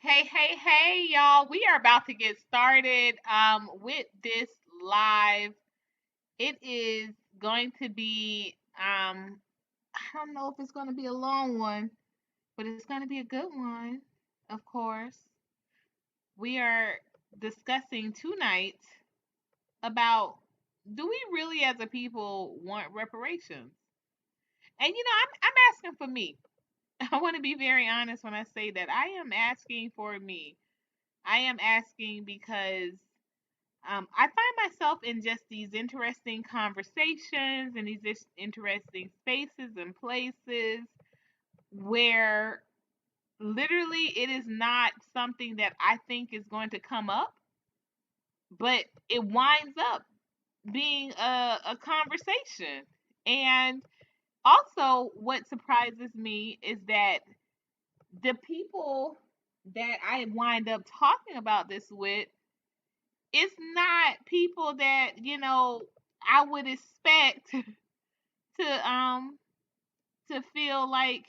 Hey, y'all. We are about to get started with this live. It is going to be I don't know if it's going to be a long one, but it's going to be a good one, of course. We are discussing tonight about, do we really as a people want reparations? And I'm asking for me. I want to be very honest when I say that I am asking for me. I am asking because I find myself in just these interesting conversations and these interesting spaces and places where literally it is not something that I think is going to come up, but it winds up being a conversation. And also, what surprises me is that the people that I wind up talking about this with, it's not people that I would expect to feel like,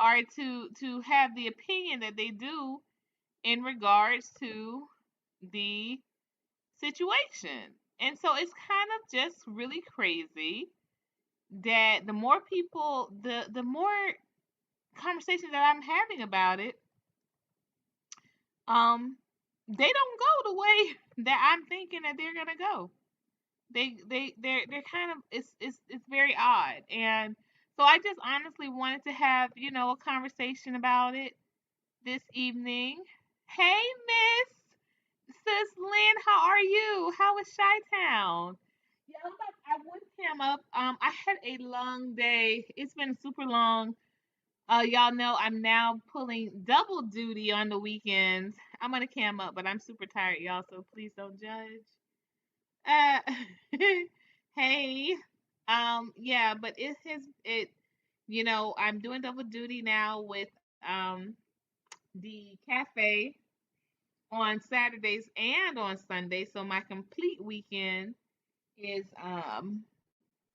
or to have the opinion that they do in regards to the situation. And so it's kind of just really crazy that the more people, the more conversations that I'm having about it, um they don't go the way that I'm thinking that they're gonna go. They're kind of, it's very odd. And so I just honestly wanted to have a conversation about it this evening. Hey, Miss Sis Lynn, how are you? How is Chi-Town? Yeah, I would cam up. I had a long day. It's been super long. Y'all know I'm now pulling double duty on the weekends. I'm gonna cam up, but I'm super tired, y'all, so please don't judge. Uh, hey, yeah, but I'm doing double duty now with the cafe on Saturdays and on Sundays, so my complete weekend is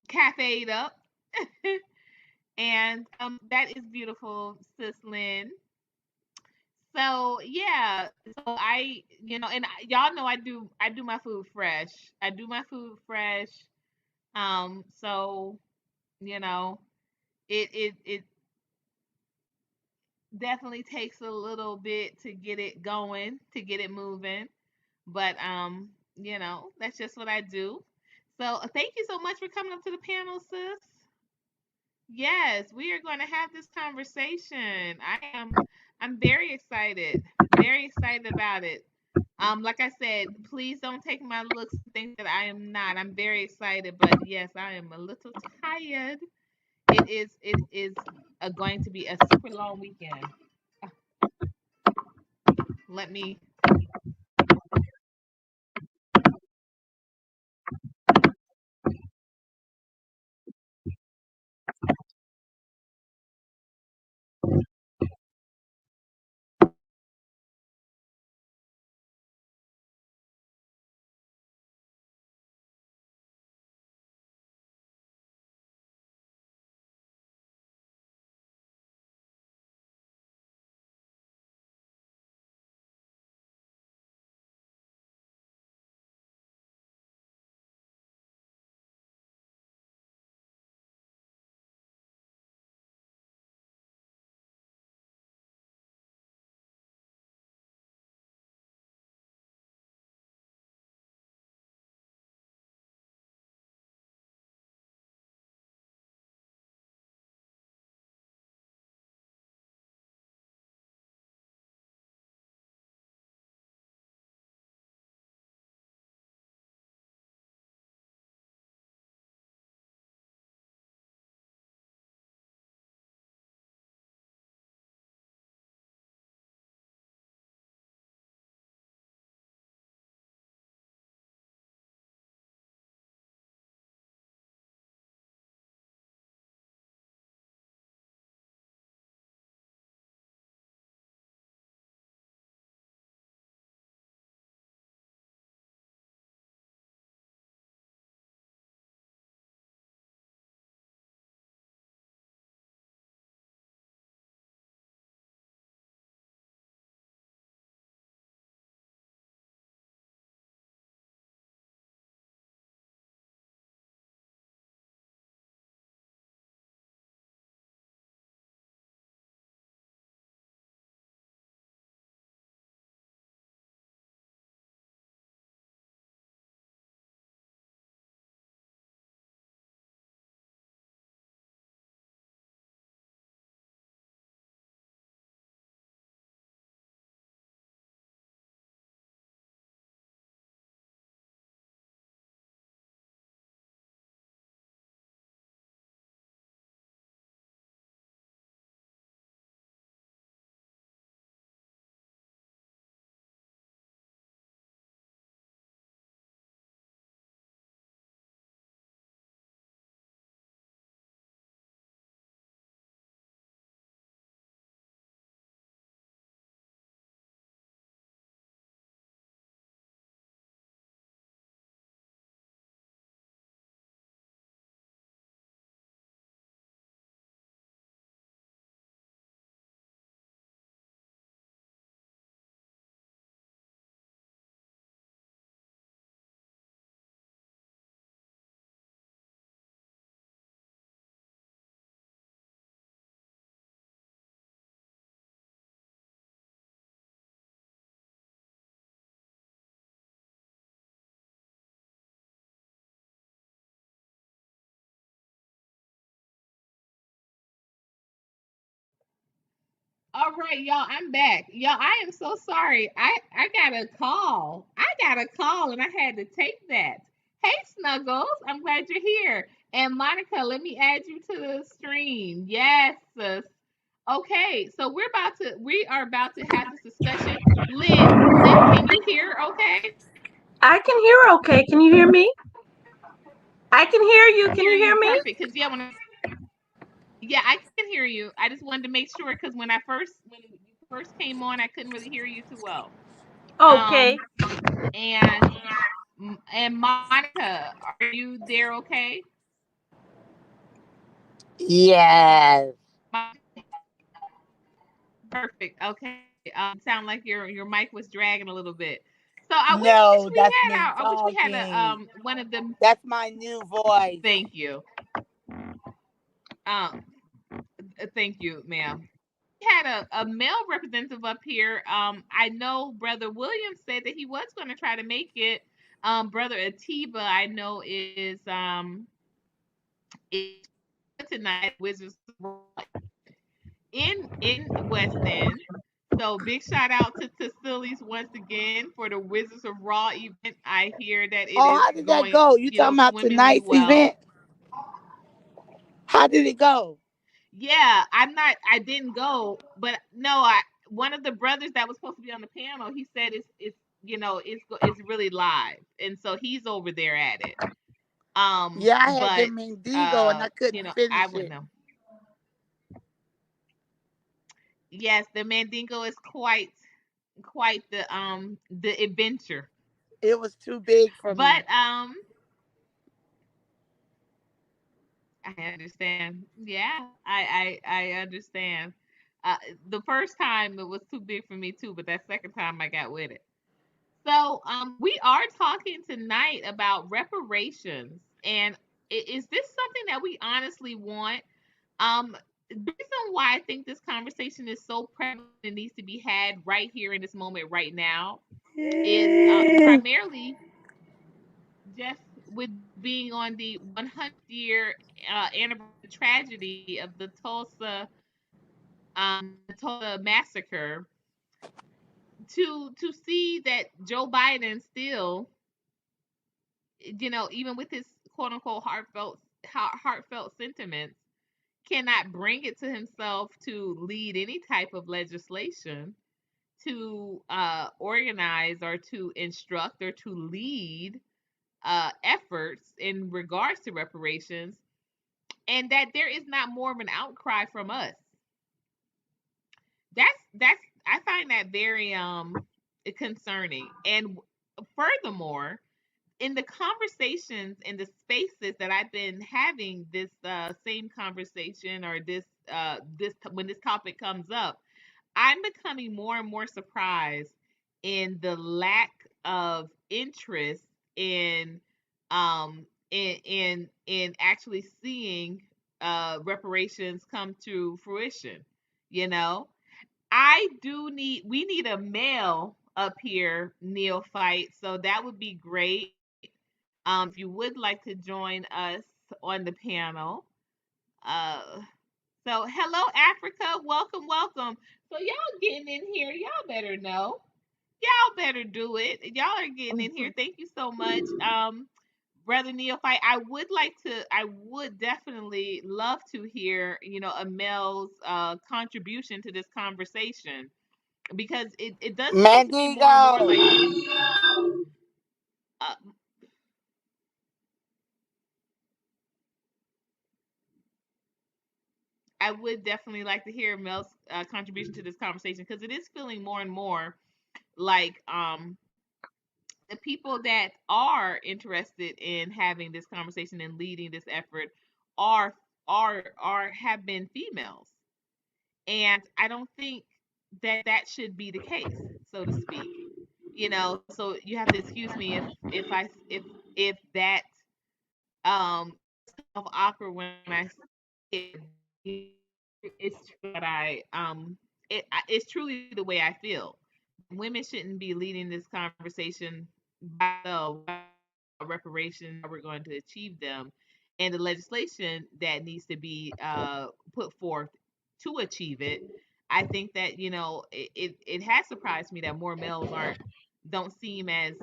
cafeed up, and that is beautiful, Sis Lynn. So yeah, so y'all know I do my food fresh. I do my food fresh. So you know, it definitely takes a little bit to get it going, to get it moving. But that's just what I do. So thank you so much for coming up to the panel, sis. Yes, we are going to have this conversation. I'm very excited. Very excited about it. Like I said, please don't take my looks and think that I am not. I'm very excited, but yes, I am a little tired. It is going to be a super long weekend. Uh, Let me All right, y'all, I'm back. Y'all, I am so sorry. I got a call. I got a call and I had to take that. Hey, Snuggles, I'm glad you're here. And Monica, let me add you to the stream. Yes, sis. Okay, so we are about to have this discussion. Lynn, can you hear okay? I can hear okay. Can you hear me? I can hear you. Can Hear you you hear me? perfect. Cause yeah, I can hear you. I just wanted to make sure because when you first came on, I couldn't really hear you too well. Okay. Um, and Monica, are you there? Okay. Yes. Perfect. Okay. Sound like your mic was dragging a little bit. So I wish No, we that's had me our. I wish we had a talking. one of them. That's my new voice. Thank you. Um, thank you, ma'am. We had a male representative up here. I know Brother Williams said that he was going to try to make it. Brother Atiba, I know is tonight. Wizards in West End. So big shout out to Sillies once again for the Wizards of Raw event. I hear that it Oh, is how did that going, go? You talking about swimmingly tonight's well. event? How did it go? Yeah, I didn't go, but no, I one of the brothers that was supposed to be on the panel, he said it's really live, and so he's over there at it. Yeah, I had the But Mendigo and I couldn't I finish wouldn't it. know. Yes, the Mandingo is quite the adventure. It was too big for me. But I understand. Yeah, I understand. Uh, the first time it was too big for me too, but that second time I got with it. So we are talking tonight about reparations, and is this something that we honestly want? The reason why I think this conversation is so prevalent and needs to be had right here in this moment, right now, is primarily just with being on the 100th year anniversary tragedy of the Tulsa massacre, to see that Joe Biden still, even with his quote unquote heartfelt sentiments, cannot bring it to himself to lead any type of legislation to organize or to instruct or to lead efforts in regards to reparations, and that there is not more of an outcry from us. That's I find that very concerning. And furthermore, in the conversations in the spaces that I've been having this same conversation or this when this topic comes up, I'm becoming more and more surprised in the lack of interest in in actually seeing reparations come to fruition. You know, we need a male up here, neophyte, so that would be great. If you would like to join us on the panel. Uh, so hello Africa, welcome, welcome. So y'all getting in here, y'all better know. Y'all better do it. Y'all are getting in here. Thank you so much. Brother Neophyte, I would definitely love to hear, a male's contribution to this conversation because it does seem to be more and more Mendigo. like uh, I would definitely like to hear Mel's contribution to this conversation because it is feeling more and more like the people that are interested in having this conversation and leading this effort are have been females, and I don't think that that should be the case, so to speak. So you have to excuse me if that feels kind of awkward when I say it. It's true that it's truly the way I feel. Women shouldn't be leading this conversation by themselves about reparations, how we're going to achieve them, and the legislation that needs to be put forth to achieve it. I think that it has surprised me that more males aren't don't seem as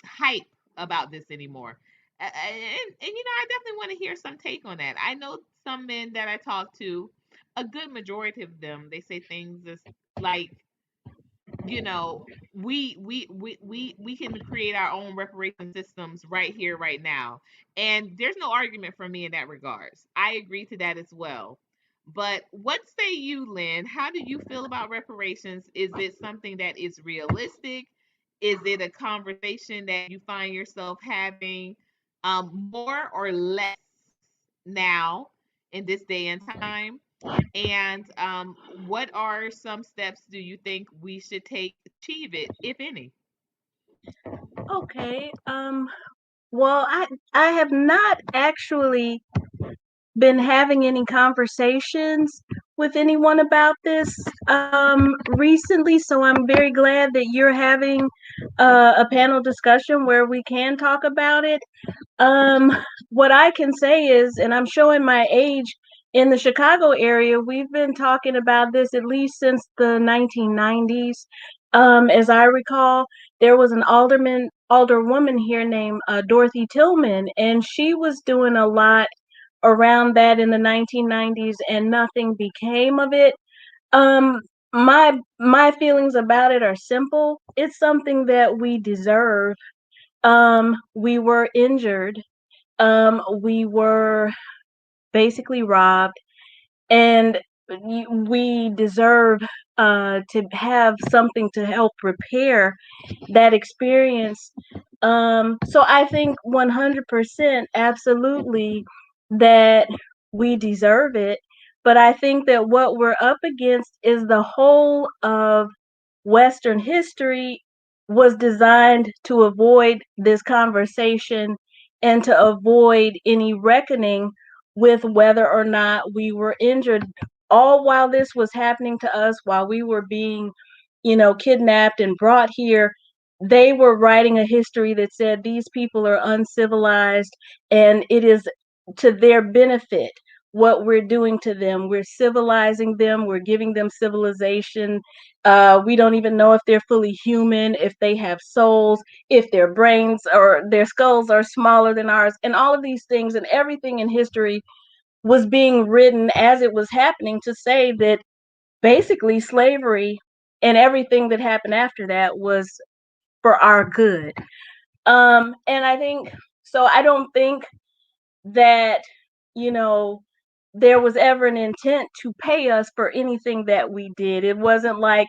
hype about this anymore. And I definitely want to hear some take on that. I know some men that I talk to, a good majority of them, they say things as like, you know, we can create our own reparation systems right here, right now. And there's no argument for me in that regards. I agree to that as well. But what say you, Lynn? How do you feel about reparations? Is it something that is realistic? Is it a conversation that you find yourself having more or less now in this day and time? And what are some steps do you think we should take to achieve it, if any? Okay. Well, I have not actually been having any conversations with anyone about this recently, so I'm very glad that you're having a panel discussion where we can talk about it. Um, what I can say is, and I'm showing my age, in the Chicago area, we've been talking about this at least since the 1990s. As I recall, there was an alderwoman here named Dorothy Tillman, and she was doing a lot around that in the 1990s, and nothing became of it. Um, my feelings about it are simple. It's something that we deserve. We were injured. We were basically robbed, and we deserve to have something to help repair that experience. So I think 100% absolutely that we deserve it. But I think that what we're up against is the whole of Western history was designed to avoid this conversation and to avoid any reckoning with whether or not we were injured. All while this was happening to us, while we were being, kidnapped and brought here, they were writing a history that said these people are uncivilized, and it is to their benefit what we're doing to them. We're civilizing them, we're giving them civilization. We don't even know if they're fully human, if they have souls, if their brains or their skulls are smaller than ours, and all of these things. And everything in history was being written as it was happening to say that basically slavery and everything that happened after that was for our good. And I think so. I don't think that, you know, there was ever an intent to pay us for anything that we did. It wasn't like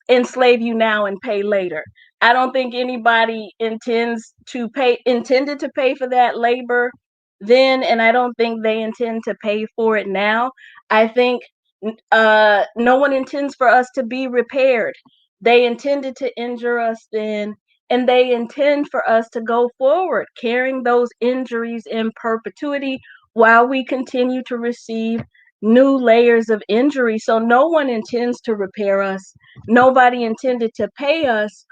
enslave you now and pay later. I don't think anybody intended to pay for that labor then, and I don't think they intend to pay for it now. I think no one intends for us to be repaired. They intended to injure us then, and they intend for us to go forward carrying those injuries in perpetuity while we continue to receive new layers of injury. So no one intends to repair us. Nobody intended to pay us.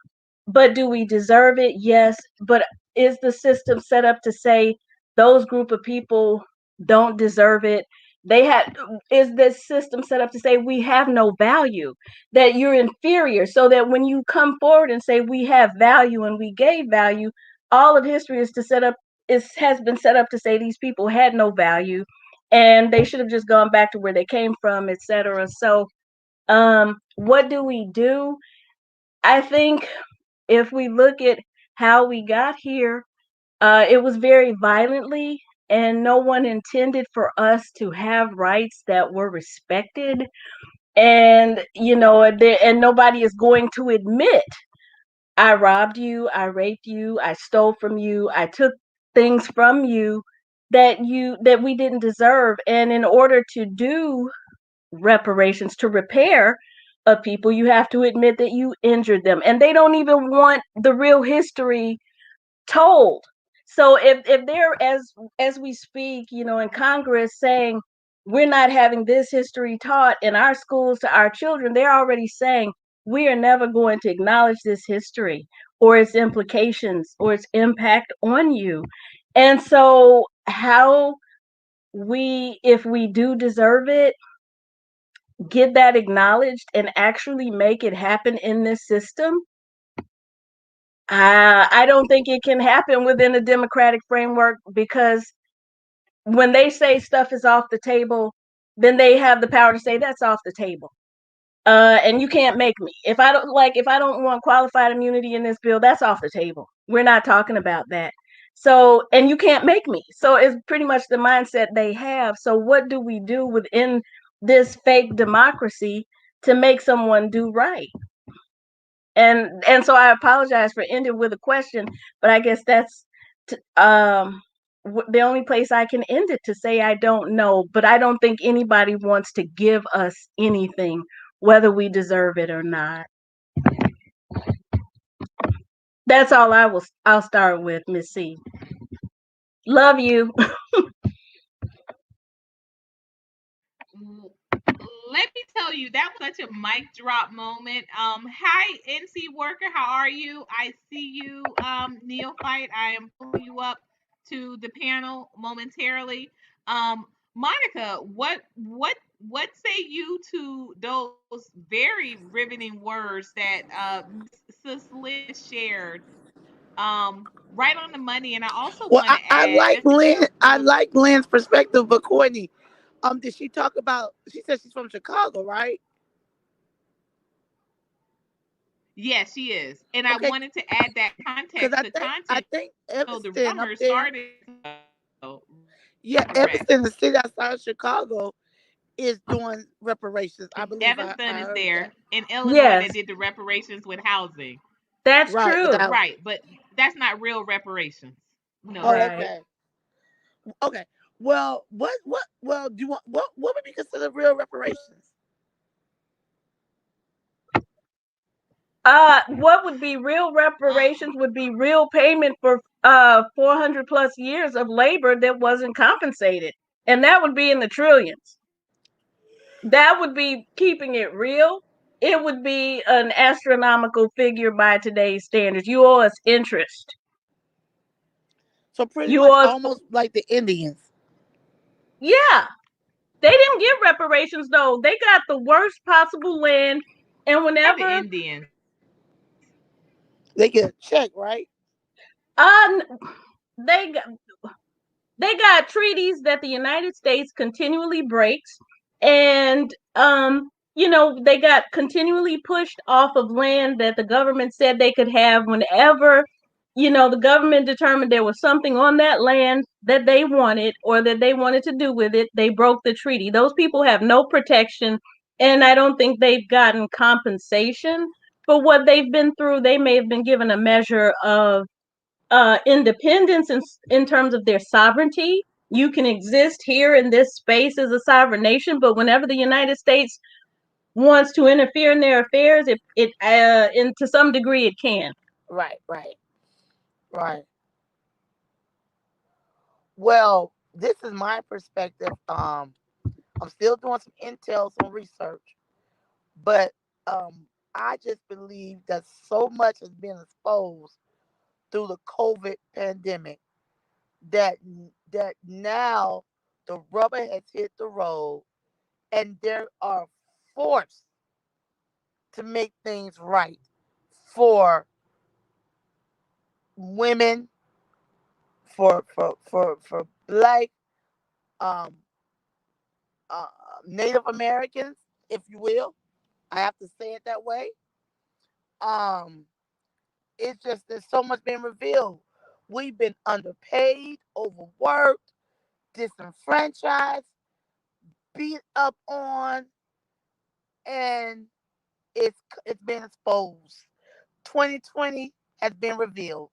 But do we deserve it? Yes. But is the system set up to say those group of people don't deserve it? They had Is this system set up to say we have no value, that you're inferior, so that when you come forward and say we have value and we gave value, all of history is to set up is has been set up to say these people had no value and they should have just gone back to where they came from, etc. So what do we do? I think if we look at how we got here, it was very violently, and no one intended for us to have rights that were respected. And and nobody is going to admit, I robbed you, I raped you, I stole from you, I took things from you that we didn't deserve. And in order to do reparations, to repair a people, you have to admit that you injured them, and they don't even want the real history told. So if they're, as we speak, in Congress saying we're not having this history taught in our schools to our children, they're already saying we are never going to acknowledge this history or its implications or its impact on you. And so how if we do deserve it, get that acknowledged and actually make it happen in this system, I don't think it can happen within a democratic framework, because when they say stuff is off the table, then they have the power to say that's off the table. And you can't make me. If I don't want qualified immunity in this bill, that's off the table. We're not talking about that. So, and you can't make me. So it's pretty much the mindset they have. So what do we do within this fake democracy to make someone do right? And so I apologize for ending with a question, but I guess that's the only place I can end it, to say I don't know. But I don't think anybody wants to give us anything, whether we deserve it or not. That's all I'll start with, Miss C. Love you. Let me tell you, that was such a mic drop moment. Hi, NC Worker, how are you? I see you, Neophyte. I am pulling you up to the panel momentarily. Monica, what say you to those very riveting words that Sis Liz shared? Right on the money, and I also Well, want to I add, like just to give Lynn. a I little. like Lynn's perspective, but Courtney, did she talk about? She said she's from Chicago, right? Yes, she is. And I Okay, wanted to add that because context to I content. think So the Evanston up rumor there, started. yeah, Correct. Evanston, the city outside of Chicago, is doing reparations. I believe Evanston I is heard there that. in Illinois Yes, that did the reparations with housing. that's Right, with the true. house. Right, but that's not real reparations. We know Oh, that. Right. okay, okay. Well, Well, do you want what would be considered real reparations? What would be real reparations would be real payment for 400 plus years of labor that wasn't compensated. And that would be in the trillions. That would be keeping it real. It would be an astronomical figure by today's standards. You owe us interest. So pretty You much owe us, almost like the Indians. yeah. They didn't get reparations though. They got the worst possible land. And Are the whenever Indians. They get a check, right? uh, they they got treaties that the United States continually breaks, and they got continually pushed off of land that the government said they could have whenever the government determined there was something on that land that they wanted or that they wanted to do with it. They broke the treaty. Those people have no protection, and I don't think they've gotten compensation for what they've been through. They may have been given a measure of independence in terms of their sovereignty. You can exist here in this space as a sovereign nation, but whenever the United States wants to interfere in their affairs, and to some degree it can. Right, right, right. Well, this is my perspective. I'm still doing some intel, some research, but I just believe that so much has been exposed through the COVID pandemic that now the rubber has hit the road, and there are forced to make things right for women, for black um uh, Native Americans, if you will. I have to say it that way. Um, it's just there's so much being revealed. We've been underpaid, overworked, disenfranchised, beat up on, and it's been exposed. 2020 has been revealed.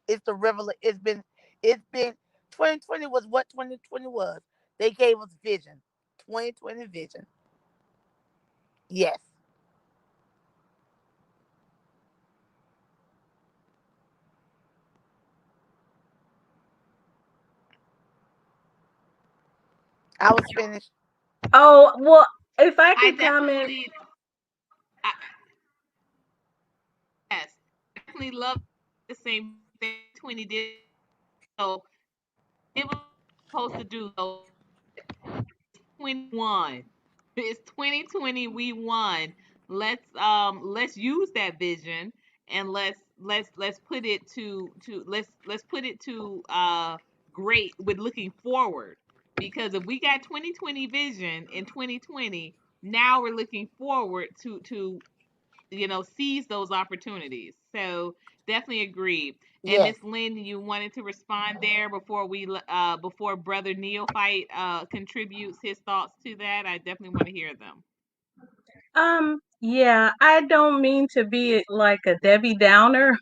It's the revel. It's been 2020 was what 2020 was. They gave us vision. 2020 vision. Yes, I was finished. Oh, well, if I I could comment. definitely, I, yes, I definitely love the same thing 20 did. So it was supposed to do, so 21. It's 2020. We won. Let's use that vision and let's put it to let's put it to great with looking forward. Because if we got 2020 vision in 2020, now we're looking forward to seize those opportunities. So definitely agree. And Yes. Miss Lynn, you wanted to respond there before Brother Neophyte contributes his thoughts to that. I definitely want to hear them. Yeah, I don't mean to be like a Debbie Downer,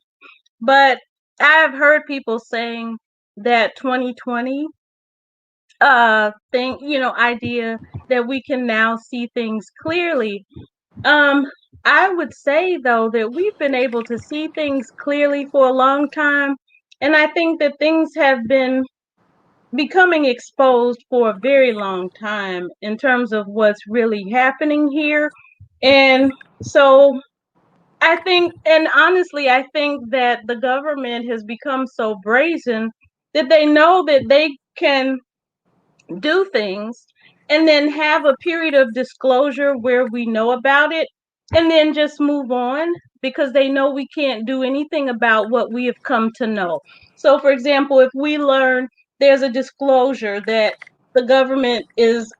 but I've heard people saying that 2020 thing, idea that we can now see things clearly. Um, I would say though that we've been able to see things clearly for a long time, and I think that things have been becoming exposed for a very long time in terms of what's really happening here. And so I think, and honestly, I think that the government has become so brazen that they know that they can do things and then have a period of disclosure where we know about it and then just move on because they know we can't do anything about what we have come to know. So, for example, if we learn there's a disclosure that the government is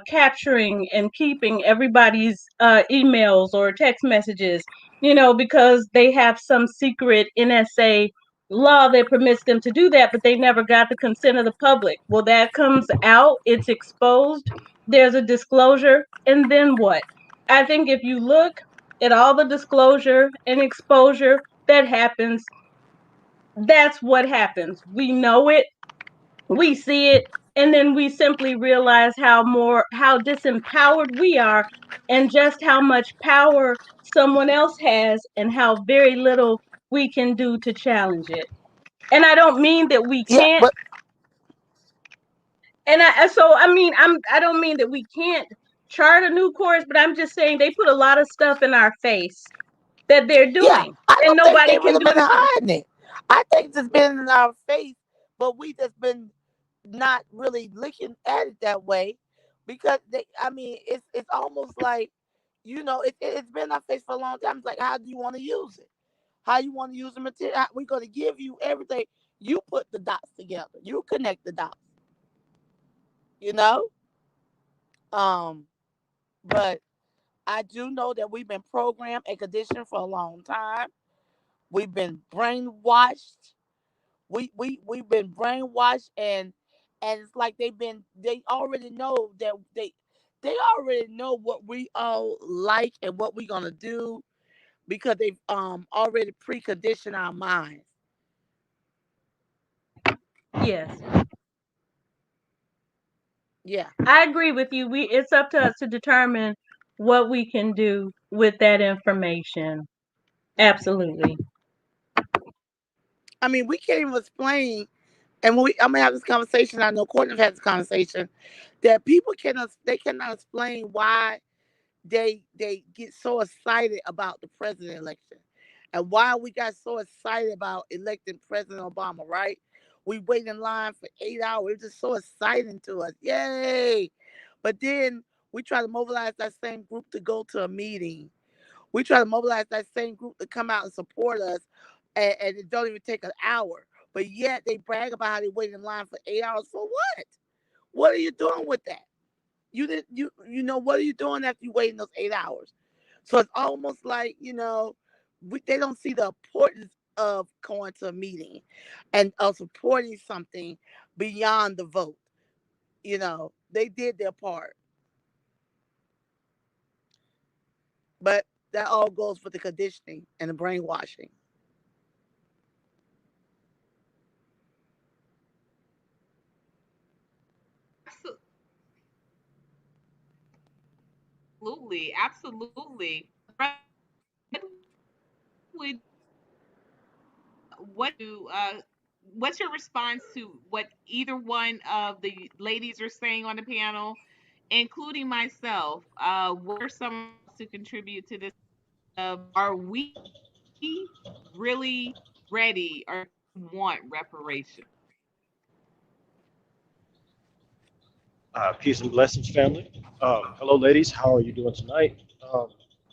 capturing and keeping everybody's emails or text messages, because they have some secret NSA law that permits them to do that, but they never got the consent of the public. Well, that comes out, it's exposed, there's a disclosure, and then what? I think if you look at all the disclosure and exposure that happens, that's what happens. We know it, we see it, and then we simply realize how disempowered we are and just how much power someone else has and how very little we can do to challenge it. And I don't mean that we Yeah, can't. but And I don't mean that we can't chart a new course, but I'm just saying they put a lot of stuff in our face that they're yeah, doing, I and don't think nobody they can really do been anything. hiding it. I think it's been in our face, but we just been not really looking at it that way because they. I mean, it's almost like it's been in our face for a long time. It's like, how do you want to use it? How you want to use the material? We're going to give you everything. You put the dots together. You connect the dots. You know. Um, but I do know that we've been programmed and conditioned for a long time. We've been brainwashed. We've been brainwashed, and it's like they already know that they already know what we all like and what we're gonna do because they've already preconditioned our minds. Yes, Yeah. I agree with you. It's up to us to determine what we can do with that information. Absolutely. I mean, we can't even explain. And when I'm gonna have this conversation, I know Courtney had this conversation that people they cannot explain why they get so excited about the president election and why we got so excited about electing President Obama, right? We wait in line for 8 hours. It's just so exciting to us. Yay. But then we try to mobilize that same group to go to a meeting. We try to mobilize that same group to come out and support us, and it don't even take an hour. But yet they brag about how they wait in line for 8 hours for what? What are you doing with that? You know what are you doing after you waiting those 8 hours? So it's almost like they don't see the importance of going to a meeting and of supporting something beyond the vote. They did their part, but that all goes for the conditioning and the brainwashing. Absolutely, absolutely. What would what do what's your response to what either one of the ladies are saying on the panel, including myself? What are some of our thoughts to contribute to this? Are we really ready or want reparations? Peace and blessings, family. Hello, ladies. How are you doing tonight? Um,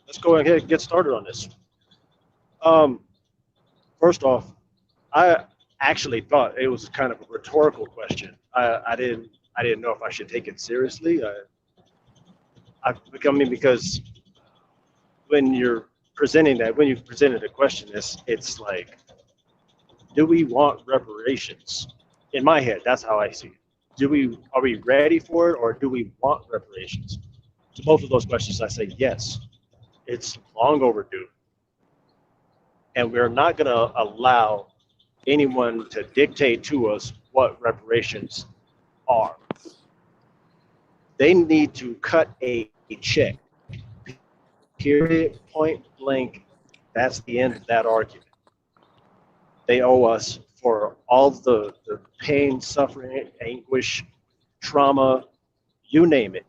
let's go ahead and get started on this. Um, First off, I actually thought it was kind of a rhetorical question. I didn't know if I should take it seriously. I becoming because when you're presenting that, when you've presented a question, it's like, do we want reparations? In my head, that's how I see it. Do we Are we ready for it, or do we want reparations? To both of those questions, I say yes. It's long overdue, and we're not going to allow anyone to dictate to us what reparations are. They need to cut a check, period, point blank. That's the end of that argument. They owe us for all the pain, suffering, anguish, trauma, you name it.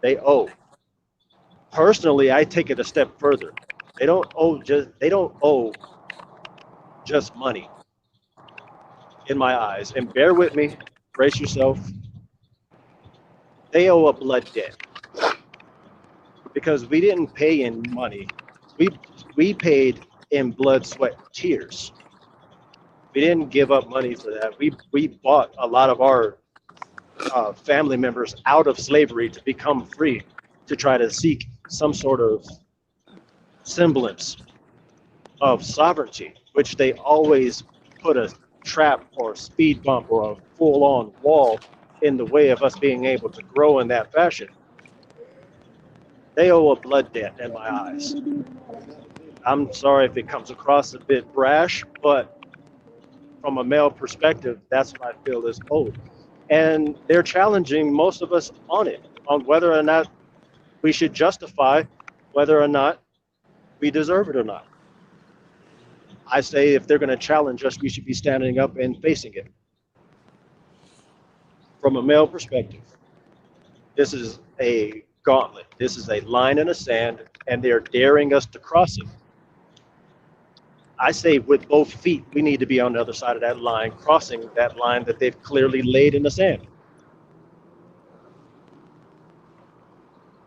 They owe. Personally, I take it a step further. They don't owe just money in my eyes. And bear with me, brace yourself. They owe a blood debt because we didn't pay in money. We we paid in blood, sweat, tears. We didn't give up money for that. We bought a lot of our family members out of slavery to become free, to try to seek some sort of semblance of sovereignty, which they always put a trap or a speed bump or a full on wall in the way of us being able to grow in that fashion. They owe a blood debt in my eyes. I'm sorry if it comes across a bit brash, but from a male perspective, that's what I feel is owed. And they're challenging most of us on it, on whether or not we should justify whether or not we deserve it or not. I say if they're going to challenge us, we should be standing up and facing it. From a male perspective, this is a gauntlet. This is a line in the sand, and they're daring us to cross it. I say with both feet, we need to be on the other side of that line, crossing that line that they've clearly laid in the sand.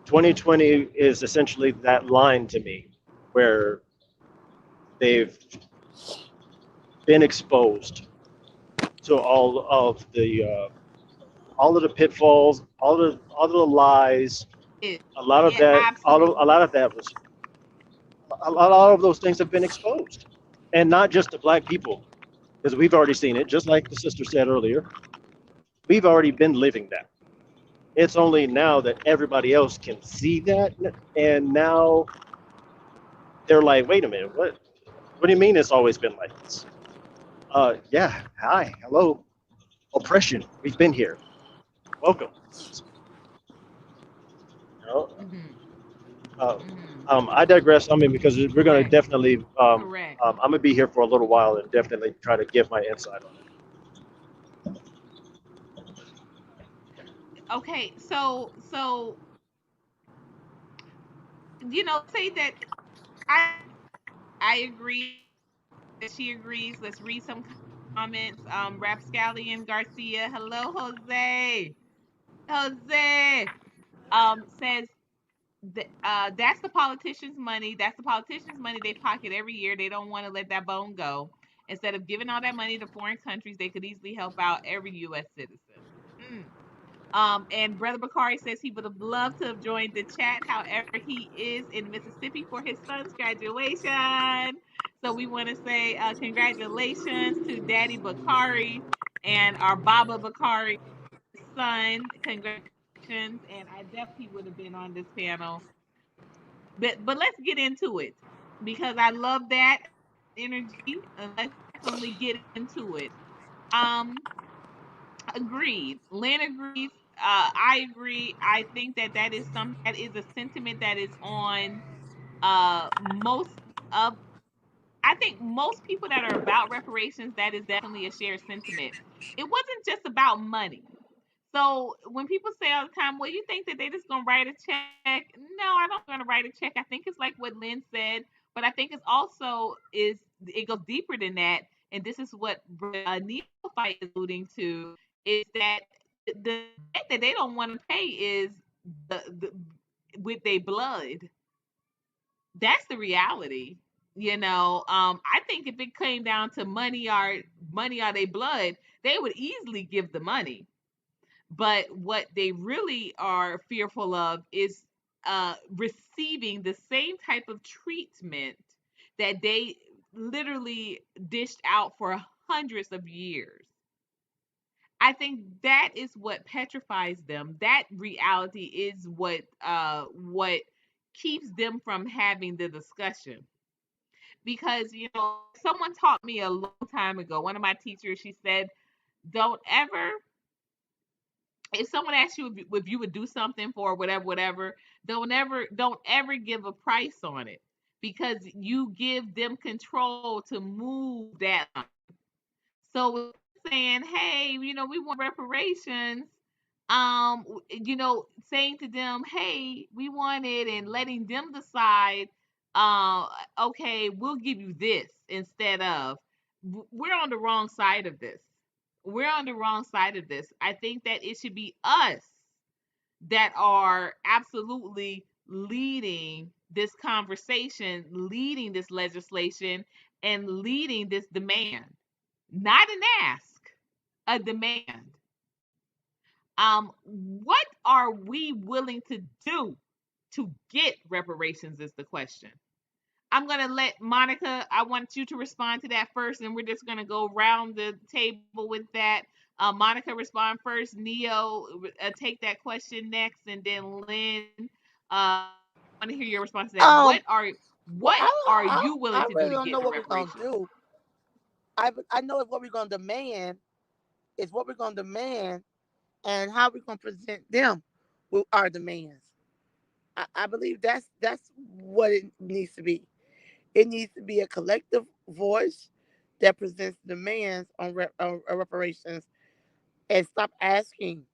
2020 is essentially that line to me where they've been exposed to all of the pitfalls, all of the lies. A lot of It that, a absolutely lot of that was a lot of those things have been exposed, and not just to black people, because we've already seen it. Just like the sister said earlier, we've already been living that. It's only now that everybody else can see that, and now they're like, "Wait a minute, what? What do you mean it's always been like this?" Yeah, hi, hello, oppression. We've been here. Welcome. You know, mhm uh, mhm I digress. I mean, because we're going to correct definitely, correct. I'm going to be here for a little while and definitely try to give my insight on it. Okay, so say that I agree. That she agrees. Let's read some comments. Rapscallion Garcia, hello Jose. Jose says that's the politicians' money. That's the politicians' money they pocket every year. They don't want to let that bone go. Instead of giving all that money to foreign countries, they could easily help out every U.S. citizen. Mm. And Brother Bakari says he would have loved to have joined the chat. However, he is in Mississippi for his son's graduation. So we want to say congratulations to Daddy Bakari and our Baba Bakari son. Congratulations. And I definitely would have been on this panel. But let's get into it because I love that energy. And let's definitely get into it. Um, Agreed. Lynn agrees. I agree. I think that that is something that is a sentiment that is on most of. I think most people that are about reparations, that is definitely a shared sentiment. It wasn't just about money. So when people say all the time, well, you think that they just gonna write a check? No, I don't think they're gonna write a check. I think it's like what Lynn said, but I think it's also is it goes deeper than that. and this is what Neophyte is alluding to, is that the debt that they don't want to pay is the with their blood. That's the reality. I think if it came down to money or their blood, they would easily give the money. But what they really are fearful of is receiving the same type of treatment that they literally dished out for hundreds of years. I think that is what petrifies them. That reality is what keeps them from having the discussion. Because someone taught me a long time ago. One of my teachers, she said, "Don't ever, if someone asks you if you would do something for whatever, don't ever give a price on it, because you give them control to move that line." So saying, "Hey, we want reparations," saying to them, "Hey, we want it," and letting them decide, uh, "Okay, we'll give you this instead of," we're on the wrong side of this. We're on the wrong side of this. I think that it should be us that are absolutely leading this conversation, leading this legislation, and leading this demand. Not an ask, a demand. What are we willing to do to get reparations is the question. I'm gonna let Monica. I want you to respond to that first, and we're just gonna go round the table with that. Monica, respond first. Neo, take that question next, and then Lynn. I want to hear your response to that. Um, well, What are you willing I to do really to don't get know the what we're gonna reparations? do. I know what we're gonna demand is what we're gonna demand and how we're gonna present them with our demands. I believe that's what it needs to be. It needs to be a collective voice that presents demands on reparations and stop asking.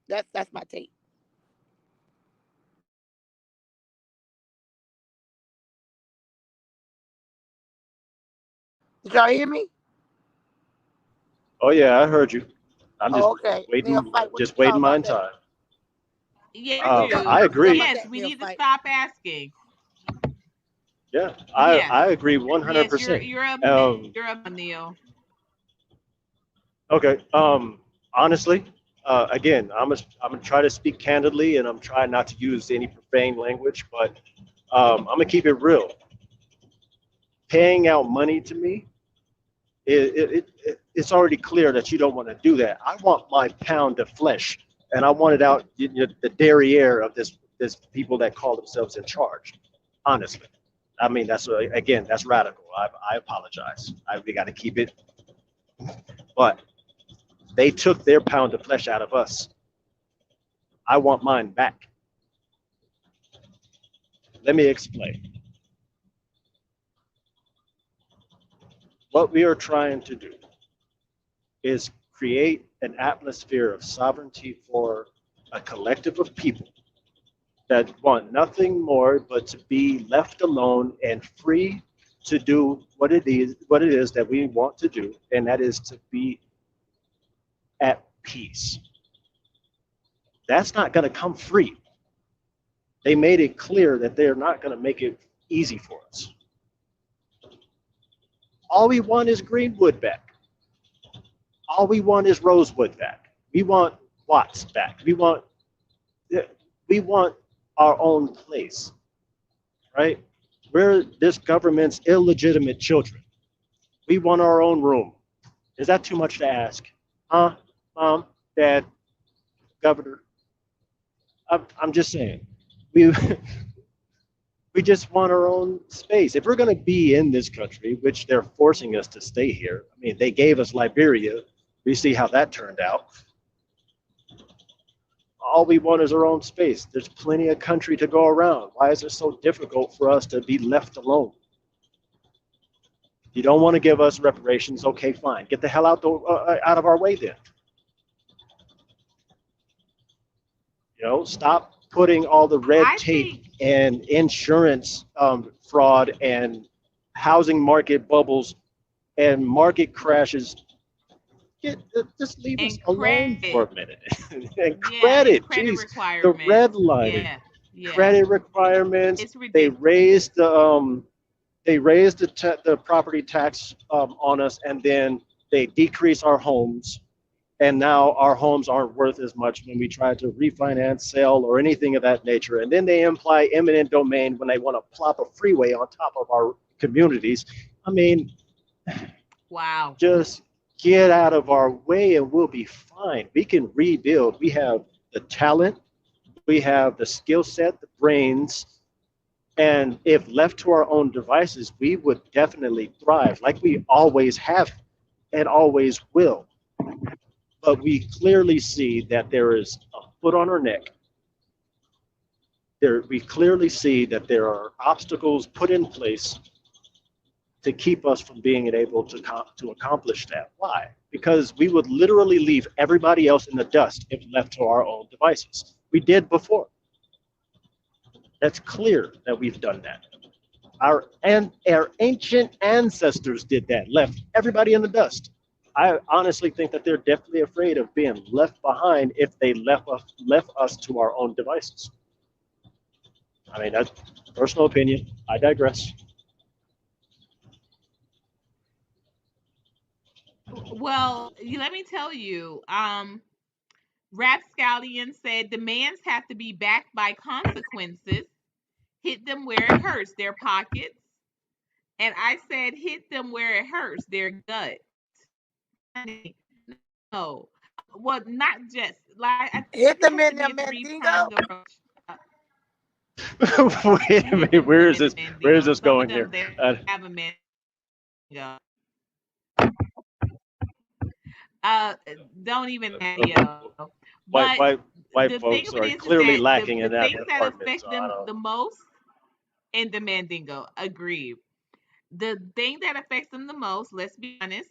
That's my take. Did y'all hear me? Oh yeah, I heard you. I'm Oh, just okay. Neil waiting, Fight, what you just thought waiting my about that? time. Yes, What I you. you thought agree. about Yes, that, we Neil need to Fight? stop asking. Yeah, Yes, I agree yes, you're 100%. you're up Um, you're up, Neil. okay. Honestly, again, I'm gonna try to speak candidly, and I'm trying not to use any profane language, but I'm gonna keep it real. Paying out money to me, it's already clear that you don't want to do that. I want my pound of flesh, and I want it out the derriere of this people that call themselves in charge. Honestly, I mean again that's radical. I apologize. We got to keep it, but they took their pound of flesh out of us. I want mine back. Let me explain. What we are trying to do is create an atmosphere of sovereignty for a collective of people that want nothing more but to be left alone and free to do what it is that we want to do, and that is to be at peace. That's not going to come free. They made it clear that they're not going to make it easy for us. All we want is Greenwood back. All we want is Rosewood back. We want Watts back. We want our own place, right? We're this government's illegitimate children. We want our own room. Is that too much to ask? Huh? Mom, Dad, Governor? I'm just saying. We we just want our own space. If we're going to be in this country, which they're forcing us to stay here, I mean, they gave us Liberia. We see how that turned out. All we want is our own space. There's plenty of country to go around. Why is it so difficult for us to be left alone? You don't want to give us reparations? Okay, fine. Get the hell out of our way then. Stop putting all the red I tape think and insurance fraud and housing market bubbles and market crashes, just leave us And alone credit. for a minute. And Yeah, and credit, credit geez, the requirements. redlining, Yeah, yeah. credit requirements. It's They ridiculous. raised the property tax on us, and then they decrease our homes, and now our homes aren't worth as much when we try to refinance, sell, or anything of that nature. And then they imply eminent domain when they want to plop a freeway on top of our communities. I mean, Wow. just get out of our way and we'll be fine. We can rebuild. We have the talent, we have the skill set, the brains, and if left to our own devices, we would definitely thrive like we always have and always will. But we clearly see that there is a foot on our neck. We clearly see that there are obstacles put in place to keep us from being able to accomplish that. Why? Because we would literally leave everybody else in the dust if left to our own devices. We did before. That's clear that we've done that. Our ancient ancestors did that, left everybody in the dust. I honestly think that they're definitely afraid of being left behind if they left us to our own devices. I mean, that's personal opinion. I digress. Well, let me tell you, Rapscallion said demands have to be backed by consequences. Hit them where it hurts, their pockets. And I said, hit them where it hurts, their gut. Honey, no. Well, not just like I think Hit it them has to in be their a three mandingo. pronged approach. Uh, Wait a hit minute, them where is in the this? Where is Mandingo. this Some of going them here? they have a Mandingo. Uh, don't even ask me, yo. white But white white the thing folks of it are is clearly that lacking the in that things that department. affect So I them don't. the most in the Mandingo, agree. The thing that affects them the most, let's be honest,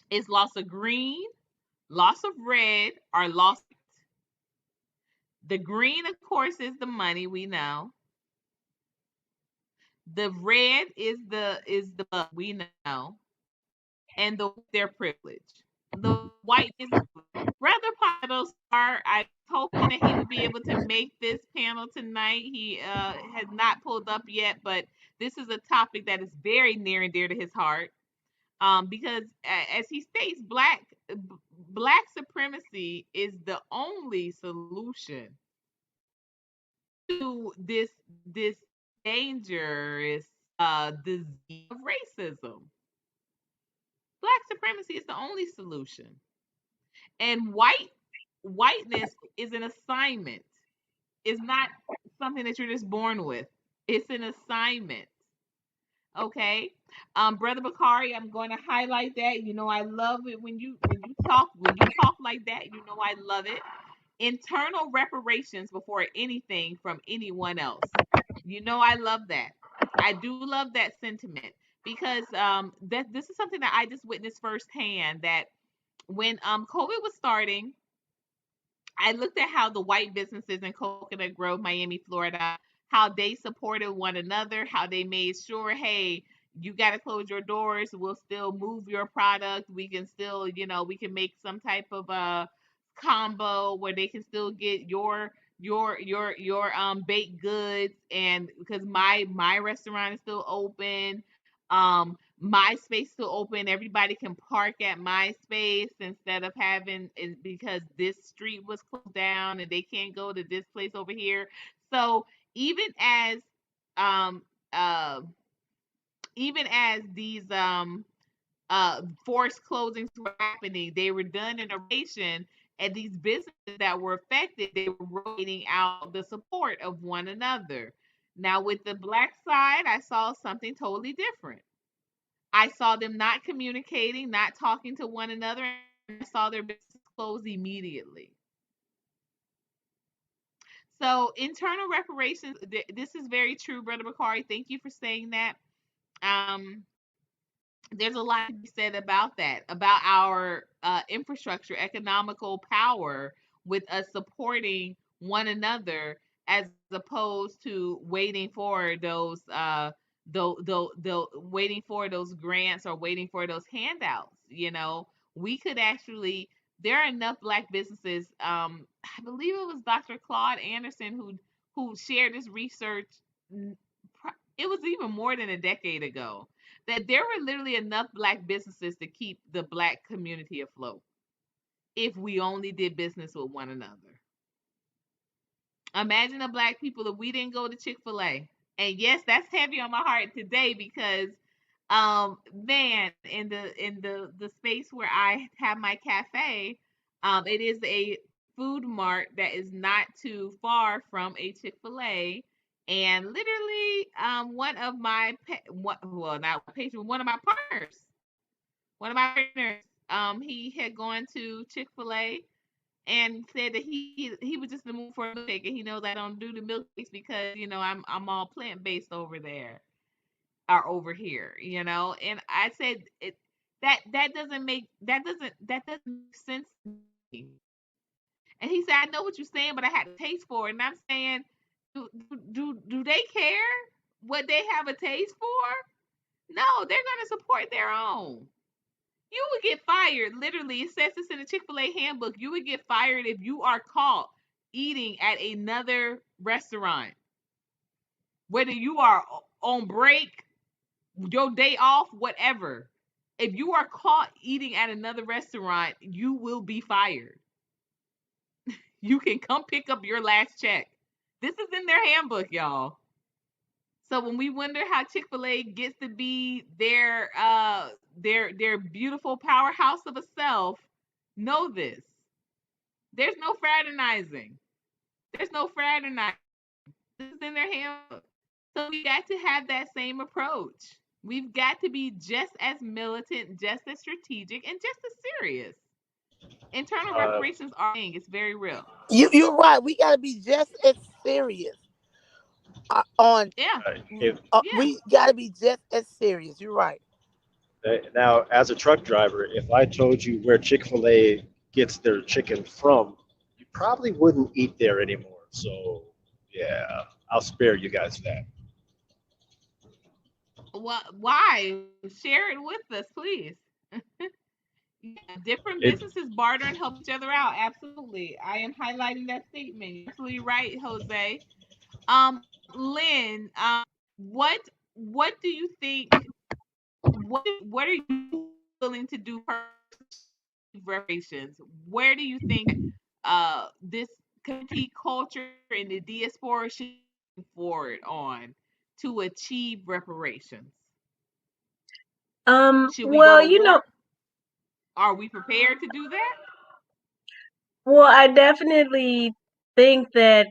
is loss of green, loss of red, or loss. The green, of course, is the money we know. The red is the we know, and their privilege. The white is Brother Pado Star. I was hoping that he would be able to make this panel tonight. He has not pulled up yet, but this is a topic that is very near and dear to his heart. Because as he states, black supremacy is the only solution to this dangerous disease of racism. Black supremacy is the only solution, and whiteness is an assignment. It's not something that you're just born with. It's an assignment. Okay. Brother Bakari, I'm going to highlight that. You know, I love it when you talk like that. You know, I love it. Internal reparations before anything from anyone else. You know, I love that. I do love that sentiment because that this is something that I just witnessed firsthand. That when COVID was starting, I looked at how the white businesses in Coconut Grove, Miami, Florida, how they supported one another, how they made sure, hey, you got to close your doors. We'll still move your product. We can still, we can make some type of combo where they can still get your baked goods, and because my restaurant is still open, my space still open. Everybody can park at my space instead of having it because this street was closed down and they can't go to this place over here. So even as um uh even as these forced closings were happening, they were done in a rotation, and these businesses that were affected, they were rotating out the support of one another. Now with the black side, I saw something totally different. I saw them not communicating, not talking to one another, and I saw their business close immediately. So internal reparations, this is very true, Brother Bakari. Thank you for saying that. Um, there's a lot to be said about that, about our infrastructure, economical power, with us supporting one another as opposed to waiting for though waiting for those grants or waiting for those handouts. We could actually, there are enough black businesses. I believe it was Dr. Claude Anderson who shared this research. It was even more than a decade ago, that there were literally enough black businesses to keep the black community afloat if we only did business with one another. Imagine the black people if we didn't go to Chick-fil-A. And yes, that's heavy on my heart today because man, in the space where I have my cafe, it is a food mart that is not too far from a Chick-fil-A. And literally, one of my well, not patient, one of my partners, he had gone to Chick-fil-A and said that he was just in the mood for a milkshake, and he knows I don't do the milkshakes because I'm all plant based over there or over here, And I said that doesn't make sense to me. And he said, I know what you're saying, but I had a taste for it. And I'm saying, do they care what they have a taste for? No, they're gonna support their own. You would get fired. Literally, it says this in the Chick-fil-A handbook. You would get fired if you are caught eating at another restaurant. Whether you are on break, your day off, whatever. If you are caught eating at another restaurant, you will be fired. You can come pick up your last check. This is in their handbook, y'all. So when we wonder how Chick-fil-A gets to be their beautiful powerhouse of a self, know this. There's no fraternizing. There's no fraternizing. This is in their handbook. So we got to have that same approach. We've got to be just as militant, just as strategic, and just as serious. Internal Uh, reparations are a thing. It's very real. You're right. We got to be just as serious on. Yeah. if Yeah. We got to be just as serious. You're right. now, as a truck driver, if I told you where Chick-fil-A gets their chicken from, you probably wouldn't eat there anymore. So, yeah, I'll spare you guys that. Why? Share it with us, please. Yeah, different It businesses barter and help each other out. Absolutely. I am highlighting that statement. You're absolutely right, Jose. Lynn, what do you think, what are you willing to do for reparations? Where do you think this community culture and the diaspora should move forward on to achieve reparations? Should we go Well, to war? Are we prepared to do that? I definitely think that,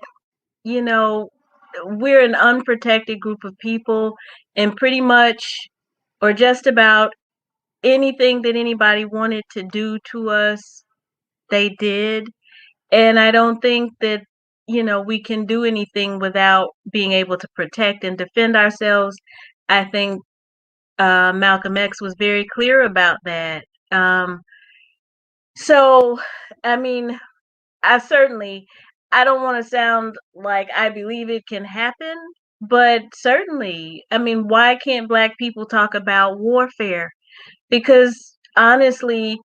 you know, we're an unprotected group of people, and pretty much, or just about anything that anybody wanted to do to us, they did. And I don't think that, we can do anything without being able to protect and defend ourselves. I think Malcolm X was very clear about that. Um, so, I mean, I certainly, I don't want to sound like I believe it can happen, but certainly, I mean, why can't Black people talk about warfare? Because honestly,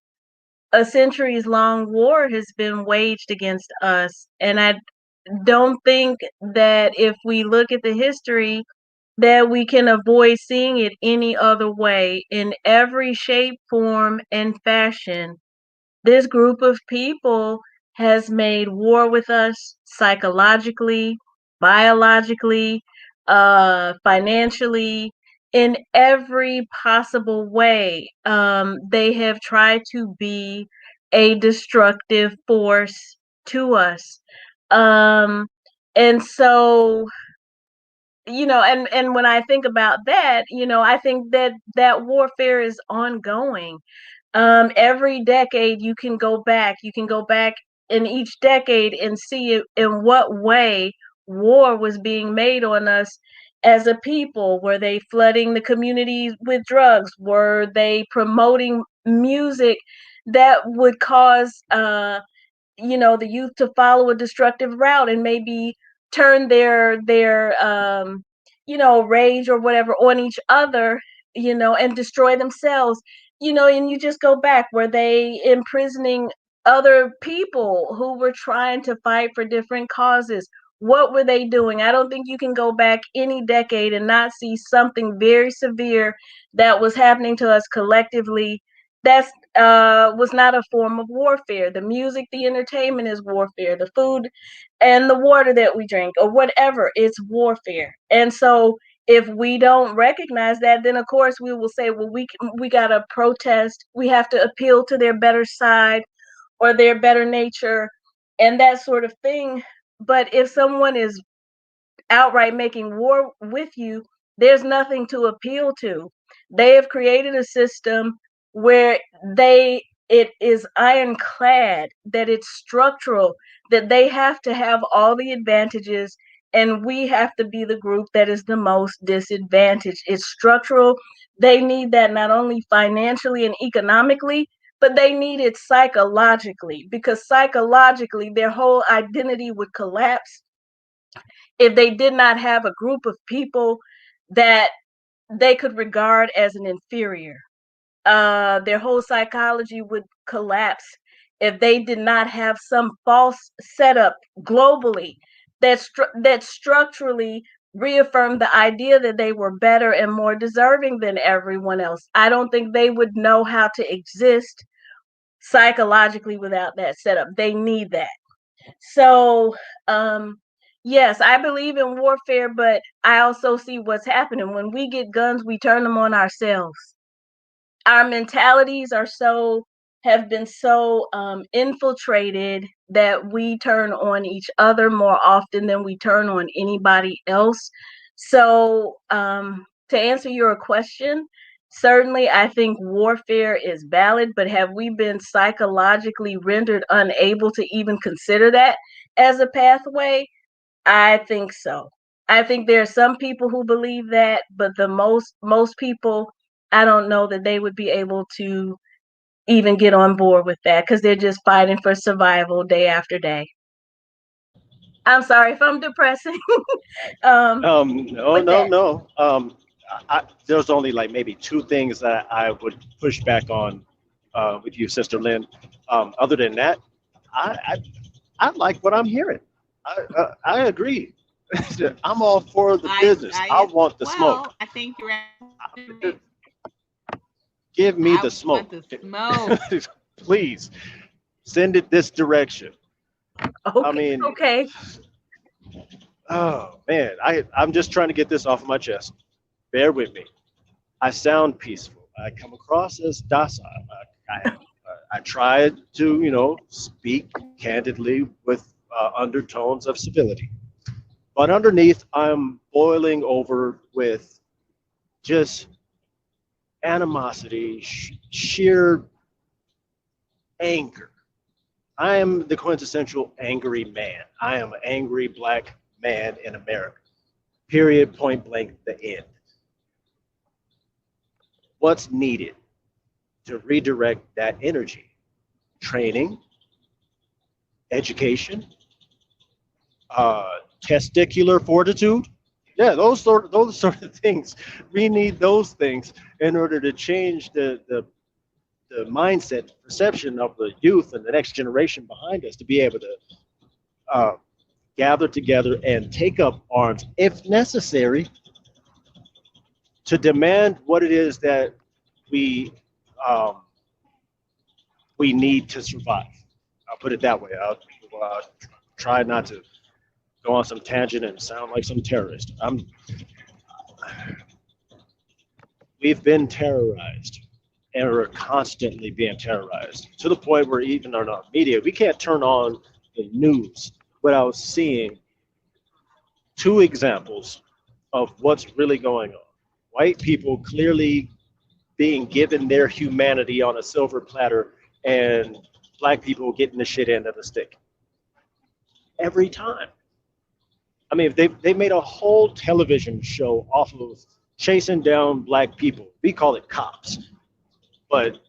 a centuries long war has been waged against us. And I don't think that if we look at the history, that we can avoid seeing it any other way in every shape, form, and fashion. This group of people has made war with us psychologically, biologically, financially, in every possible way. They have tried to be a destructive force to us. Um, and so, and when I think about that, I think that that warfare is ongoing. Every decade you can go back in each decade and see in what way war was being made on us as a people. Were they flooding the communities with drugs? Were they promoting music that would cause the youth to follow a destructive route and maybe turn their rage or whatever on each other, and destroy themselves, and you just go back, were they imprisoning other people who were trying to fight for different causes? What were they doing? I don't think you can go back any decade and not see something very severe that was happening to us collectively. That's was not a form of warfare. The music, the entertainment is warfare. The food and the water that we drink or whatever, it's warfare. And so if we don't recognize that, then of course we will say, well, we got to protest, we have to appeal to their better side or their better nature and that sort of thing. But if someone is outright making war with you, there's nothing to appeal to. They have created a system where it is ironclad, that it's structural, that they have to have all the advantages and we have to be the group that is the most disadvantaged. It's structural. They need that not only financially and economically, but they need it psychologically, because psychologically their whole identity would collapse if they did not have a group of people that they could regard as an inferior. Their whole psychology would collapse if they did not have some false setup globally that structurally reaffirmed the idea that they were better and more deserving than everyone else. I don't think they would know how to exist psychologically without that setup. They need that. So, yes, I believe in warfare, but I also see what's happening. When we get guns, we turn them on ourselves. Our mentalities have been so infiltrated that we turn on each other more often than we turn on anybody else. So, to answer your question, certainly I think warfare is valid, but have we been psychologically rendered unable to even consider that as a pathway? I think so. I think there are some people who believe that, but the most people, I don't know that they would be able to even get on board with that because they're just fighting for survival day after day. I'm sorry if I'm depressing. No, With no, that. no. There's only like maybe two things that I would push back on with you, Sister Lynn. Other than that, I, I, I like what I'm hearing. I agree. I'm all for the business. I want the smoke. I think you're absolutely right. Give me I the want smoke. the smoke. Please send it this direction. I Okay, mean, okay. oh man, I'm just trying to get this off of my chest. Bear with me. I sound peaceful. I come across as docile. I try to, speak candidly with undertones of civility. But underneath, I'm boiling over with just animosity, sheer anger. I am the quintessential angry man. I am an angry black man in America. Period, point blank, the end. What's needed to redirect that energy? Training, education, testicular fortitude. Yeah, those sort of things. We need those things in order to change the mindset, perception of the youth and the next generation behind us to be able to uh, gather together and take up arms, if necessary, to demand what it is that we um, we need to survive. I'll put it that way. I'll try not to go on some tangent and sound like some terrorist. We've been terrorized, and we're constantly being terrorized to the point where even on our media, we can't turn on the news without seeing two examples of what's really going on. White people clearly being given their humanity on a silver platter, and black people getting the shit end of the stick every time. I mean, they made a whole television show off of chasing down black people. We call it cops, but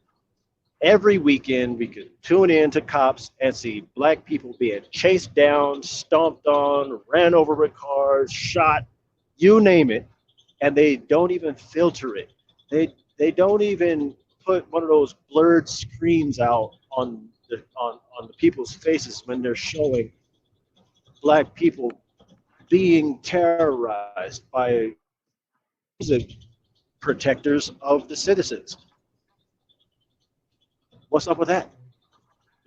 every weekend we could tune in to cops and see black people being chased down, stomped on, ran over with cars, shot. you name it, and they don't even filter it. They don't even put one of those blurred screens out on the people's faces when they're showing black people being terrorized by supposed protectors of the citizens. What's up with that?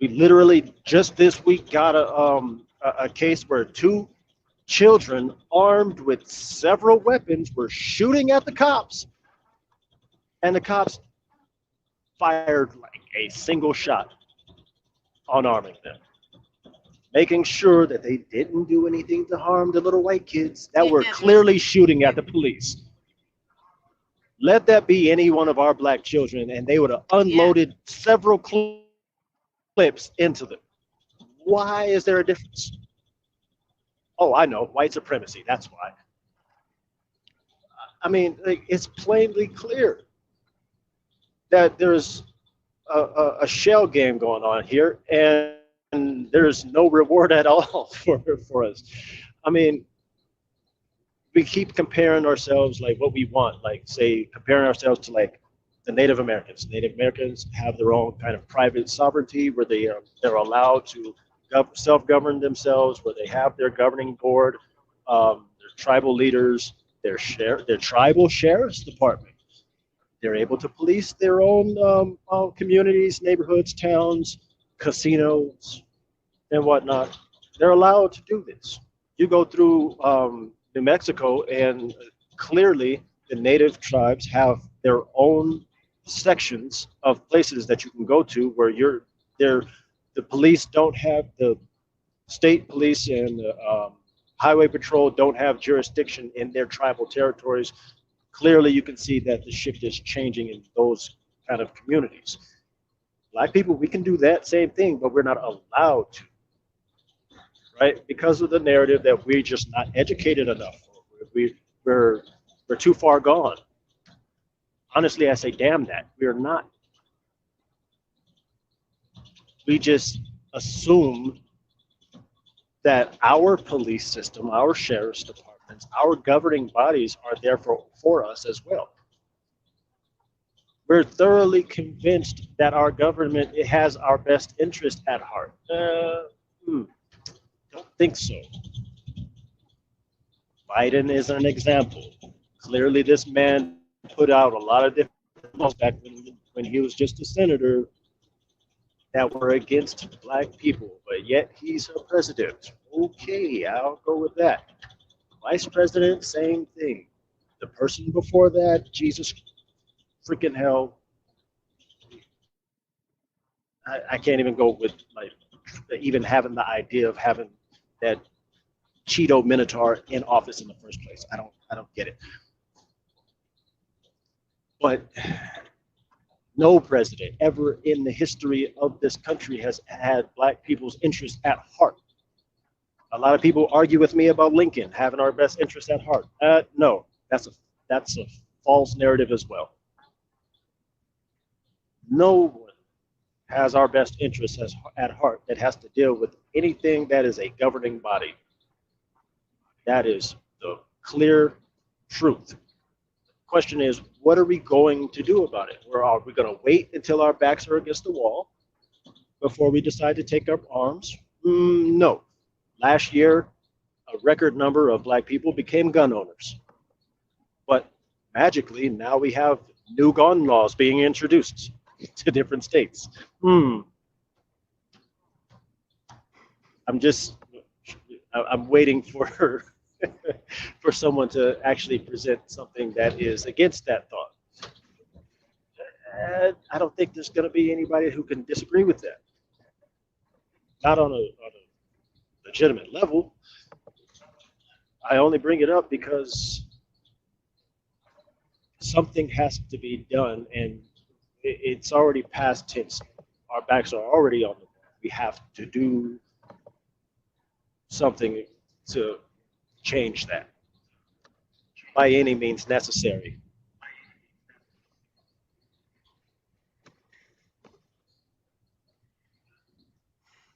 We literally just this week got a case where two children armed with several weapons were shooting at the cops, and the cops fired like a single shot, unarming them, making sure that they didn't do anything to harm the little white kids that were Yeah, the clearly shooting at the police. Let that be any one of our black children, and they would have yeah, unloaded several clips into them. Why is there a difference? Oh, I know, white supremacy. That's why. I mean, like, it's plainly clear that there's a shell game going on here, and there's no reward at all for us. I mean, we keep comparing ourselves like what we want, like say comparing ourselves to like the Native Americans. Native Americans have their own kind of private sovereignty where they're allowed to self-govern themselves, where they have their governing board, their tribal leaders, their tribal sheriff's department. They're able to police their own communities, neighborhoods, towns, casinos, and whatnot. They're allowed to do this. You go through New Mexico, and clearly the native tribes have their own sections of places that you can go to where there. The police don't have the state police and the highway patrol don't have jurisdiction in their tribal territories. Clearly, you can see that the shift is changing in those kind of communities. Black people, we can do that same thing, but we're not allowed to, right? Because of the narrative that we're just not educated enough. We, we're, we're too far gone. Honestly, I say, damn that. We're not. We just assume that our police system, our sheriff's departments, our governing bodies are there for us as well. We're thoroughly convinced that our government it has our best interest at heart. Don't think so. Biden is an example. Clearly, this man put out a lot of different laws back when he was just a senator that were against black people, but yet he's a president. Okay, I'll go with that. Vice president, same thing. The person before that, Jesus freaking hell, I can't even go with like even having the idea of having that Cheeto Minotaur in office in the first place. I don't get it. But no president ever in the history of this country has had black people's interests at heart. A lot of people argue with me about Lincoln having our best interests at heart. No, that's a false narrative as well. No one has our best interests at heart that has to deal with anything that is a governing body. That is the clear truth. Question is, what are we going to do about it? Or are we going to wait until our backs are against the wall before we decide to take up arms? No. Last year, a record number of black people became gun owners. But magically, now we have new gun laws being introduced to different states. I'm just, I'm waiting for for someone to actually present something that is against that thought. I don't think there's going to be anybody who can disagree with that. Not on a legitimate level. I only bring it up because something has to be done, and it's already past tense. Our backs are already on the wall. We have to do something to change that by any means necessary.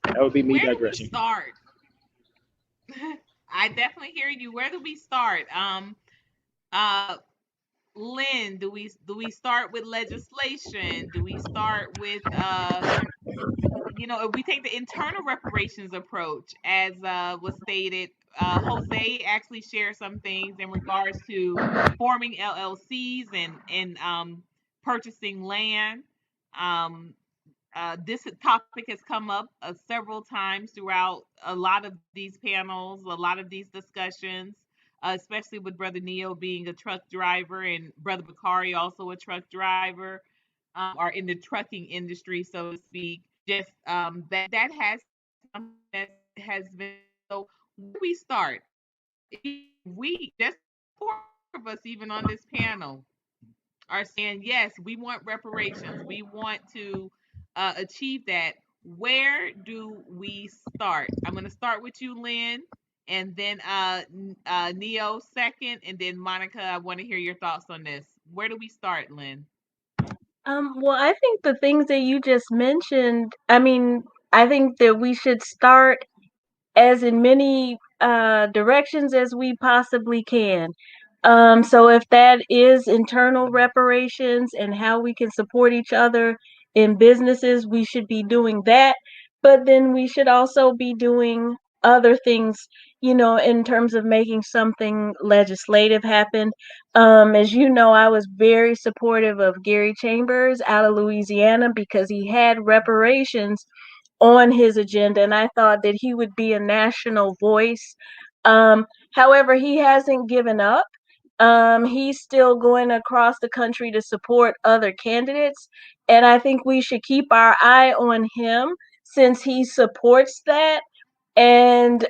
That would be me where do we digressing. start? I definitely hear you. Where do we start? Uh, Lynn, do we start with legislation? Do we start with if we take the internal reparations approach, as was stated, Jose actually shared some things in regards to forming LLCs and purchasing land. Um, this topic has come up several times throughout a lot of these panels, a lot of these discussions, especially with Brother Neo being a truck driver and Brother Bakari also a truck driver, or in the trucking industry, so to speak. Just that has something that has been so. Where do we start? We just four of us even on this panel are saying, yes, we want reparations. We want to achieve that. Where do we start? I'm going to start with you, Lynn, and then Neo second, and then Monica. I want to hear your thoughts on this. Where do we start, Lynn? Well, I think the things that you just mentioned, I mean, I think that we should start as in many directions as we possibly can. So if that is internal reparations and how we can support each other in businesses, we should be doing that. But then we should also be doing other things, in terms of making something legislative happen. As you know, I was very supportive of Gary Chambers out of Louisiana because he had reparations on his agenda, and I thought that he would be a national voice. Um, However, he hasn't given up. He's still going across the country to support other candidates, and I think we should keep our eye on him since he supports that, and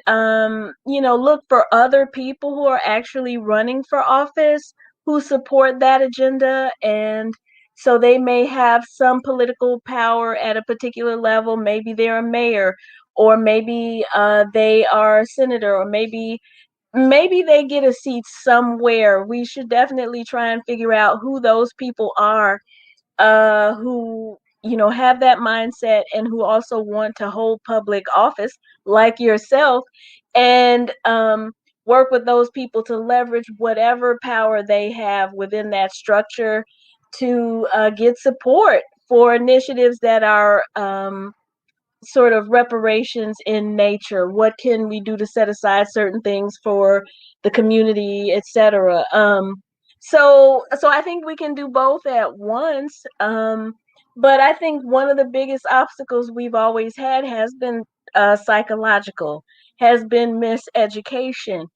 look for other people who are actually running for office who support that agenda, and so they may have some political power at a particular level. Maybe they're a mayor, or maybe they are a senator, or maybe they get a seat somewhere. We should definitely try and figure out who those people are, who have that mindset and who also want to hold public office like yourself, and work with those people to leverage whatever power they have within that structure to get support for initiatives that are sort of reparations in nature. What can we do to set aside certain things for the community, etc. So I think we can do both at once. But I think one of the biggest obstacles we've always had has been psychological, has been miseducation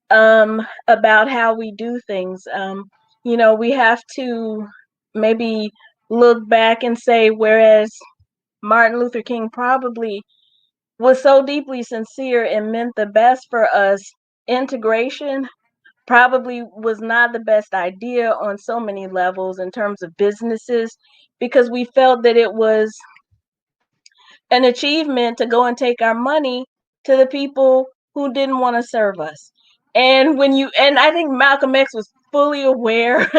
about how we do things. We have to maybe look back and say, whereas Martin Luther King probably was so deeply sincere and meant the best for us, integration probably was not the best idea on so many levels in terms of businesses, because we felt that it was an achievement to go and take our money to the people who didn't want to serve us. And I think Malcolm X was fully aware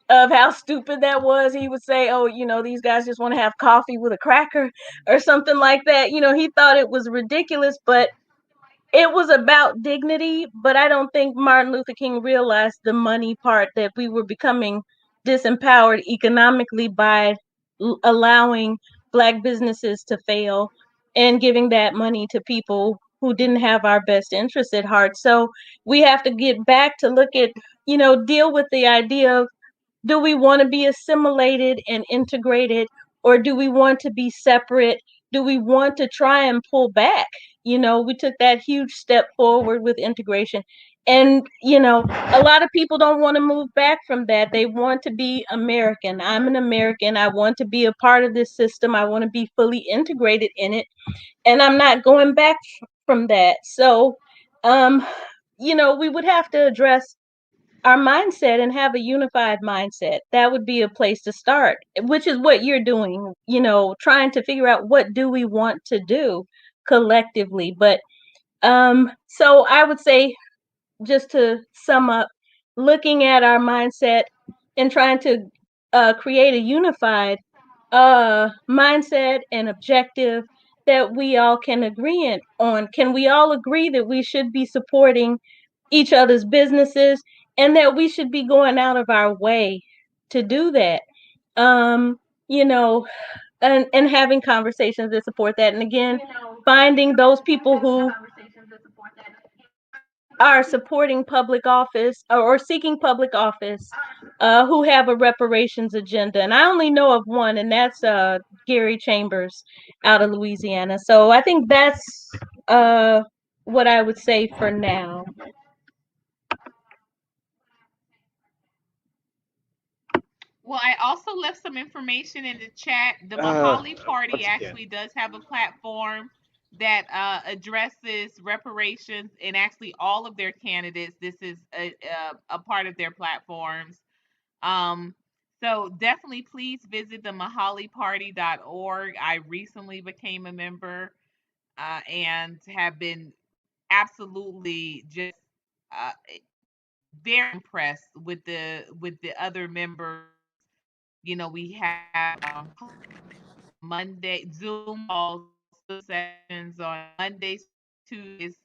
of how stupid that was. He would say, "Oh, these guys just want to have coffee with a cracker or something like that." He thought it was ridiculous, but it was about dignity. But I don't think Martin Luther King realized the money part, that we were becoming disempowered economically by allowing Black businesses to fail and giving that money to people who didn't have our best interests at heart. So we have to get back to look at, deal with the idea of, do we want to be assimilated and integrated, or do we want to be separate? Do we want to try and pull back? We took that huge step forward with integration, and a lot of people don't want to move back from that. They want to be American. I'm an American. I want to be a part of this system. I want to be fully integrated in it, and I'm not going back from that. So um we would have to address our mindset and have a unified mindset. That would be a place to start, which is what you're doing, trying to figure out, what do we want to do collectively. But so I would say, just to sum up, looking at our mindset and trying to create a unified mindset and objective that we all can on. Can we all agree that we should be supporting each other's businesses and that we should be going out of our way to do that. Um, you know, and having conversations that support that. And again, finding those people who are supporting public office or seeking public office who have a reparations agenda. And I only know of one, and that's Gary Chambers out of Louisiana. So I think that's what I would say for now. Well, I also left some information in the chat. The Uh, Mahali Party once again, actually does have a platform that addresses reparations, and actually all of their candidates. This is a part of their platforms. Um, so definitely please visit the mahaliparty.org. I recently became a member and have been absolutely just uh, very impressed with the other members. You know, we have Monday Zoom calls, sessions on Mondays, Tuesdays,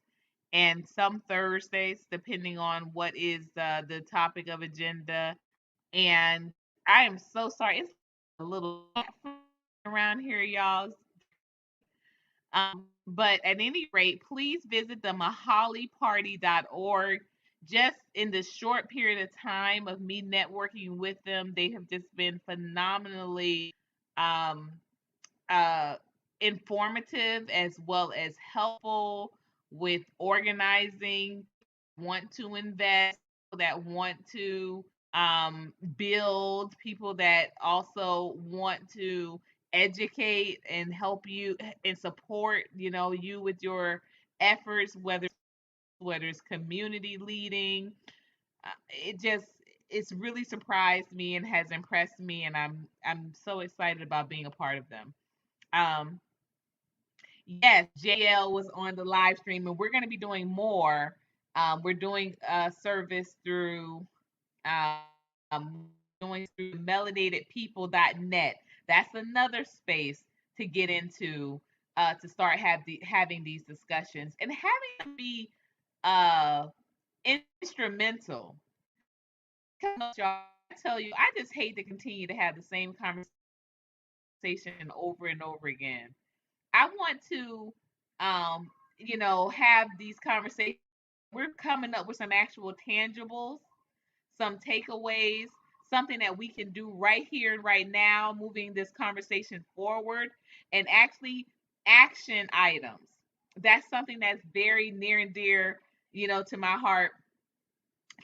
and some Thursdays, depending on what is the topic of agenda. And I am so sorry. It's a little around here, y'all. But at any rate, please visit the mahaliparty.org. Just in the short period of time of me networking with them, they have just been phenomenally um, uh, informative as well as helpful with organizing, want to invest, that want to build, people that also want to educate and help you and support, you know, you with your efforts, whether it's community leading. It just it's really surprised me and has impressed me, and I'm so excited about being a part of them. Um, yes, JL was on the live stream, and we're going to be doing more. We're doing a service through doing through melanatedpeople.net. That's another space to get into to start having these discussions and having them be uh, instrumental. Y'all, I tell you, I just hate to continue to have the same conversation over and over again. I want to, um, have these conversations. We're coming up with some actual tangibles, some takeaways, something that we can do right here and right now, moving this conversation forward, and actually action items. That's something that's very near and dear, to my heart,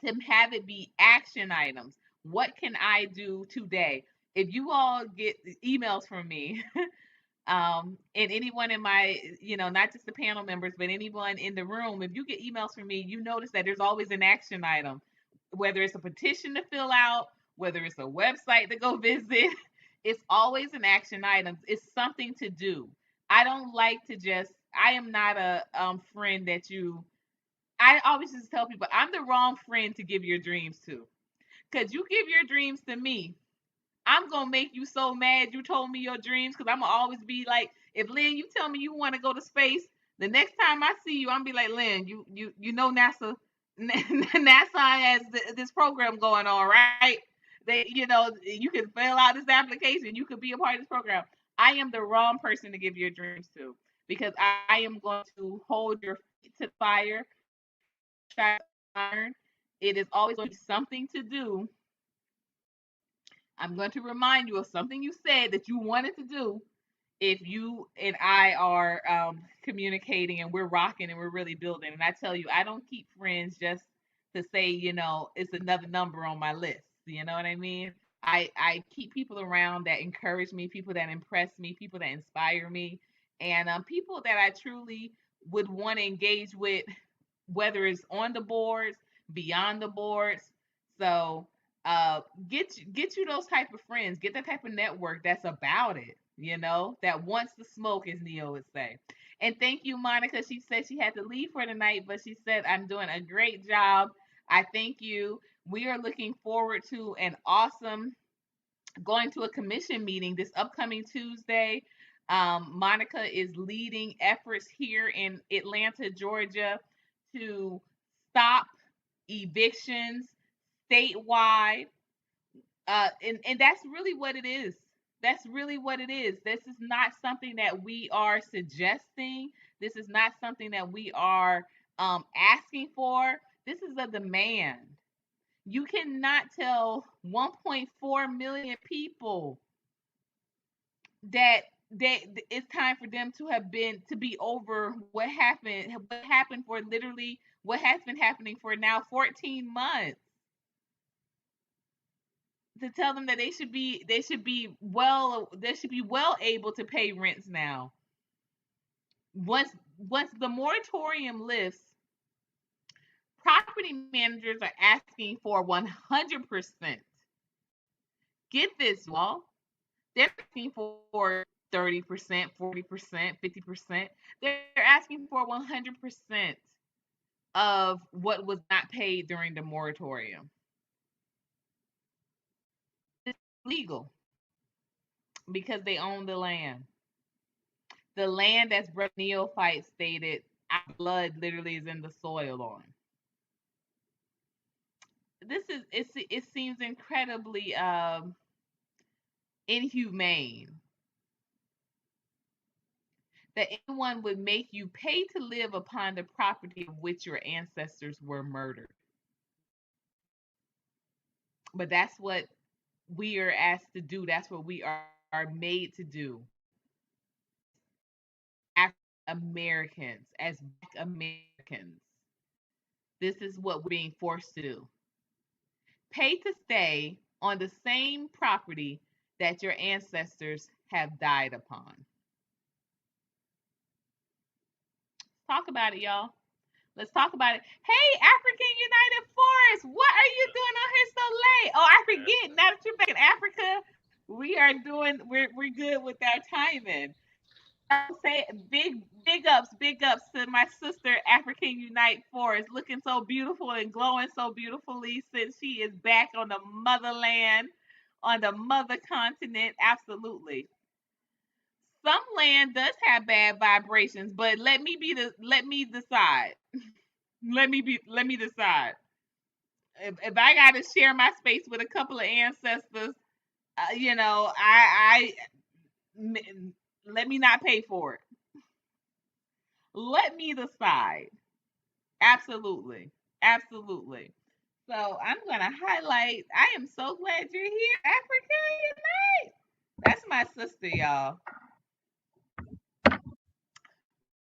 to have it be action items. What can I do today? If you all get emails from me, and anyone in my, not just the panel members, but anyone in the room, if you get emails from me, you notice that there's always an action item, whether it's a petition to fill out, whether it's a website to go visit. It's always an action item. It's something to do. I don't like to just, I am not a friend that you, I always just tell people I'm the wrong friend to give your dreams to. Because you give your dreams to me, I'm gonna make you so mad you told me your dreams, because I'm gonna always be like, if Lynn, you tell me you want to go to space, the next time I see you, I'm gonna be like, Lynn, you know NASA, NASA has this program going on, right? They, you can fill out this application, you could be a part of this program. I am the wrong person to give your dreams to, because I am going to hold your feet to the fire, iron. It is always going to be something to do. I'm going to remind you of something you said that you wanted to do if you and I are communicating and we're rocking and we're really building. And I tell you, I don't keep friends just to say, it's another number on my list. You know what I mean? I keep people around that encourage me, people that impress me, people that inspire me, and people that I truly would want to engage with, whether it's on the boards, beyond the boards. So uh get you those type of friends, get that type of network that's about it, that wants the smoke, as Neo would say. And thank you, Monica. She said she had to leave for the night, but she said I'm doing a great job. I thank you. We are looking forward to an awesome going to a commission meeting this upcoming Tuesday. Monica is leading efforts here in Atlanta, Georgia, to stop evictions, statewide. And that's really what it is. That's really what it is. This is not something that we are suggesting. This is not something that we are asking for. This is a demand. You cannot tell 1.4 million people that it's time for them to have been to be over what happened for literally what has been happening for now 14 months, to tell them that they should be well able to pay rents now. Once the moratorium lifts, property managers are asking for 100%. Get this, y'all. They're asking for 30%, 40%, 50%. They're asking for 100% of what was not paid during the moratorium. It's legal because they own the land. The land, as Brother Neophyte stated, our blood literally is in the soil on. It seems incredibly inhumane that anyone would make you pay to live upon the property of which your ancestors were murdered. But that's what we are asked to do. That's what we are made to do as Americans, as Black Americans. This is what we're being forced to do. Pay to stay on the same property that your ancestors have died upon. Talk about it, y'all. Let's talk about it. Hey, African United Forest, what are you doing on here so late? Oh, I forget. Now that you're back in Africa, we're good with our timing. I say big ups to my sister African Unite Forest, looking so beautiful and glowing so beautifully since she is back on the motherland, on the mother continent. Absolutely. Some land does have bad vibrations, but let me decide. Let me decide. If I got to share my space with a couple of ancestors, I let me not pay for it. Let me decide. Absolutely. Absolutely. So I'm going to highlight. I am so glad you're here, Africa Unite. That's my sister, y'all.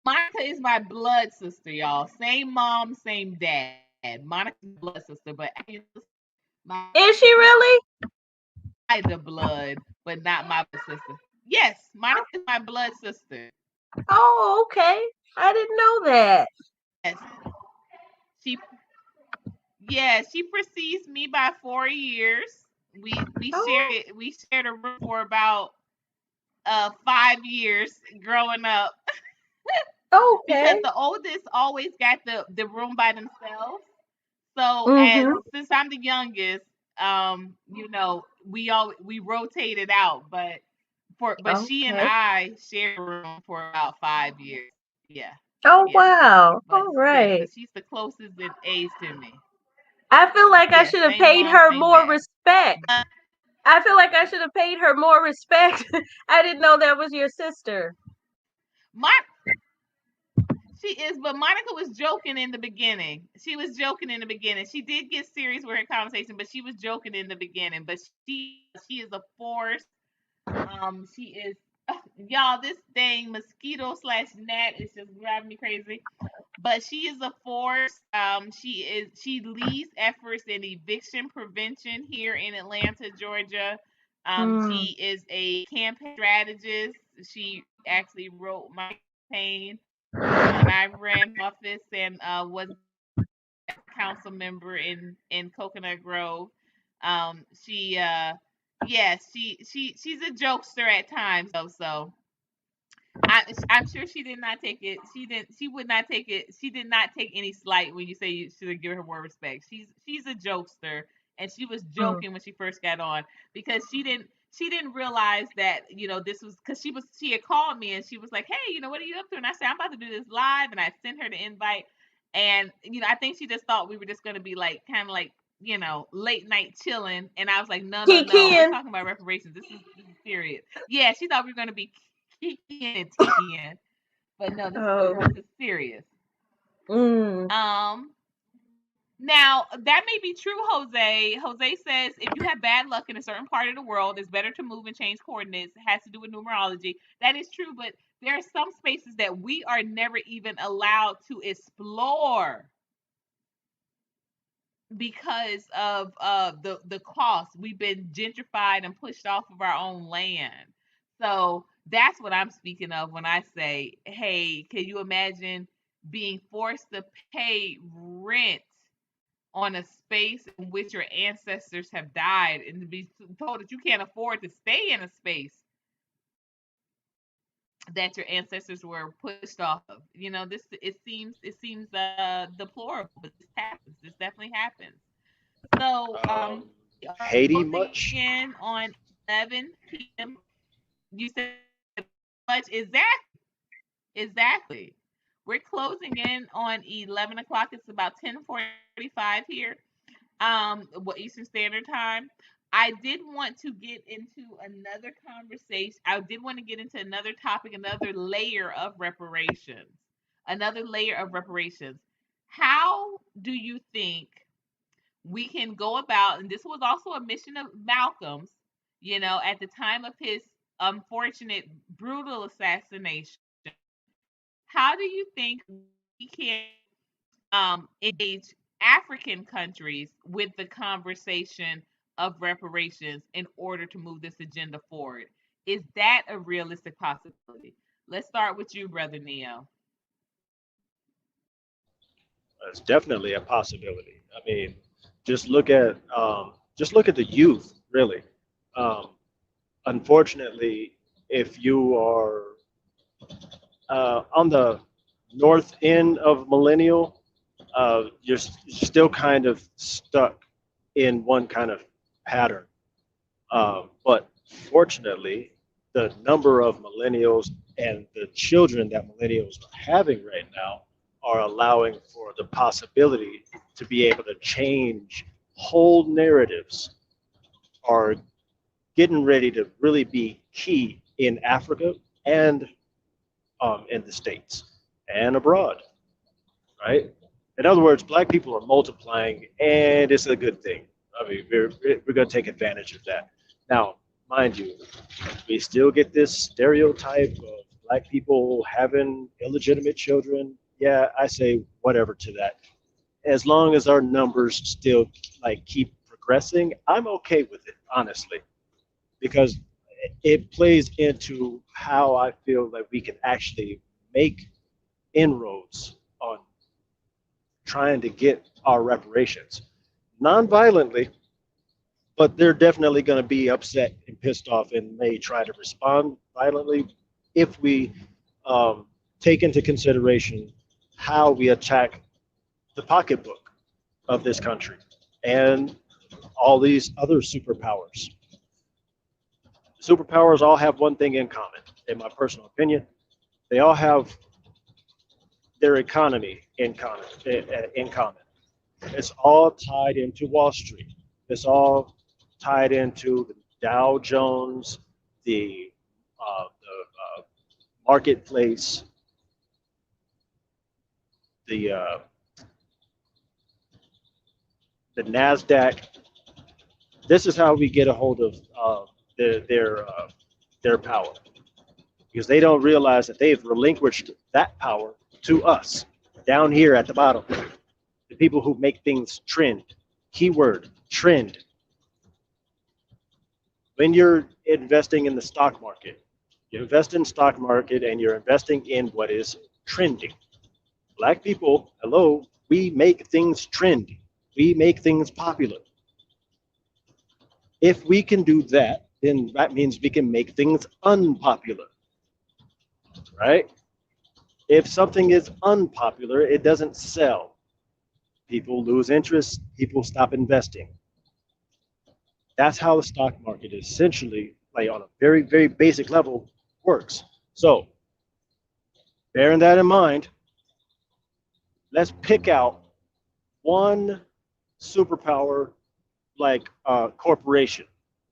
Monica is my blood sister, y'all. Same mom, same dad. Monica's my blood sister, but my Is she really? by the blood, but not my blood sister. Yes, Monica is my blood sister. Oh, okay. I didn't know that. Yes, she she precedes me by 4 years. We shared Oh, it. We shared a room for about 5 years growing up because okay. the oldest always got the room by themselves. So as Mm-hmm. since I'm the youngest, we rotated out, but she and Okay. I shared a room for about 5 years. Yeah, Oh, yeah. wow. But All yes, right. but she's the closest in age to me. I feel like I Yes, should have same paid mom, her same more dad. respect. But I feel like I should have paid her more respect. I didn't know that was your sister. my she is, but Monica was joking in the beginning. She was joking in the beginning. She did get serious with her conversation, but she was joking in the beginning. But she is a force. She is y'all. This dang mosquito slash gnat is just driving me crazy. But she is a force. She leads efforts in eviction prevention here in Atlanta, Georgia. Mm. She is a campaign strategist. She actually wrote my campaign when I ran for office and was a council member in Coconut Grove. She yes, she's a jokester at times though, so I'm sure she did not take it. She would not take it. She did not take any slight when you say you should give her more respect. She's a jokester, and she was Mm. joking when she first got on because she didn't realize that this was because she had called me and she was like, hey, what are you up to? And I said, I'm about to do this live, and I sent her the invite, and I think she just thought we were just gonna be like kind of like late night chilling, and I was like, no, no, no, we're Kikiing. talking about reparations. This is serious. Yeah, she thought we were gonna be kikiing and tikiing, but no, this is Oh. this is serious. Mm. Um, Now, that may be true, Jose. Jose says if you have bad luck in a certain part of the world, it's better to move and change coordinates. It has to do with numerology. That is true, but there are some spaces that we are never even allowed to explore because of the cost. We've been gentrified and pushed off of our own land. So that's what I'm speaking of when I say, hey, can you imagine being forced to pay rent on a space in which your ancestors have died, and to be told that you can't afford to stay in a space that your ancestors were pushed off of? This it seems deplorable, but this happens. This definitely happens. So we are Haiti closing much? in on 11 p.m. You said much exactly. We're closing in on 11 o'clock. It's about 10:45 here. What Eastern Standard Time. I did want to get into another conversation. I did want to get into another topic, another layer of reparations. Another layer of reparations. How do you think we can go about, and this was also a mission of Malcolm's, at the time of his unfortunate, brutal assassination. How do you think we can engage African countries with the conversation of reparations in order to move this agenda forward? Is that a realistic possibility? Let's start with you, Brother Neo. It's definitely a possibility. I mean, just look at the youth, really. Um, Unfortunately, if you are on the north end of millennial, you're still kind of stuck in one kind of pattern. But fortunately, the number of millennials and the children that millennials are having right now are allowing for the possibility to be able to change whole narratives, are getting ready to really be key in Africa and in the States and abroad, right? In other words, black people are multiplying, and it's a good thing. I mean, we're going to take advantage of that. Now, mind you, we still get this stereotype of black people having illegitimate children. Yeah, I say whatever to that. As long as our numbers still like keep progressing, I'm okay with it, honestly, because it plays into how I feel that we can actually make inroads on trying to get our reparations non-violently, but they're definitely going to be upset and pissed off and may try to respond violently if we um, take into consideration how we attack the pocketbook of this country and all these other superpowers. Superpowers all have one thing in common, in my personal opinion. They all have their economy in common. It's all tied into Wall Street. It's all tied into the Dow Jones, the marketplace, the uh, the Nasdaq. This is how we get a hold of their their uh, their power because they don't realize that they've relinquished that power to us down here at the bottom. The people who make things trend. Keyword trend. When you're investing in the stock market, you invest in stock market and you're investing in what is trending. Black people, hello, we make things trend. We make things popular. If we can do that, then that means we can make things unpopular, right? If something is unpopular, it doesn't sell. People lose interest, people stop investing. That's how the stock market essentially, like on a very, very basic level, works. So, bearing that in mind, let's pick out one superpower like corporation,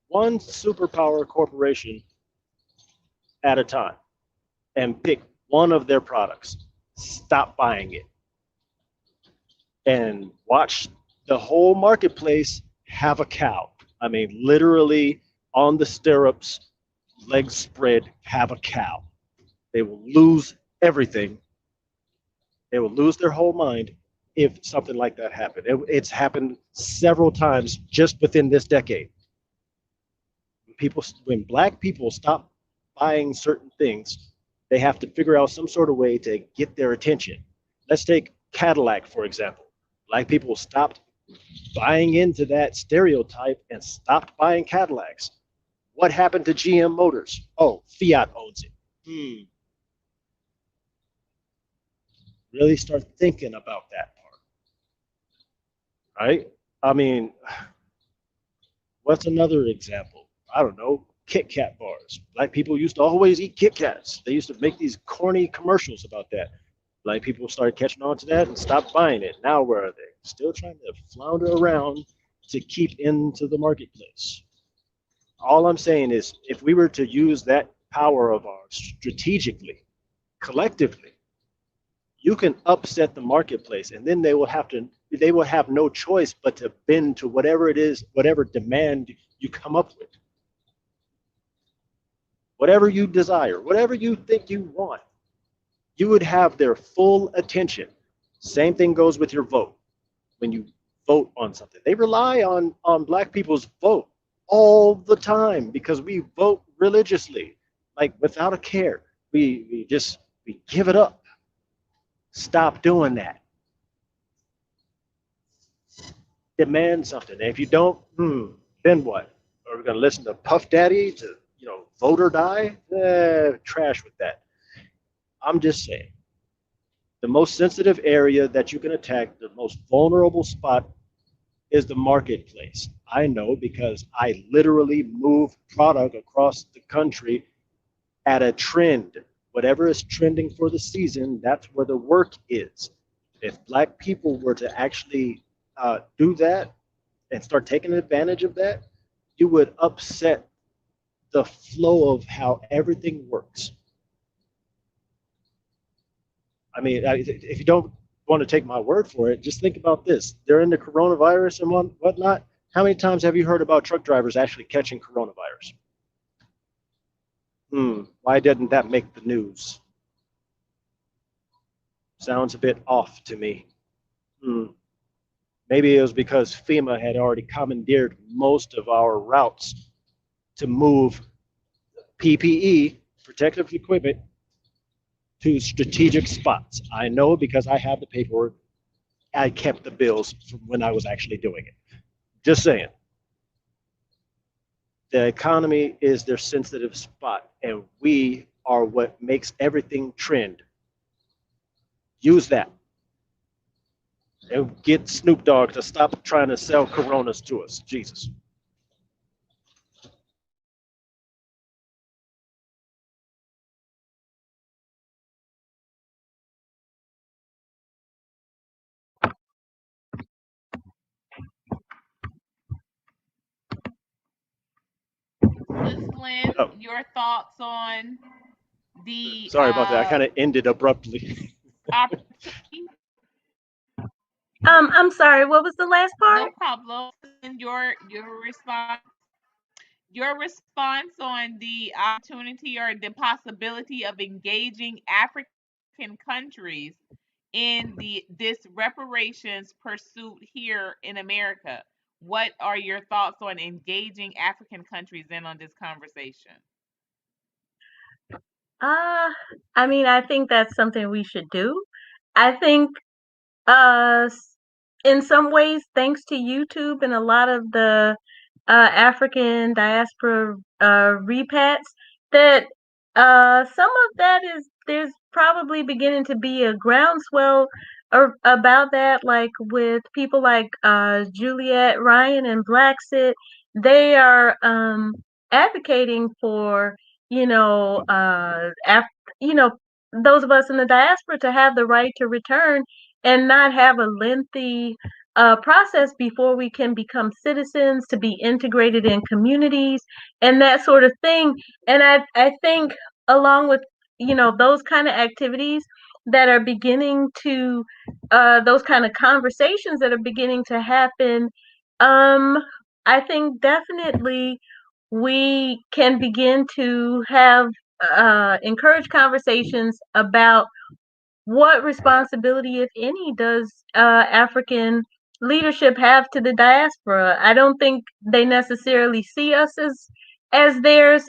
one superpower corporation at a time, and pick one of their products. Stop buying it and watch the whole marketplace have a cow. I mean, literally on the stirrups, legs spread, have a cow. They will lose everything. They will lose their whole mind if something like that happened. It's happened several times just within this decade. When black people stop buying certain things, they have to figure out some sort of way to get their attention. Let's take Cadillac, for example. Black people stopped buying into that stereotype and stopped buying Cadillacs. What happened to GM Motors? Oh, Fiat owns it. Really start thinking about that part, right? I mean, what's another example? I don't know. Kit Kat bars. Black people used to always eat Kit Kats. They used to make these corny commercials about that. Black people started catching on to that and stopped buying it. Now where are they? Still trying to flounder around to keep into the marketplace. All I'm saying is if we were to use that power of ours strategically, collectively, you can upset the marketplace and then they will have no choice but to bend to whatever it is, whatever demand you come up with, whatever you desire, whatever you think you want, you would have their full attention. Same thing goes with your vote. When you vote on something, they rely on black people's vote all the time because we vote religiously, like without a care. We give it up. Stop doing that. Demand something. And if you don't, then what? Are we going to listen to Puff Daddy to vote or die? Trash with that. I'm just saying. The most sensitive area that you can attack, the most vulnerable spot is the marketplace. I know because I literally move product across the country at a trend. Whatever is trending for the season, that's where the work is. If black people were to actually do that and start taking advantage of that, you would upset the flow of how everything works. I mean, if you don't want to take my word for it, just think about this. During the coronavirus and whatnot, how many times have you heard about truck drivers actually catching coronavirus? Why didn't that make the news? Sounds a bit off to me. Hmm. Maybe it was because FEMA had already commandeered most of our routes to move PPE, protective equipment, to strategic spots. I know because I have the paperwork. I kept the bills from when I was actually doing it. Just saying. The economy is their sensitive spot, and we are what makes everything trend. Use that. And get Snoop Dogg to stop trying to sell Coronas to us. Jesus. Sis Lynn, Oh, your thoughts on the sorry about that. I kind of ended abruptly. opportunity? I'm sorry, what was the last No part? problem. And your response on the opportunity or the possibility of engaging African countries in this reparations pursuit here in America. What are your thoughts on engaging African countries in on this conversation? Uh, I mean, I think that's something we should do. I think Uh, s- in some ways, thanks to YouTube and a lot of the African diaspora repats, that some of that is there's probably beginning to be a groundswell about that, like with people like Juliet Ryan and Blacksit. They are advocating for you know you know those of us in the diaspora to have the right to return and not have a lengthy process before we can become citizens, to be integrated in communities, and that sort of thing. And I think along with those kind of activities that are beginning to those kind of conversations that are beginning to happen, um, I think definitely we can begin to have encourage conversations about what responsibility, if any, does African leadership have to the diaspora? I don't think they necessarily see us as theirs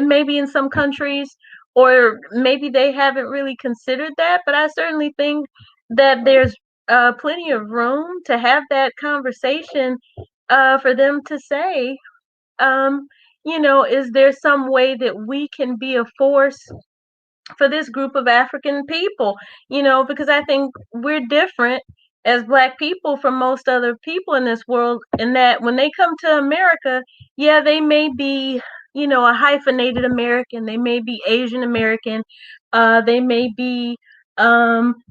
maybe in some countries, or maybe they haven't really considered that. But I certainly think that there's plenty of room to have that conversation for them to say, um, is there some way that we can be a force for this group of African people, because I think we're different as Black people from most other people in this world, in that when they come to America, yeah, they may be, a hyphenated American, they may be Asian American, they may be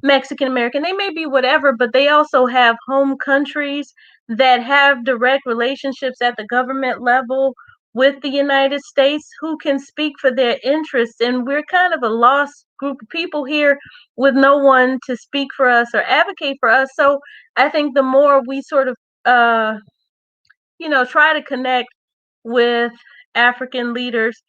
Mexican American, they may be whatever, but they also have home countries that have direct relationships at the government level with the United States, who can speak for their interests. And we're kind of a lost group of people here with no one to speak for us or advocate for us. So I think the more we sort of, try to connect with African leaders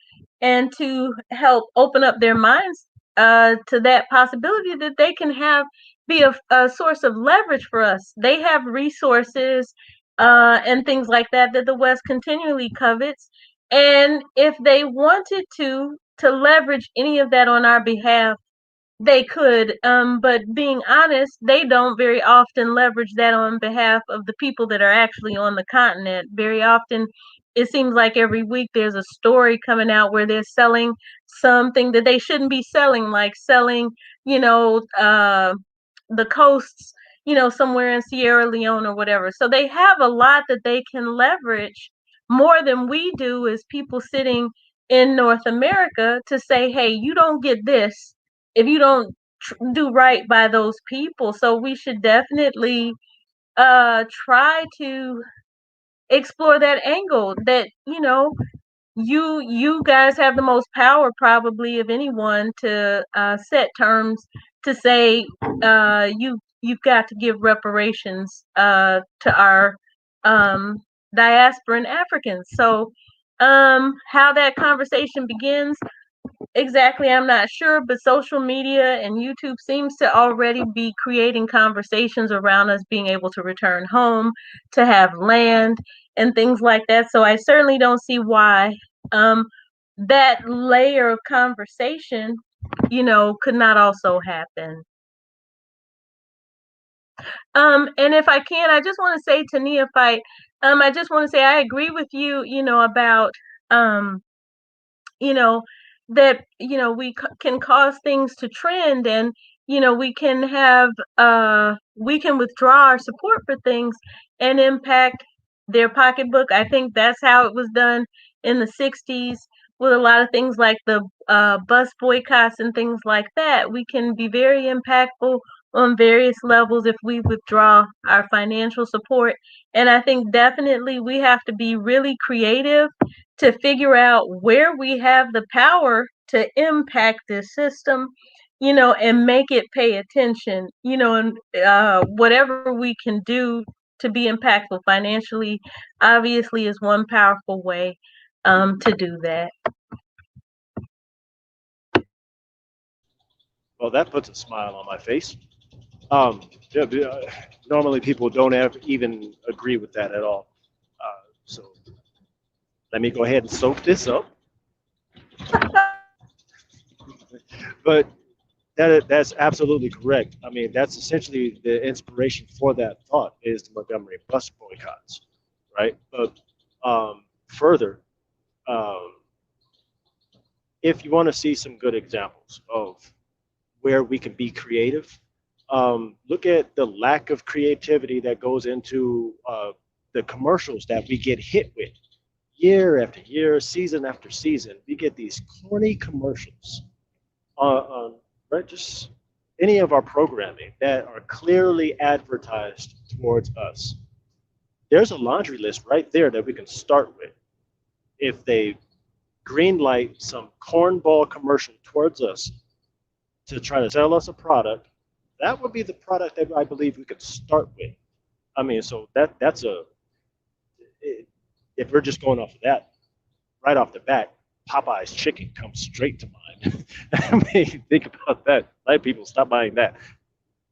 and to help open up their minds to that possibility that they can be a source of leverage for us. They have resources and things like that that the West continually covets. And if they wanted to leverage any of that on our behalf, they could, but being honest, they don't very often leverage that on behalf of the people that are actually on the continent. Very often, it seems like every week there's a story coming out where they're selling something that they shouldn't be selling, like selling, you know, uh, the coasts, somewhere in Sierra Leone or whatever. So they have a lot that they can leverage more than we do as people sitting in North America, to say, hey, you don't get this if you don't do right by those people. So we should definitely try to explore that angle, that you guys have the most power probably of anyone to set terms to say you've got to give reparations to our um diasporan Africans. So how that conversation begins exactly, I'm not sure, but social media and YouTube seems to already be creating conversations around us being able to return home, to have land, and things like that. So I certainly don't see why um, that layer of conversation, could not also happen. And if I can, I just want to say to Neophyte, I just want to say I agree with you, about um, you know that we can cause things to trend, and we can withdraw our support for things and impact their pocketbook. I think that's how it was done in the 60s with a lot of things like the bus boycotts and things like that. We can be very impactful on various levels if we withdraw our financial support. And I think definitely we have to be really creative to figure out where we have the power to impact this system, and make it pay attention, and whatever we can do to be impactful financially, obviously, is one powerful way to do that. Well, that puts a smile on my face. Um, yeah, normally people don't even agree with that at all. So let me go ahead and soak this up. But that's absolutely correct. I mean, that's essentially the inspiration for that thought is the Montgomery bus boycotts, right? But further, um, if you want to see some good examples of where we can be creative, look at the lack of creativity that goes into the commercials that we get hit with year after year, season after season. We get these corny commercials on right? Just any of our programming that are clearly advertised towards us, there's a laundry list right there that we can start with. If they green light some cornball commercial towards us to try to sell us a product, that would be the product that I believe we could start with. I mean, so that's a if we're just going off of that right off the bat, Popeye's chicken comes straight to mind. I mean, think about that. A lot of people stop buying that.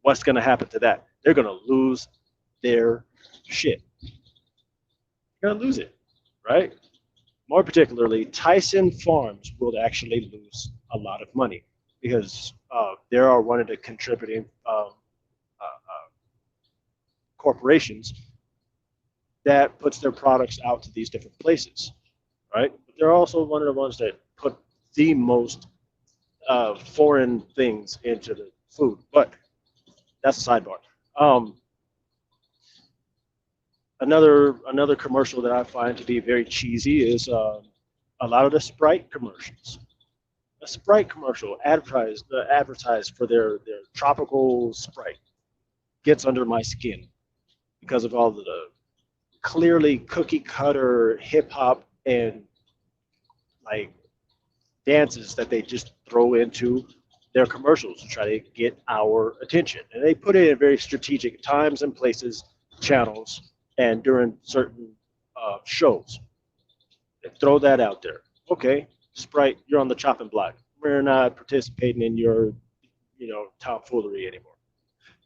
What's going to happen to that? They're going to lose their shit. They're going to lose it, right? More particularly, Tyson Farms will actually lose a lot of money because they are one of the contributing corporations that puts their products out to these different places, right? But they're also one of the ones that put the most foreign things into the food. But that's a sidebar. Um, another commercial that I find to be very cheesy is a lot of the Sprite commercials. A Sprite commercial advertised for their tropical Sprite gets under my skin because of all of the clearly cookie cutter hip hop and like dances that they just throw into their commercials to try to get our attention. And they put it in very strategic times and places, channels, and during certain shows. They throw that out there. Okay, Sprite, you're on the chopping block. We're not participating in your, tomfoolery anymore.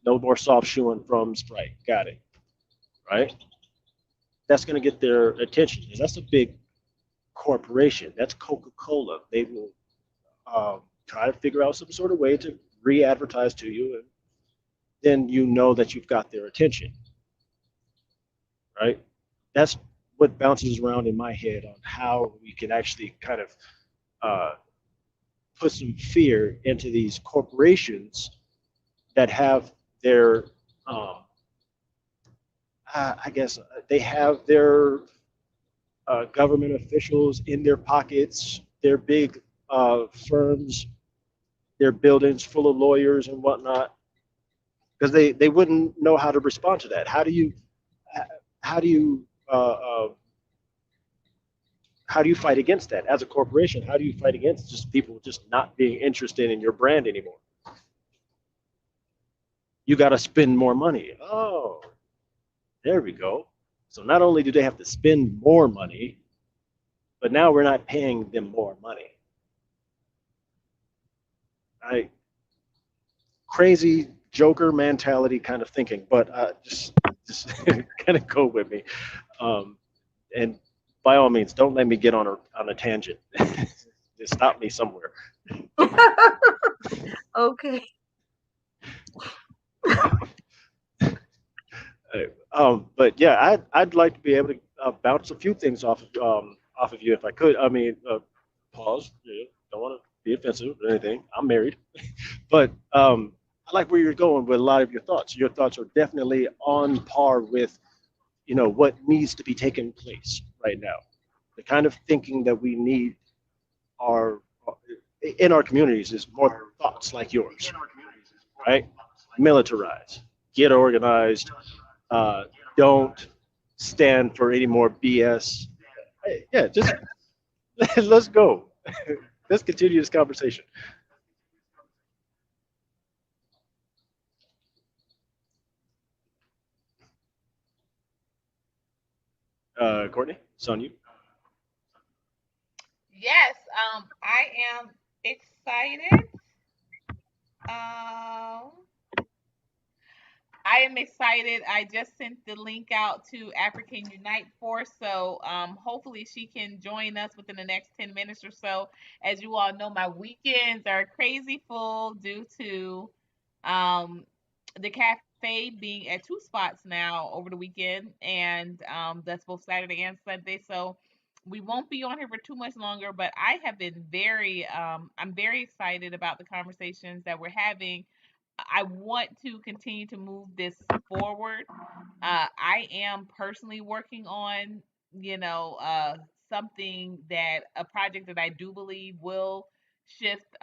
No more soft shoeing from Sprite. Got it. Right? That's going to get their attention because that's a big corporation. That's Coca Cola. They will try to figure out some sort of way to re-advertise to you, and then you know that you've got their attention, right? That's what bounces around in my head on how we can actually kind of uh, put some fear into these corporations that have their, um, I guess, they have their government officials in their pockets, their big firms, their buildings full of lawyers and whatnot, because they wouldn't know how to respond to that. How do you how do you fight against that as a corporation? How do you fight against just people just not being interested in your brand anymore? You got to spend more money. Oh, there we go. So not only do they have to spend more money, but now we're not paying them more money. I crazy Joker mentality kind of thinking, but just kind of go with me. Um, and by all means, don't let me get on a tangent. Just stop me somewhere. Okay. But yeah, I'd like to be able to bounce a few things off of you if I could. I mean, pause. Yeah, don't want to be offensive or anything. I'm married, but I like where you're going with a lot of your thoughts. Your thoughts are definitely on par with what needs to be taking place right now. The kind of thinking that we need are in our communities is more thoughts like yours, right? Militarize, get organized, uh, don't stand for any more BS. Yeah, just let's go. Let's continue this conversation. Courtney, it's on you. Yes, I am excited. Um, I am excited. I just sent the link out to African Unite Force, so hopefully she can join us within the next 10 minutes or so. As you all know, my weekends are crazy full due to um, the cafe being at two spots now over the weekend, and that's both Saturday and Sunday. So we won't be on here for too much longer, but I have been I'm very excited about the conversations that we're having. I want to continue to move this forward. I am personally working on, you know, something that a project that I do believe will shift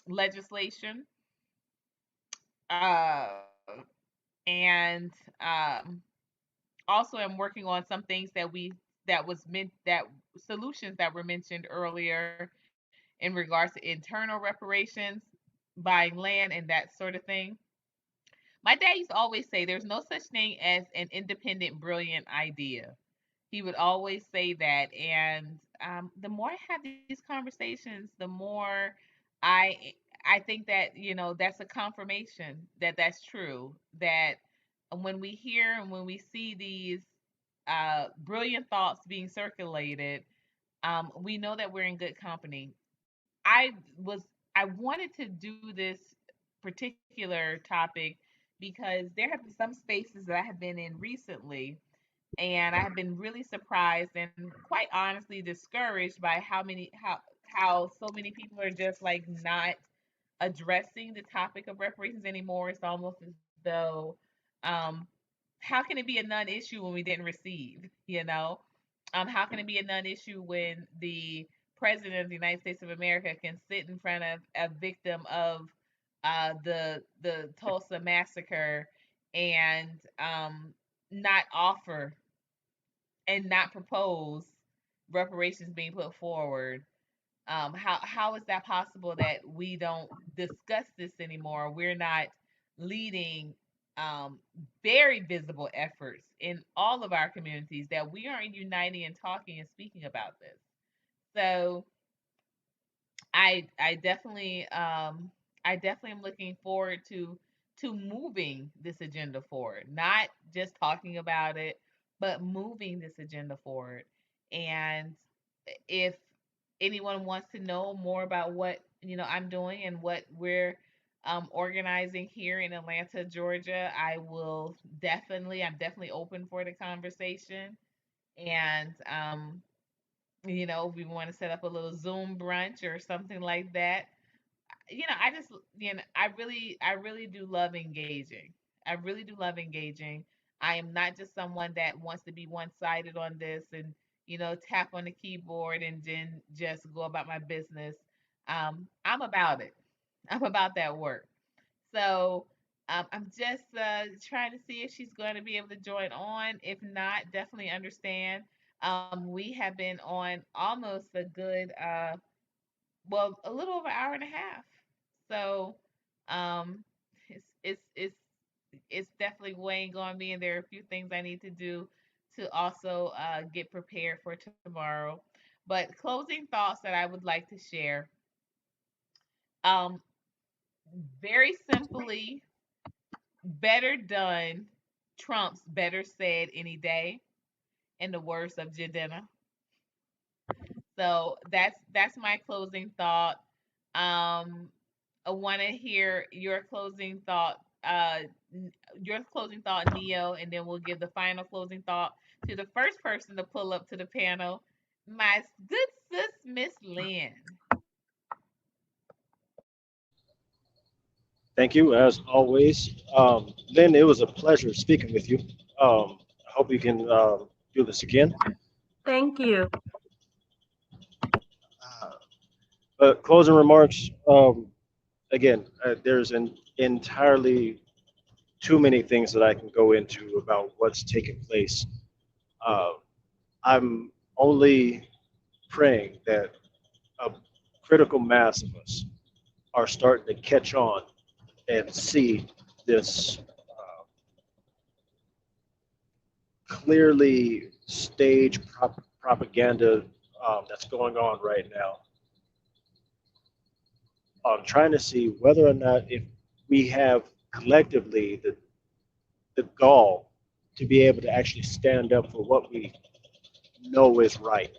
legislation. uh, and also am working on some things that was meant that solutions that were mentioned earlier in regards to internal reparations, buying land, and that sort of thing. My dad used to always say there's no such thing as an independent, brilliant idea. He would always say that. And the more I have these conversations, the more I I think that that's a confirmation that that's true. That when we hear and when we see these brilliant thoughts being circulated, we know that we're in good company. I was I wanted to do this particular topic because there have been some spaces that I have been in recently, and I have been really surprised and quite honestly discouraged by how so many people are just like not addressing the topic of reparations anymore. It's almost as though, um, how can it be a non-issue when we didn't receive? How can it be a non-issue when the president of the United States of America can sit in front of a victim of the Tulsa massacre and not offer and not propose reparations being put forward? How is that possible that we don't discuss this anymore? We're not leading um, very visible efforts in all of our communities, that we aren't uniting and talking and speaking about this. So I definitely I definitely am looking forward to moving this agenda forward, not just talking about it, but moving this agenda forward. And if anyone wants to know more about what I'm doing and what we're organizing here in Atlanta, Georgia, I'm definitely open for the conversation. And we want to set up a little Zoom brunch or something like that. I just, I really do love engaging. I really do love engaging. I am not just someone that wants to be one-sided on this and, tap on the keyboard and then just go about my business. I'm about it. I'm about that work. So I'm just trying to see if she's going to be able to join on. If not, definitely understand. We have been on almost a good, well, a little over an hour and a half. So um, it's it's it's it's definitely weighing on me, and there are a few things I need to do to also get prepared for tomorrow. But closing thoughts that I would like to share. Um, Very simply, better done trumps better said any day, in the words of Jadena. So that's my closing thought. Um, I want to hear your closing thought, Neo, and then we'll give the final closing thought to the first person to pull up to the panel, my good sis, Miss Lynn. Thank you, as always. Lynn, it was a pleasure speaking with you. I hope we can do this again. Thank you. Closing remarks. Again, there's an entirely too many things that I can go into about what's taking place. Uh, I'm only praying that a critical mass of us are starting to catch on and see this clearly staged propaganda that's going on right now. I'm trying to see whether or not if we have collectively the gall to be able to actually stand up for what we know is right.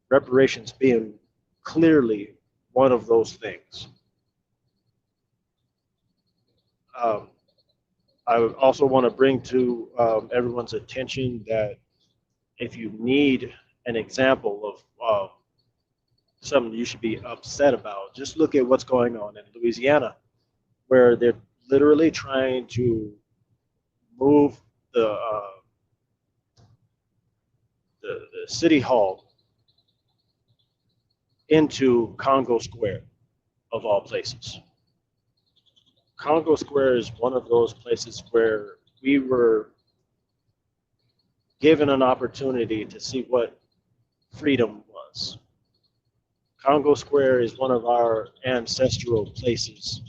Reparations being clearly one of those things. Um, I also want to bring to everyone's attention that if you need an example of something you should be upset about, just look at what's going on in Louisiana, where they're literally trying to move the, uh, the city hall into Congo Square, of all places. Congo Square is one of those places where we were given an opportunity to see what freedom was. Congo Square is one of our ancestral places,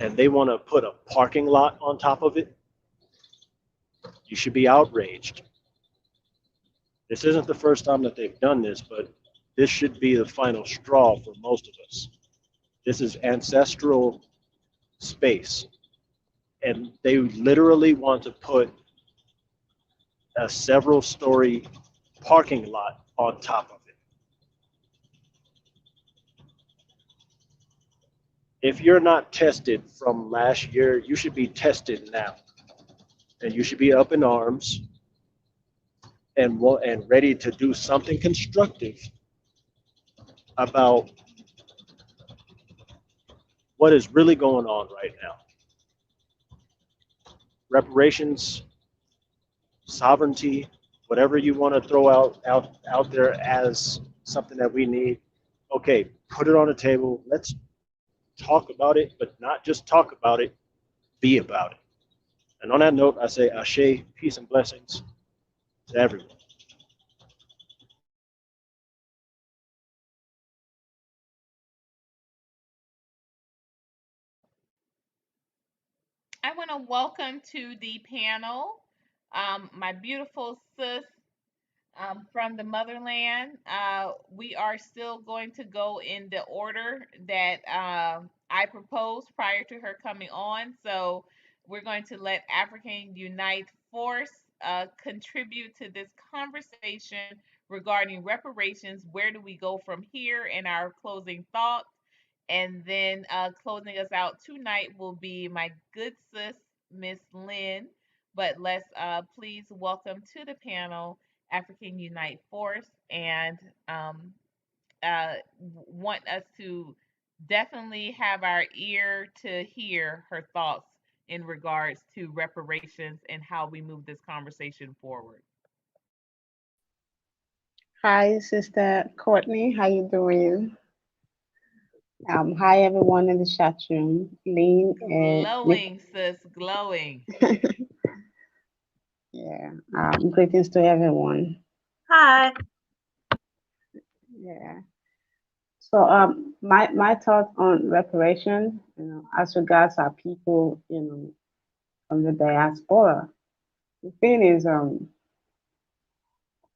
and they want to put a parking lot on top of it. You should be outraged. This isn't the first time that they've done this, but this should be the final straw for most of us. This is ancestral space, and they literally want to put a several story parking lot on top of it. If you're not tested from last year, you should be tested now. And you should be up in arms and ready to do something constructive about what is really going on right now. Reparations, sovereignty, whatever you want to throw out there as something that we need. Okay, put it on the table. Let's talk about it, but not just talk about it, be about it. And on that note, I say ashe, peace and blessings to everyone. I want to welcome to the panel my beautiful sis from the motherland. We are still going to go in the order that I proposed prior to her coming on. So we're going to let African Unite Force contribute to this conversation regarding reparations. Where do we go from here in our closing thoughts? And then closing us out tonight will be my good sis, Miss Lynn. But let's please welcome to the panel African Unite Force and want us to definitely have our ear to hear her thoughts in regards to reparations and how we move this conversation forward. Hi, Sister Courtney. How you doing? Hi, everyone in the chat room. Lean and Glowing, sis, glowing. yeah. Greetings to everyone. Hi. Yeah. So, my thought on reparation, as regards our people, from the diaspora. The thing is,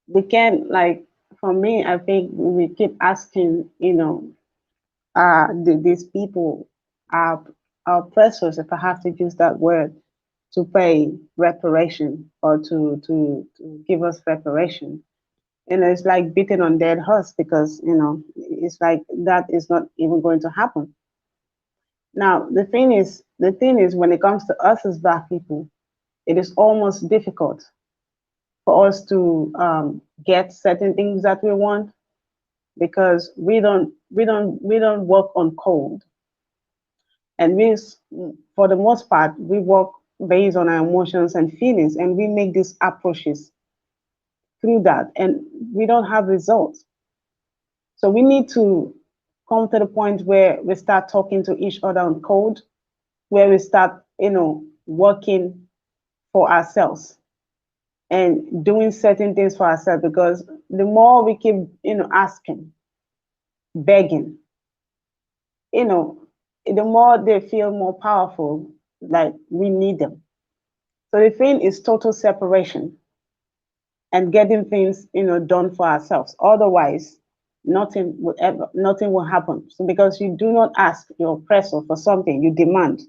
we can like, for me, I think we keep asking, these people, our oppressors, if I have to use that word, to pay reparation or to give us reparation. It's like beating on dead horse because it's like that is not even going to happen. Now the thing is when it comes to us as Black people, it is almost difficult for us to get certain things that we want because we don't work on code, and for the most part we work based on our emotions and feelings, and we make these approaches through that, and we don't have results. So we need to come to the point where we start talking to each other on code, where we start, working for ourselves and doing certain things for ourselves. Because the more we keep, asking, begging, you know, the more they feel more powerful, like we need them. So the thing is total separation and getting things, done for ourselves. Otherwise, nothing will happen. So because you do not ask your oppressor for something, you demand.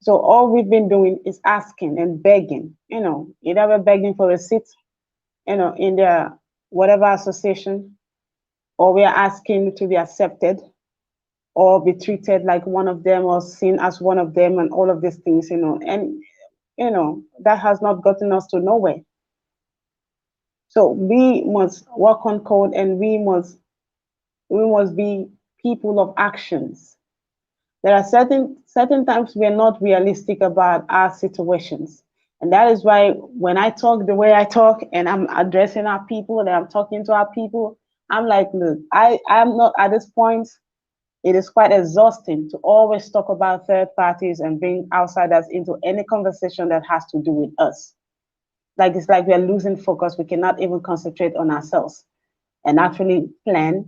So all we've been doing is asking and begging. Either we're begging for a seat, in their whatever association, or we're asking to be accepted, or be treated like one of them, or seen as one of them, and all of these things. And that has not gotten us to nowhere. So we must work on code, and we must be people of actions. There are certain times we are not realistic about our situations. And that is why when I talk the way I talk and I'm addressing our people and I'm talking to our people, I'm like, look, I'm not at this point, It is quite exhausting to always talk about third parties and bring outsiders into any conversation that has to do with us. Like it's like we are losing focus. We cannot even concentrate on ourselves and actually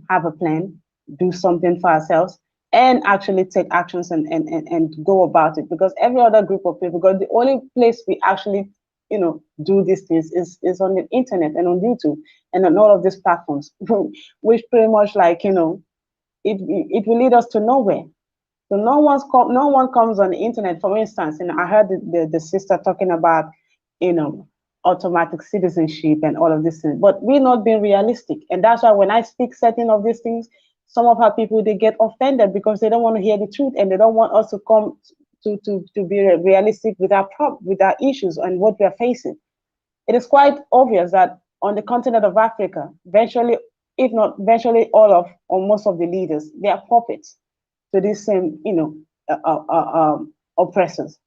have a plan, do something for ourselves, and actually take actions and go about it. Because every other group of people, because the only place we actually, do these things is on the internet and on YouTube and on all of these platforms, which pretty much like, it will lead us to nowhere. So no one comes on the internet, for instance, and I heard the sister talking about, you know, automatic citizenship and all of these things, but we're not being realistic. And that's why when I speak certain of these things, some of our people, they get offended because they don't want to hear the truth and they don't want us to come to be realistic with with our issues and what we are facing. It is quite obvious that on the continent of Africa, virtually, if not virtually all of or most of the leaders, they are puppets to these same, oppressors.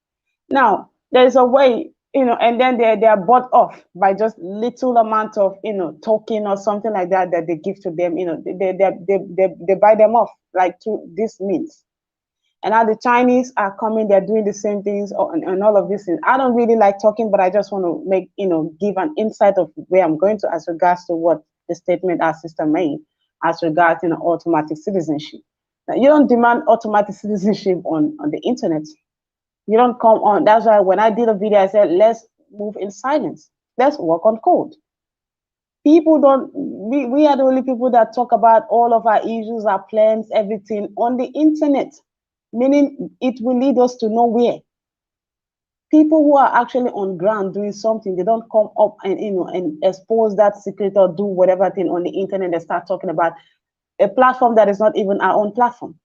Now, there's a way, and then they are bought off by just little amount of, token or something like that that they give to them. They buy them off like through this means. And now the Chinese are coming, they're doing the same things and all of these things. I don't really like talking, but I just want to give an insight of where I'm going to as regards to what the statement our sister made as regards, automatic citizenship. Now, you don't demand automatic citizenship on the internet. You don't come on. That's why when I did a video, I said, let's move in silence. Let's work on code. People don't, we are the only people that talk about all of our issues, our plans, everything on the internet, meaning it will lead us to nowhere. People who are actually on ground doing something, they don't come up and expose that secret or do whatever thing on the internet and start talking about a platform that is not even our own platform.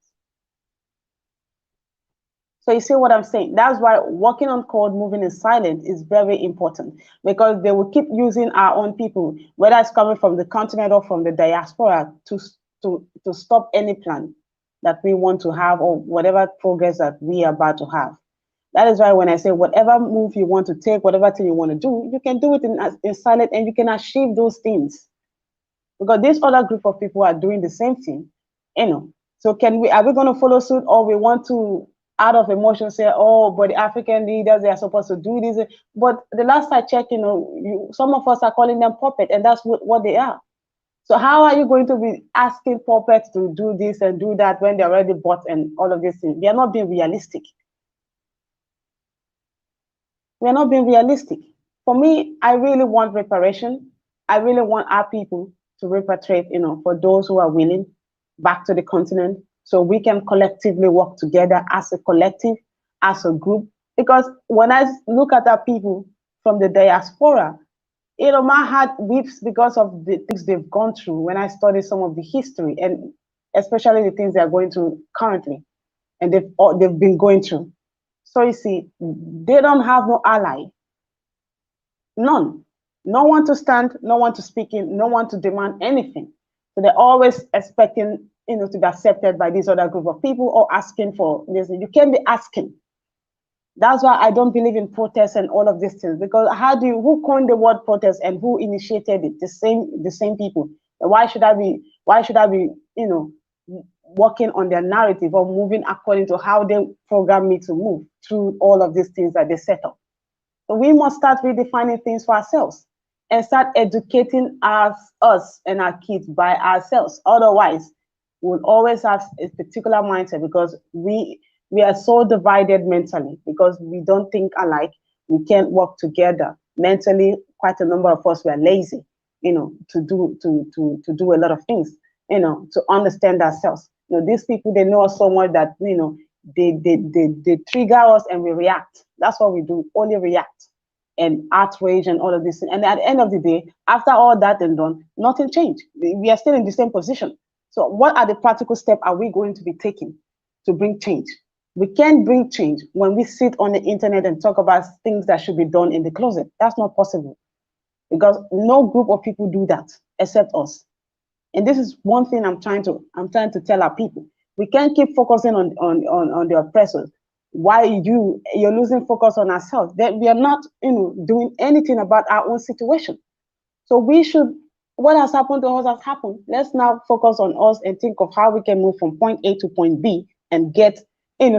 So you see what I'm saying? That's why working on code, moving in silence is very important, because they will keep using our own people, whether it's coming from the continent or from the diaspora, to stop any plan that we want to have or whatever progress that we are about to have. That is why when I say whatever move you want to take, whatever thing you want to do, you can do it in silence and you can achieve those things. Because this other group of people are doing the same thing, So are we going to follow suit, or we want to, out of emotion, say, oh, but the African leaders, they are supposed to do this? But the last I checked, some of us are calling them puppet, and that's what they are. So how are you going to be asking puppets to do this and do that when they're already bought and all of these things? We are not being realistic. We are not being realistic. For me, I really want reparation. I really want our people to repatriate, for those who are willing, back to the continent, so we can collectively work together as a collective, as a group. Because when I look at our people from the diaspora, my heart weeps because of the things they've gone through when I study some of the history, and especially the things they're going through currently and they've been going through. So you see, they don't have no ally. None. No one to stand, no one to speak in, no one to demand anything. So they're always expecting, to be accepted by this other group of people or asking for this. You can't be asking. That's why I don't believe in protests and all of these things, because who coined the word protest and who initiated it? The same people. Why should I be, working on their narrative or moving according to how they program me to move through all of these things that they set up? So we must start redefining things for ourselves and start educating us and our kids by ourselves. Otherwise, we'll always have a particular mindset, because we are so divided mentally, because we don't think alike. We can't work together mentally. Quite a number of us, we are lazy, to do a lot of things, to understand ourselves. These people, they know us so much that they trigger us and we react. That's what we do, only react and outrage and all of this. And at the end of the day, after all that and done, nothing changed. We are still in the same position. So what are the practical steps are we going to be taking to bring change? We can't bring change when we sit on the internet and talk about things that should be done in the closet. That's not possible, because no group of people do that except us. And this is one thing I'm trying to tell our people. We can't keep focusing on the oppressors. Why you're losing focus on ourselves? That we are not, doing anything about our own situation. So we should what has happened to us has happened. Let's now focus on us and think of how we can move from point A to point B and get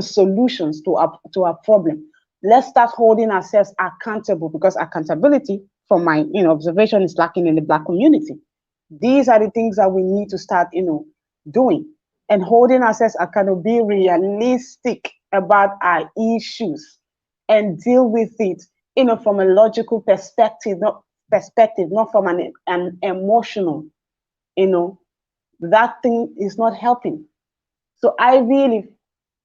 solutions to our problem. Let's start holding ourselves accountable, because accountability, from my observation, is lacking in the Black community. These are the things that we need to start doing, and holding ourselves accountable, be realistic about our issues and deal with it from a logical perspective, not from an emotional, you know, that thing is not helping. So I really,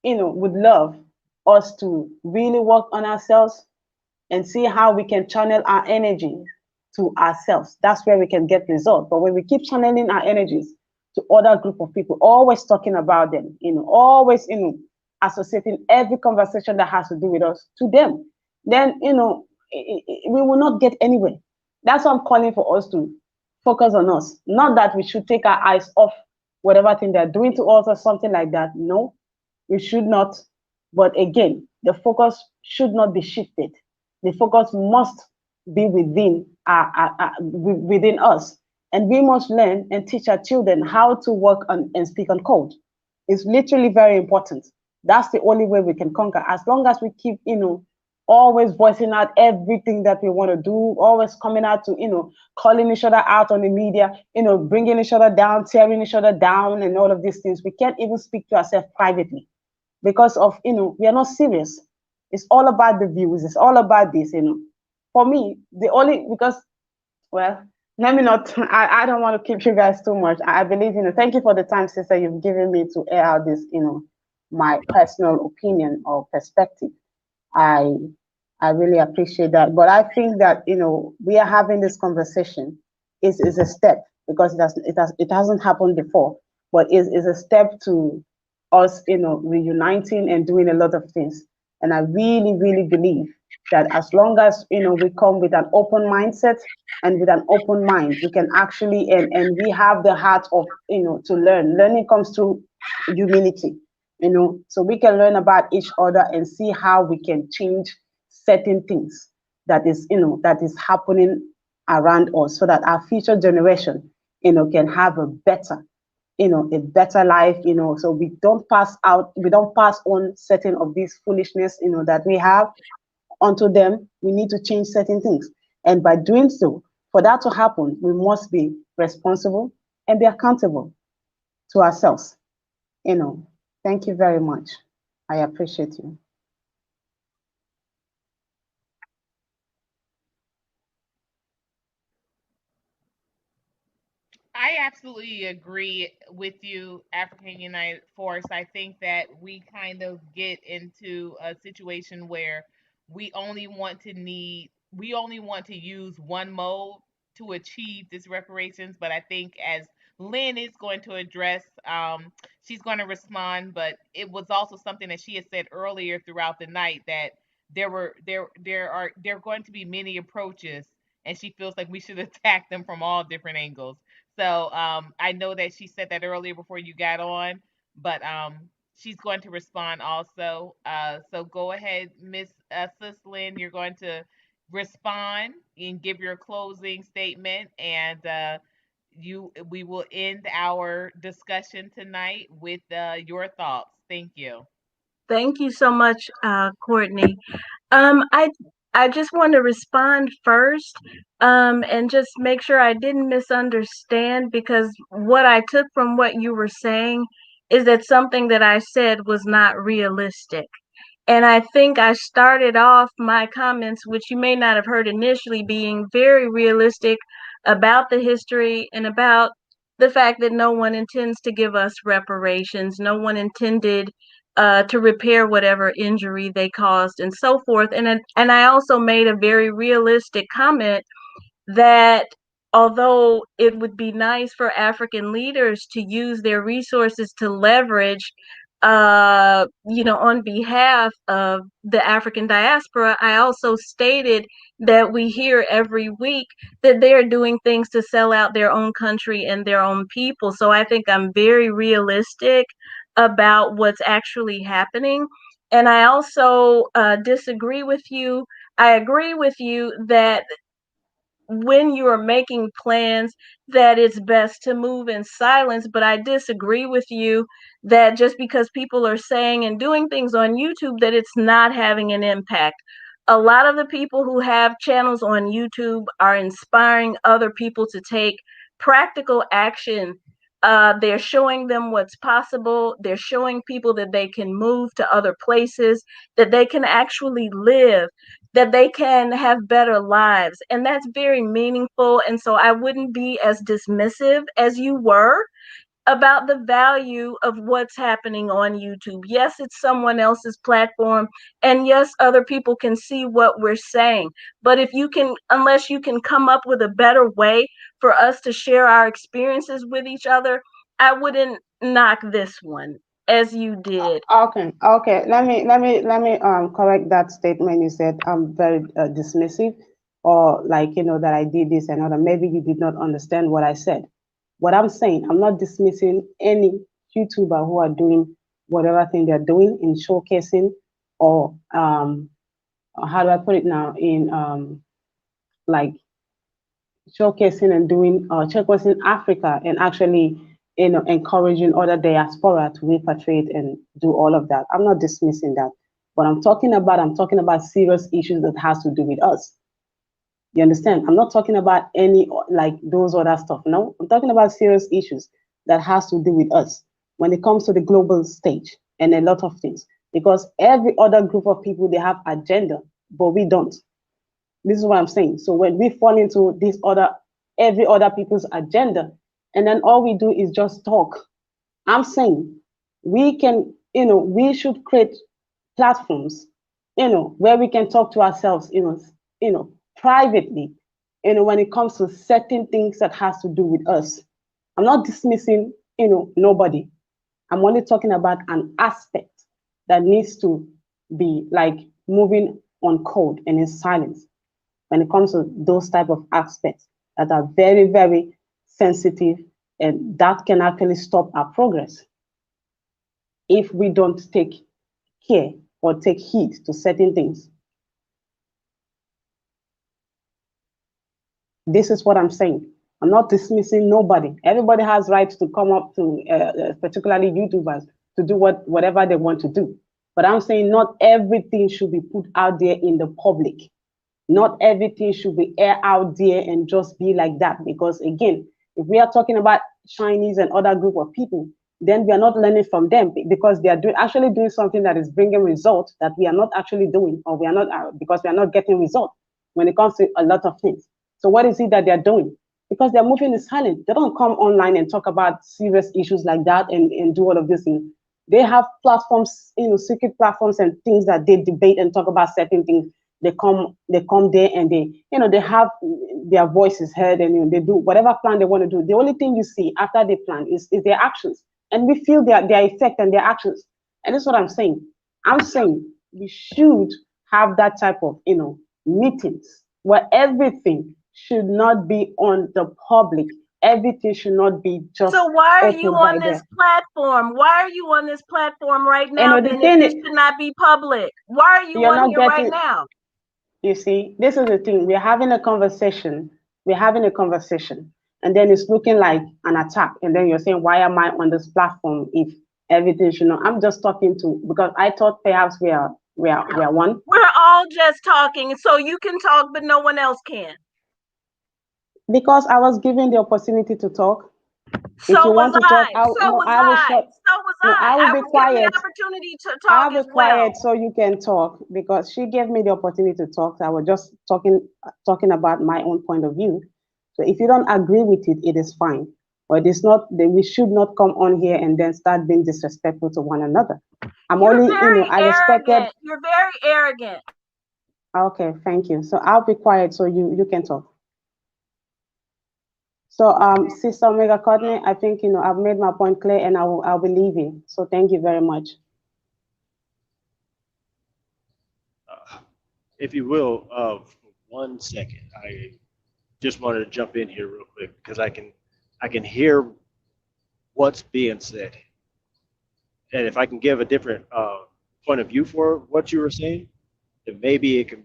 would love us to really work on ourselves and see how we can channel our energy to ourselves. That's where we can get results. But when we keep channeling our energies to other group of people, always talking about them, always, associating every conversation that has to do with us to them, then, we will not get anywhere. That's why I'm calling for us to focus on us. Not that we should take our eyes off whatever thing they're doing to us or something like that. No, we should not. But again, the focus should not be shifted. The focus must be within us, and we must learn and teach our children how to work on and speak on code. It's literally very important. That's the only way we can conquer. As long as we keep, always voicing out everything that we want to do, always coming out to, calling each other out on the media, bringing each other down, tearing each other down, and all of these things. We can't even speak to ourselves privately because of, we are not serious. It's all about the views. It's all about this. For me, the only, because, well, let me not, I don't want to keep you guys too much. I believe, thank you for the time, sister, you've given me to air out this, my personal opinion or perspective. I I really appreciate that. But I think that we are having this conversation is a step, because it hasn't happened before, but is a step to us reuniting and doing a lot of things. And I really really believe that as long as we come with an open mindset and with an open mind, we can actually, and we have the heart of to learn. Learning comes through humility, so we can learn about each other and see how we can change certain things that is happening around us, so that our future generation can have a better life, so we don't pass on certain of these foolishness that we have onto them. We need to change certain things, and by doing so, for that to happen, we must be responsible and be accountable to ourselves. you know Thank you very much. I appreciate you. I absolutely agree with you, African United Force. I think that we kind of get into a situation where we only want to use one mode to achieve this reparations. But I think as Lynn is going to address, she's going to respond. But it was also something that she had said earlier throughout the night that there are going to be many approaches, and she feels like we should attack them from all different angles. So I know that she said that earlier before you got on, but she's going to respond also. So go ahead, Miss Sis Lynn. You're going to respond and give your closing statement, and we will end our discussion tonight with your thoughts. Thank you. Thank you so much, Courtney. Um, I I just want to respond first, and just make sure I didn't misunderstand, because what I took from what you were saying is that something that I said was not realistic. And I think I started off my comments, which you may not have heard initially, being very realistic about the history and about the fact that no one intends to give us reparations. No one intended to repair whatever injury they caused, and so forth. And I also made a very realistic comment that although it would be nice for African leaders to use their resources to leverage, on behalf of the African diaspora, I also stated that we hear every week that they're doing things to sell out their own country and their own people. So I think I'm very realistic about what's actually happening. And I also disagree with you. I agree with you that when you are making plans that it's best to move in silence. But I disagree with you that just because people are saying and doing things on YouTube that it's not having an impact. A lot of the people who have channels on YouTube are inspiring other people to take practical action. They're showing them what's possible. They're showing people that they can move to other places, that they can actually live, that they can have better lives. And that's very meaningful. And so I wouldn't be as dismissive as you were about the value of what's happening on YouTube. Yes, it's someone else's platform, and yes, other people can see what we're saying. But if you can, unless you can come up with a better way for us to share our experiences with each other, I wouldn't knock this one as you did. Okay, okay. Let me correct that statement. You said I'm very dismissive, or like that I did this and other. Maybe you did not understand what I said. What I'm saying, I'm not dismissing any YouTuber who are doing whatever thing they're doing in showcasing, or how do I put it now, in like showcasing and doing showcasing Africa, and actually encouraging other diaspora to repatriate and do all of that. I'm not dismissing that. What I'm talking about serious issues that has to do with us. You understand? I'm not talking about any like those other stuff. No, I'm talking about serious issues that has to do with us when it comes to the global stage and a lot of things. Because every other group of people, they have agenda, but we don't. This is what I'm saying. So when we fall into this other, every other people's agenda, and then all we do is just talk. I'm saying we can, we should create platforms, where we can talk to ourselves, privately, when it comes to certain things that has to do with us. I'm not dismissing, nobody. I'm only talking about an aspect that needs to be like moving on code and in silence when it comes to those type of aspects that are very, very sensitive, and that can actually stop our progress if we don't take care or take heed to certain things. This is what I'm saying. I'm not dismissing nobody. Everybody has rights to come up to, particularly YouTubers, to do whatever they want to do. But I'm saying not everything should be put out there in the public. Not everything should be air out there and just be like that. Because again, if we are talking about Chinese and other group of people, then we are not learning from them, because they are actually doing something that is bringing results that we are not actually doing, or we are not, because we are not getting results when it comes to a lot of things. So what is it that they're doing? Because they're moving in silence. They don't come online and talk about serious issues like that, and do all of this thing. They have platforms, secret platforms and things that they debate and talk about certain things. They come there, and they have their voices heard, and they do whatever plan they want to do. The only thing you see after they plan is their actions, and we feel their effect and their actions. And that's what I'm saying. I'm saying we should have that type of meetings where everything should not be on the public. Everything should not be just So why are you open on right this there. platform? Why are you on this platform right You now know, the then if thing this is, should not be public? Why are you you're on not here right getting. now? You see, this is the thing. We're having a conversation. We're having a conversation, and then it's looking like an attack. And then you're saying, "Why am I on this platform if everything should know?" I'm just talking to, because I thought perhaps we are one. We're all just talking, so you can talk, but no one else can. Because I was given the opportunity to talk. If So you was want to talk, I. no, So was I will I. shut. So was No, I. I will I be was given the quiet. opportunity to talk I'll as be well. quiet so you can talk, because she gave me the opportunity to talk. So I was just talking about my own point of view. So if you don't agree with it, it is fine. But it is not that we should not come on here and then start being disrespectful to one another. I'm You're only, very I respected. arrogant. You're very arrogant. Okay, thank you. So I'll be quiet so you can talk. So Sister Omega Courtney, I think I've made my point clear, and I'll be leaving. So thank you very much. Uh, if you will, for 1 second, I just wanted to jump in here real quick because I can hear what's being said, and if I can give a different point of view for what you were saying, then maybe it can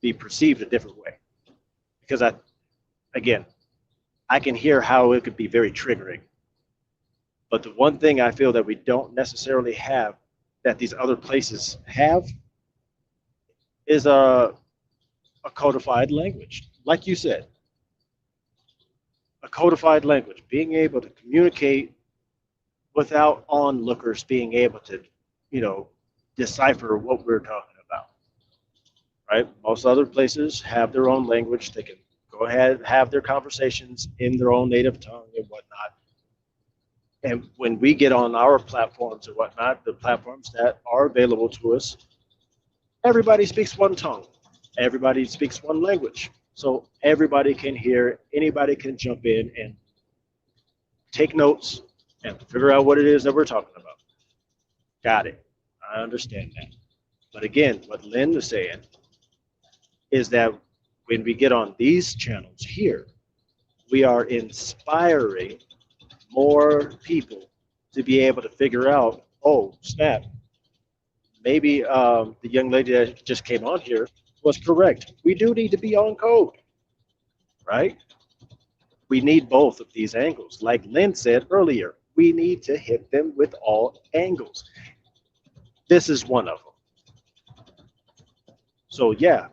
be perceived a different way. Because Again, I can hear how it could be very triggering. But the one thing I feel that we don't necessarily have that these other places have is a codified language. Like you said, a codified language, being able to communicate without onlookers being able to, you know, decipher what we're talking about, right? Most other places have their own language. They can go ahead and have their conversations in their own native tongue and whatnot. And when we get on our platforms and whatnot, the platforms that are available to us, everybody speaks one tongue. Everybody speaks one language. So everybody can hear, anybody can jump in and take notes and figure out what it is that we're talking about. Got it. I understand that. But again, what Lynn was saying is that when we get on these channels here, we are inspiring more people to be able to figure out, oh, snap, maybe the young lady that just came on here was correct. We do need to be on code, right? We need both of these angles. Like Lynn said earlier, we need to hit them with all angles. This is one of them. So, yeah,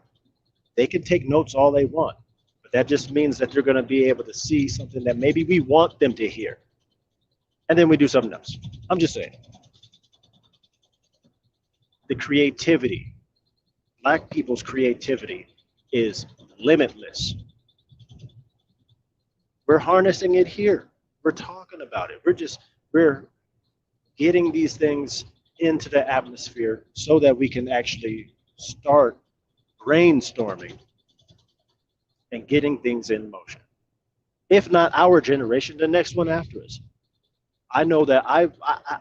they can take notes all they want, but that just means that they're going to be able to see something that maybe we want them to hear. And then we do something else. I'm just saying. The creativity, Black people's creativity is limitless. We're harnessing it here. We're talking about it. We're getting these things into the atmosphere so that we can actually start brainstorming and getting things in motion. If not our generation, the next one after us. I know that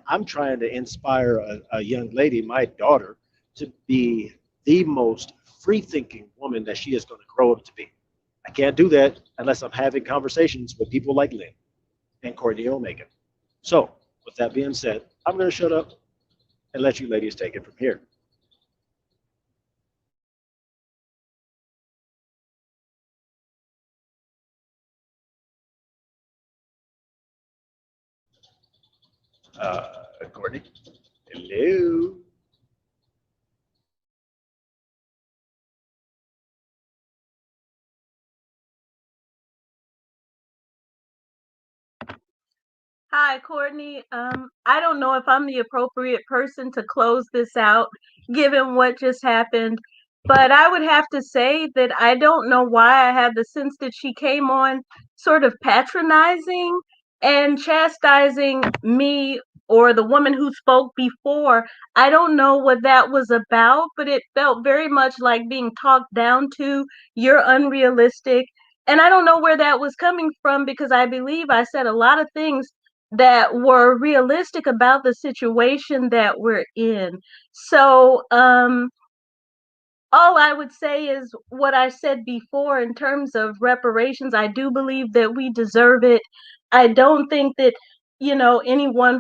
I'm trying to inspire a young lady, my daughter, to be the most free thinking woman that she is going to grow up to be. I can't do that unless I'm having conversations with people like Lynn and Courtney O'Megan. So, with that being said, I'm going to shut up and let you ladies take it from here. Courtney, hello. Hi, Courtney. I don't know if I'm the appropriate person to close this out, given what just happened, but I would have to say that I don't know why I have the sense that she came on sort of patronizing and chastising me or the woman who spoke before. I don't know what that was about, but it felt very much like being talked down to. You're unrealistic. And I don't know where that was coming from because I believe I said a lot of things that were realistic about the situation that we're in. So, all I would say is what I said before in terms of reparations. I do believe that we deserve it. I don't think that, anyone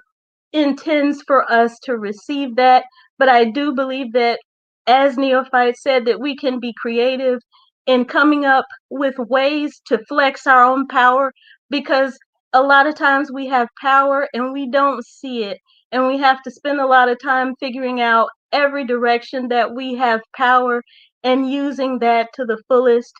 intends for us to receive that. But I do believe that, as Neophyte said, that we can be creative in coming up with ways to flex our own power because a lot of times we have power and we don't see it. And we have to spend a lot of time figuring out every direction that we have power and using that to the fullest.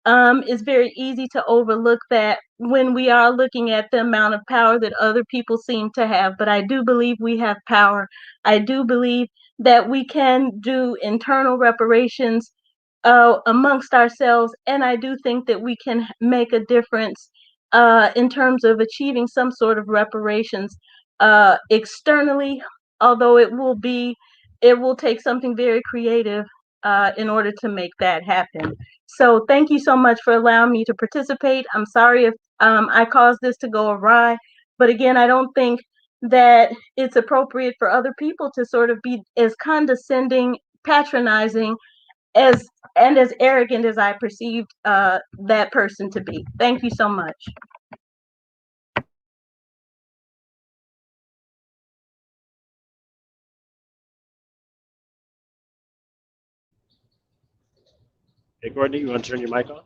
It's very easy to overlook that when we are looking at the amount of power that other people seem to have. But I do believe we have power. I do believe that we can do internal reparations amongst ourselves. And I do think that we can make a difference in terms of achieving some sort of reparations externally, although it will take something very creative in order to make that happen. So thank you so much for allowing me to participate. I'm sorry if I caused this to go awry, but again, I don't think that it's appropriate for other people to sort of be as condescending, patronizing, as and as arrogant as I perceived that person to be. Thank you so much. Hey, Courtney, you want to turn your mic on?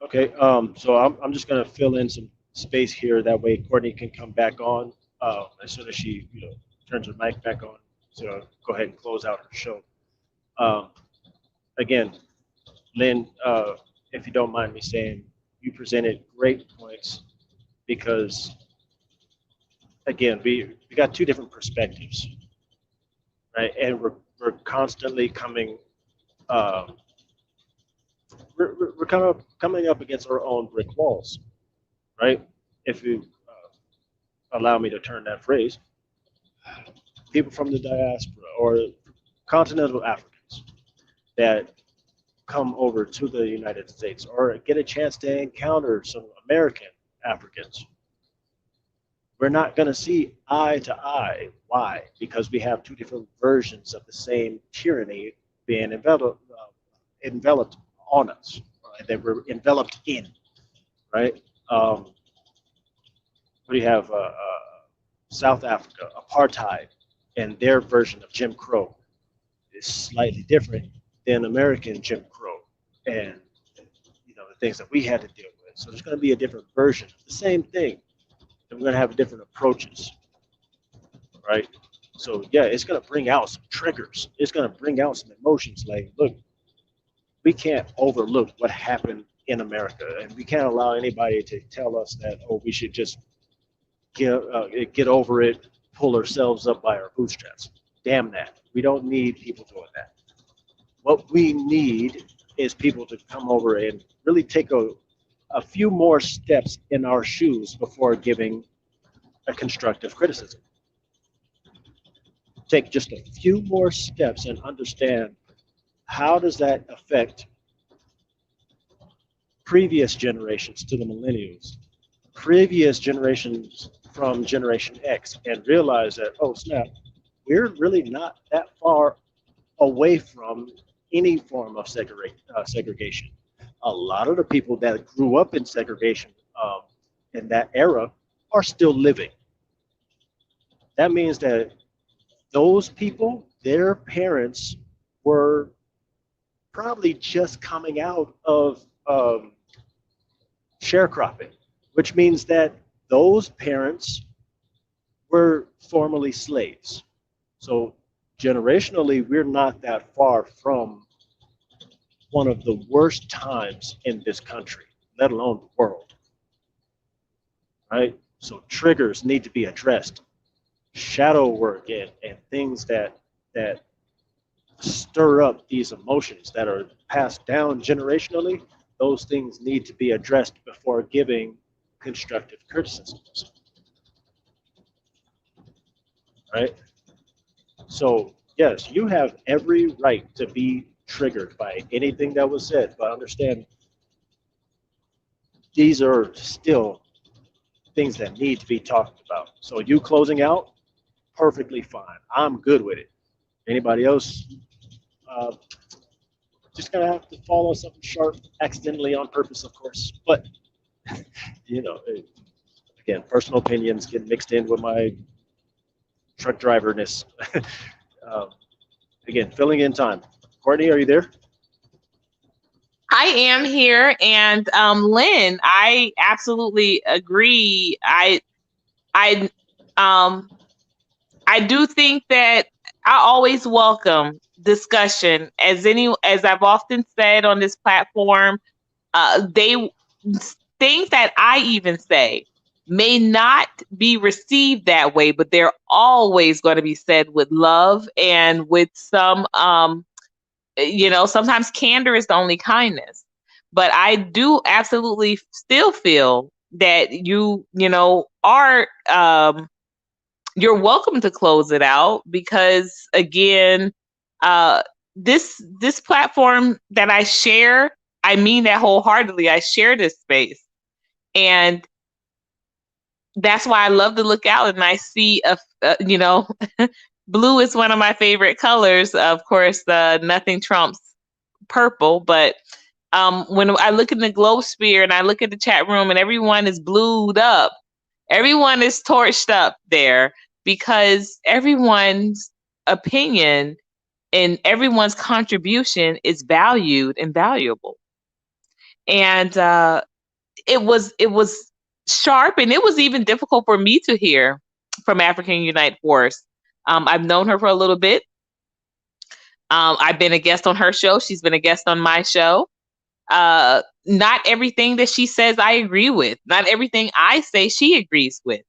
Okay. So I'm just gonna fill in some space here. That way, Courtney can come back on as soon as she turns her mic back on. So go ahead and close out her show. Um, Again, Lynn, if you don't mind me saying, you presented great points because again, we got two different perspectives, right? And we're constantly coming um, we're kind of coming up against our own brick walls, right? If you allow me to turn that phrase, people from the diaspora or continental Africans that come over to the United States or get a chance to encounter some American Africans, we're not going to see eye to eye. Why? Because we have two different versions of the same tyranny being enveloped on us, right? That we're enveloped in, right? We have South Africa, apartheid, and their version of Jim Crow is slightly different than American Jim Crow, and the things that we had to deal with. So there's going to be a different version of the same thing, and we're going to have different approaches, right? So yeah, it's going to bring out some triggers. It's going to bring out some emotions. Like, look, we can't overlook what happened in America, and we can't allow anybody to tell us that we should just get over it, pull ourselves up by our bootstraps. Damn that. We don't need people doing that. What we need is people to come over and really take a few more steps in our shoes before giving a constructive criticism. Take just a few more steps and understand how does that affect previous generations to the millennials, previous generations from Generation X, and realize that, oh snap, we're really not that far away from any form of segregation. A lot of the people that grew up in segregation in that era are still living. That means that those people, their parents were probably just coming out of sharecropping, which means that those parents were formerly slaves. So generationally, we're not that far from one of the worst times in this country, let alone the world, right? So triggers need to be addressed. Shadow work and things that stir up these emotions that are passed down generationally, those things need to be addressed before giving constructive criticisms, right? So, yes, you have every right to be triggered by anything that was said, but understand these are still things that need to be talked about. So, you closing out, perfectly fine. I'm good with it. Anybody else? Uh, just gonna have to follow something sharp accidentally on purpose, of course. But you know, again, personal opinions get mixed in with my truck driverness. um, Again, filling in time. Courtney, are you there? I am here, and Lynn, I absolutely agree. I um I do think that I always welcome discussion. As I've often said on this platform, they things that I even say may not be received that way, but they're always going to be said with love and with some sometimes candor is the only kindness. But I do absolutely still feel that are you're welcome to close it out because again, uh this platform that I share, I mean that wholeheartedly. I share this space, and that's why I love to look out and I see blue is one of my favorite colors. Of course, nothing trumps purple, but when I look in the globe sphere and I look at the chat room and everyone is blued up, everyone is torched up there because everyone's opinion and everyone's contribution is valued and valuable. And it was sharp, and it was even difficult for me to hear from African Unite Force. I've known her for a little bit. I've been a guest on her show. She's been a guest on my show. Not everything that she says I agree with. Not everything I say she agrees with.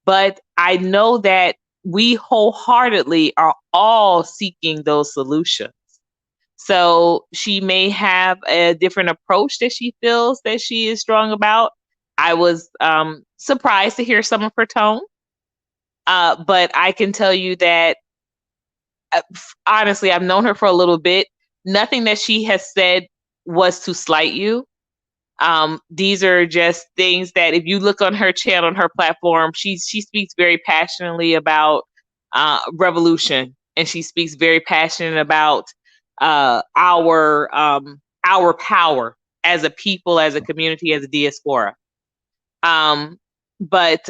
But I know that we wholeheartedly are all seeking those solutions. So she may have a different approach that she feels that she is strong about. I was surprised to hear some of her tone. But I can tell you that, honestly, I've known her for a little bit. Nothing that she has said was to slight you. These are just things that if you look on her channel, on her platform, she speaks very passionately about revolution, and she speaks very passionate about our power as a people, as a community, as a diaspora. But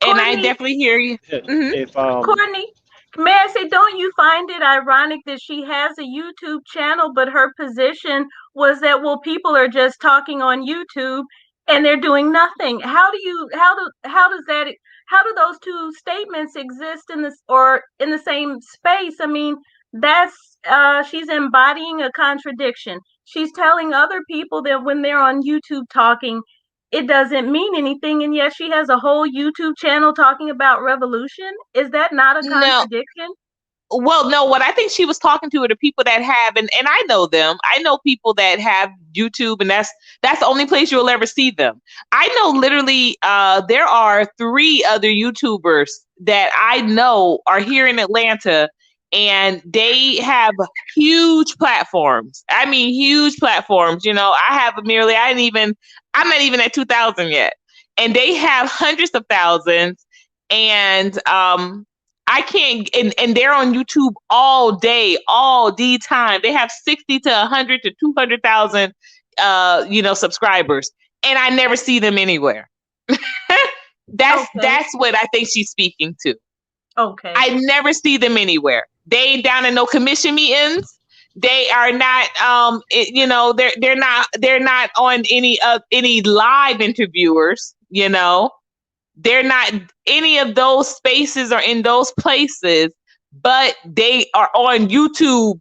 and I Courtney, definitely hear you. Mhm. If Courtney, may I say, don't you find it ironic that she has a YouTube channel, but her position was that, well, people are just talking on YouTube and they're doing nothing? How do those two statements exist in this or in the same space? I mean, that's she's embodying a contradiction. She's telling other people that when they're on YouTube talking, it doesn't mean anything, and yet she has a whole YouTube channel talking about revolution. Is that not a No, contradiction? well, no, what I think she was talking to are the people that have, and I know them. I know people that have YouTube, and that's the only place you'll ever see them. I know literally there are 3 other YouTubers that I know are here in Atlanta, and they have huge platforms. I mean, huge platforms. I have I'm not even at 2,000 yet. And they have hundreds of thousands. And I can't, and they're on YouTube all day, all the time. They have 60 to 100 to 200,000, subscribers, and I never see them anywhere. that's Okay. that's what I think she's speaking to. Okay. I never see them anywhere. They ain't down in no commission meetings. They are not, they're not on any live interviewers. They're not any of those spaces or in those places, but they are on YouTube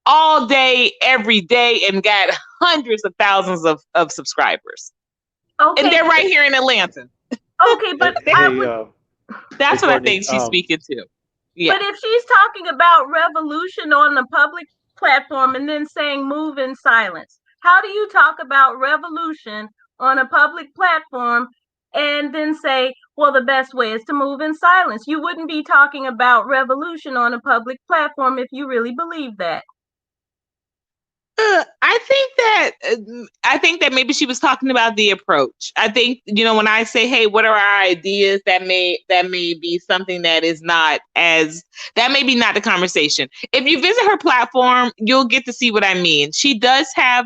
all day, every day, and got hundreds of thousands of subscribers. And Okay. they're right here in Atlanta. Okay, but That's what I Courtney, think she's speaking to. Yeah. But if she's talking about revolution on the public platform and then saying move in silence, how do you talk about revolution on a public platform and then say, well, the best way is to move in silence? You wouldn't be talking about revolution on a public platform if you really believe that. I think that maybe she was talking about the approach. I think, when I say, hey, what are our ideas, that may be something that is not as, that may be not the conversation. If you visit her platform, you'll get to see what I mean. She does have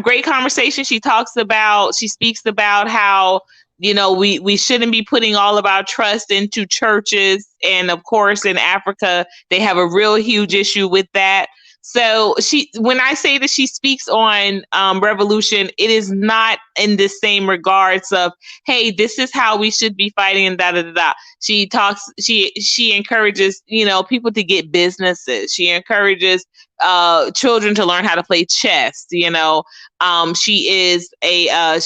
great conversation. She speaks about how, we shouldn't be putting all of our trust into churches. And of course, in Africa, they have a real huge issue with that. So when I say that she speaks on revolution, it is not in the same regards of, hey, this is how we should be fighting and da da da da. She encourages, people to get businesses. She encourages children to learn how to play chess. She is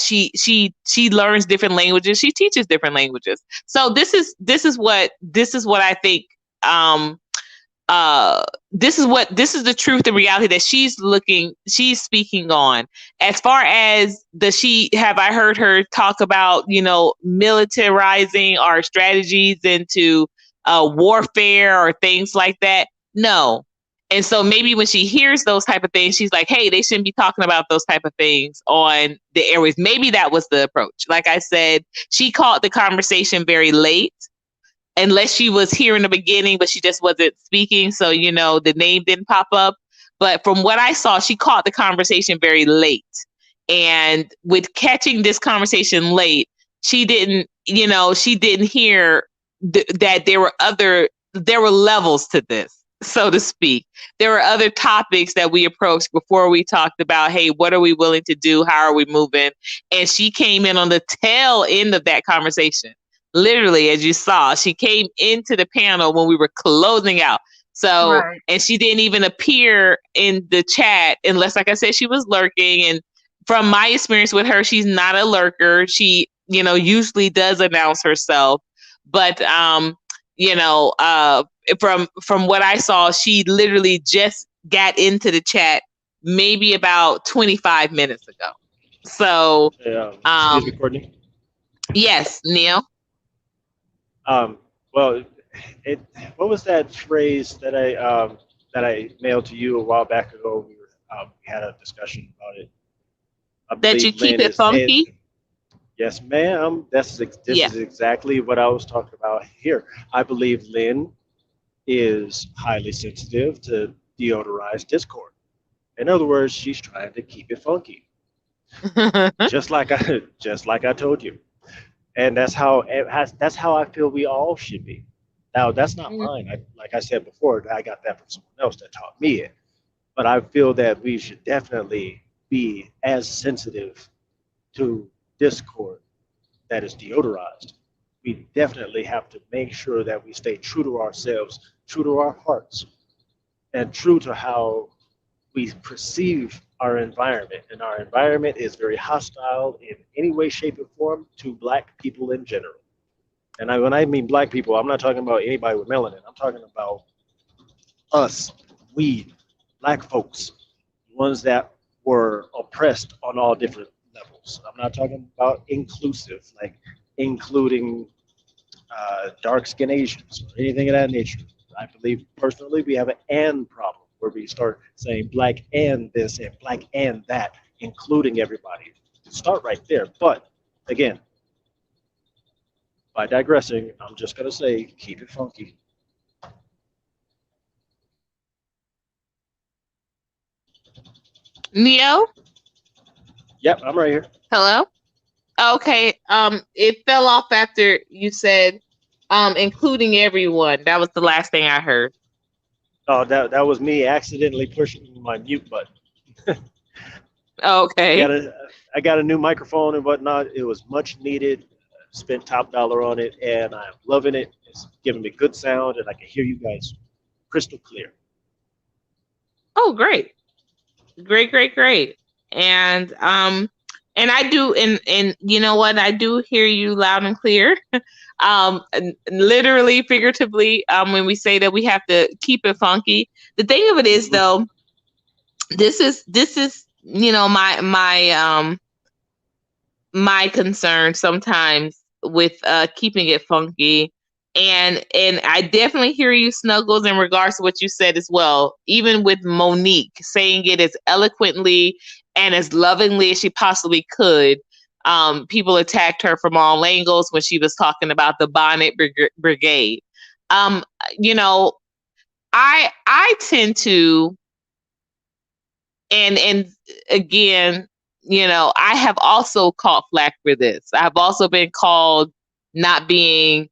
she learns different languages. She teaches different languages. So this is what I think. This is the truth, the reality that she's speaking on. As far as have I heard her talk about, militarizing our strategies into warfare or things like that? No. And so maybe when she hears those type of things, she's like, hey, they shouldn't be talking about those type of things on the airways. Maybe that was the approach. Like I said, she caught the conversation very late. Unless she was here in the beginning, but she just wasn't speaking. So, the name didn't pop up. But from what I saw, she caught the conversation very late. And with catching this conversation late, she didn't hear that there were levels to this. so to speak. There were other topics that we approached before we talked about, hey, what are we willing to do? How are we moving? And she came in on the tail end of that conversation. Literally, as you saw, she came into the panel when we were closing out. So, Right. and she didn't even appear in the chat unless, like I said, she was lurking. And from my experience with her, she's not a lurker. She, usually does announce herself. But, from what I saw, she literally just got into the chat maybe about 25 minutes ago. So, Excuse me, Courtney. yes, Neil. Um, well, it what was that phrase that I mailed to you a while back ago? We had a discussion about it. I That you believe keep Lynn it is and funky. yes, ma'am. This Yeah. is exactly what I was talking about here. I believe Lynn is highly sensitive to deodorized discord. In other words, she's trying to keep it funky, just like I told you. And that's how I feel we all should be. Now, that's not mine. Like I said before, I got that from someone else that taught me it. But I feel that we should definitely be as sensitive to discord that is deodorized. We definitely have to make sure that we stay true to ourselves, true to our hearts, and true to how we perceive our environment. And our environment is very hostile in any way, shape, or form to Black people in general. And when I mean Black people, I'm not talking about anybody with melanin. I'm talking about us, we, Black folks, ones that were oppressed on all different levels. I'm not talking about inclusive, like including dark skinned Asians or anything of that nature. I believe personally we have an and problem where we start saying black and this and black and that, including everybody. Start right there. But again, by digressing, I'm just going to say keep it funky. Neo, Yep, I'm right here. hello. Okay. It fell off after you said, including everyone. That was the last thing I heard. Oh, that was me accidentally pushing my mute button. I got Okay. a I got a new microphone and whatnot. It was much needed. Spent top dollar on it, and I'm loving it. It's giving me good sound, and I can hear you guys crystal clear. Oh, great. Great, great, great. And I do, and you know what? I do hear you loud and clear. Literally, figuratively, when we say that we have to keep it funky. The thing of it is, Mhm. though, this is my concern sometimes with keeping it funky. And I definitely hear you, Snuggles, in regards to what you said as well, even with Monique saying it as eloquently and as lovingly as she possibly could. People attacked her from all angles when she was talking about the bonnet brigade. um you know I tend to, and again, I have also caught flack for this. I've also been called not being,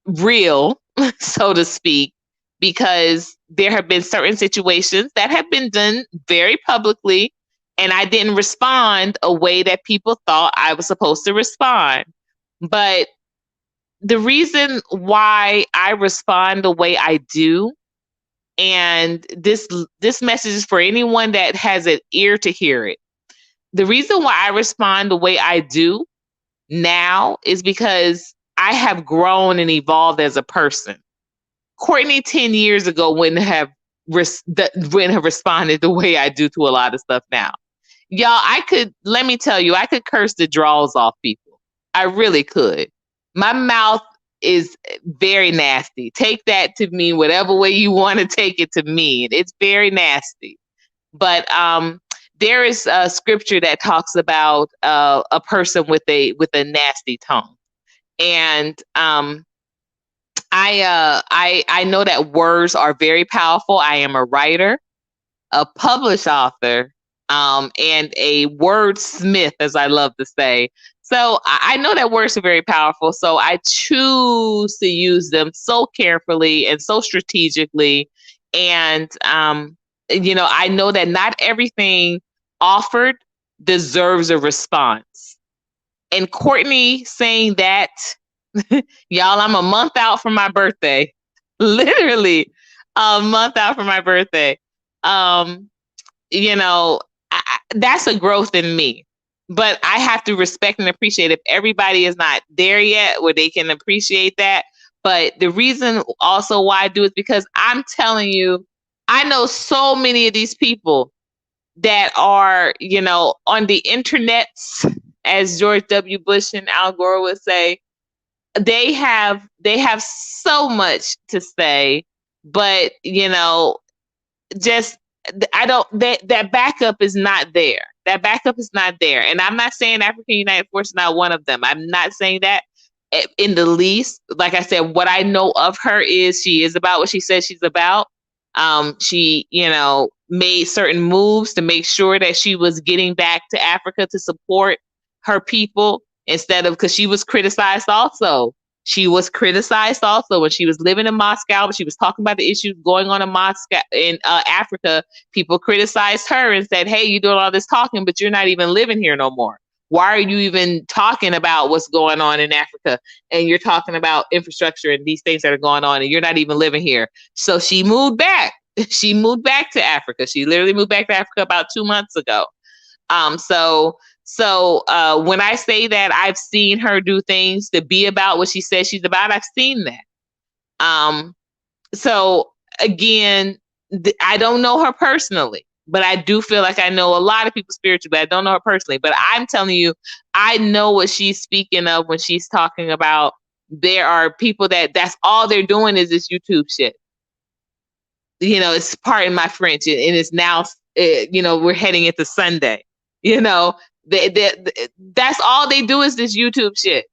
real, so to speak, because there have been certain situations that have been done very publicly, and I didn't respond a way that people thought I was supposed to respond. But the reason why I respond the way I do, and this message is for anyone that has an ear to hear it. The reason why I respond the way I do now is because I have grown and evolved as a person. Courtney 10 years ago wouldn't have responded the way I do to a lot of stuff now. Y'all, let me tell you, I could curse the draws off people. I really could. My mouth is very nasty. Take that to mean whatever way you want to take it to mean. It's very nasty. But there is a scripture that talks about a person with a nasty tongue. And I know that words are very powerful. I am a writer, a published author, and a wordsmith, as I love to say. So I know that words are very powerful. So I choose to use them so carefully and so strategically. And, I know that not everything offered deserves a response. And Courtney saying that, y'all, I'm a month out from my birthday, literally a month out from my birthday. Um, that's a growth in me. But I have to respect and appreciate if everybody is not there yet where they can appreciate that. But the reason also why I do is because I'm telling you, I know so many of these people that are, on the internet, as George W. Bush and Al Gore would say. They have so much to say, but just I don't that backup is not there. That backup is not there. And I'm not saying African United Force is not one of them. I'm not saying that in the least. Like I said, what I know of her is she is about what she says she's about. She, made certain moves to make sure that she was getting back to Africa to support her people instead of, because she was criticized also. She was criticized also when she was living in Moscow, but she was talking about the issues going on in Moscow, in Africa. People criticized her and said, hey, you're doing all this talking, but you're not even living here no more. Why are you even talking about what's going on in Africa? And you're talking about infrastructure and these things that are going on, and you're not even living here. So she moved back. She moved back to Africa. She literally moved back to Africa about 2 months ago. So when I say that I've seen her do things to be about what she says she's about, I've seen that. So again, I don't know her personally, but I do feel like I know a lot of people spiritually, but I don't know her personally. But I'm telling you, I know what she's speaking of when she's talking about there are people that's all they're doing is this YouTube shit. It's pardon my French, and it's now, we're heading into Sunday. That's all they do is this YouTube shit.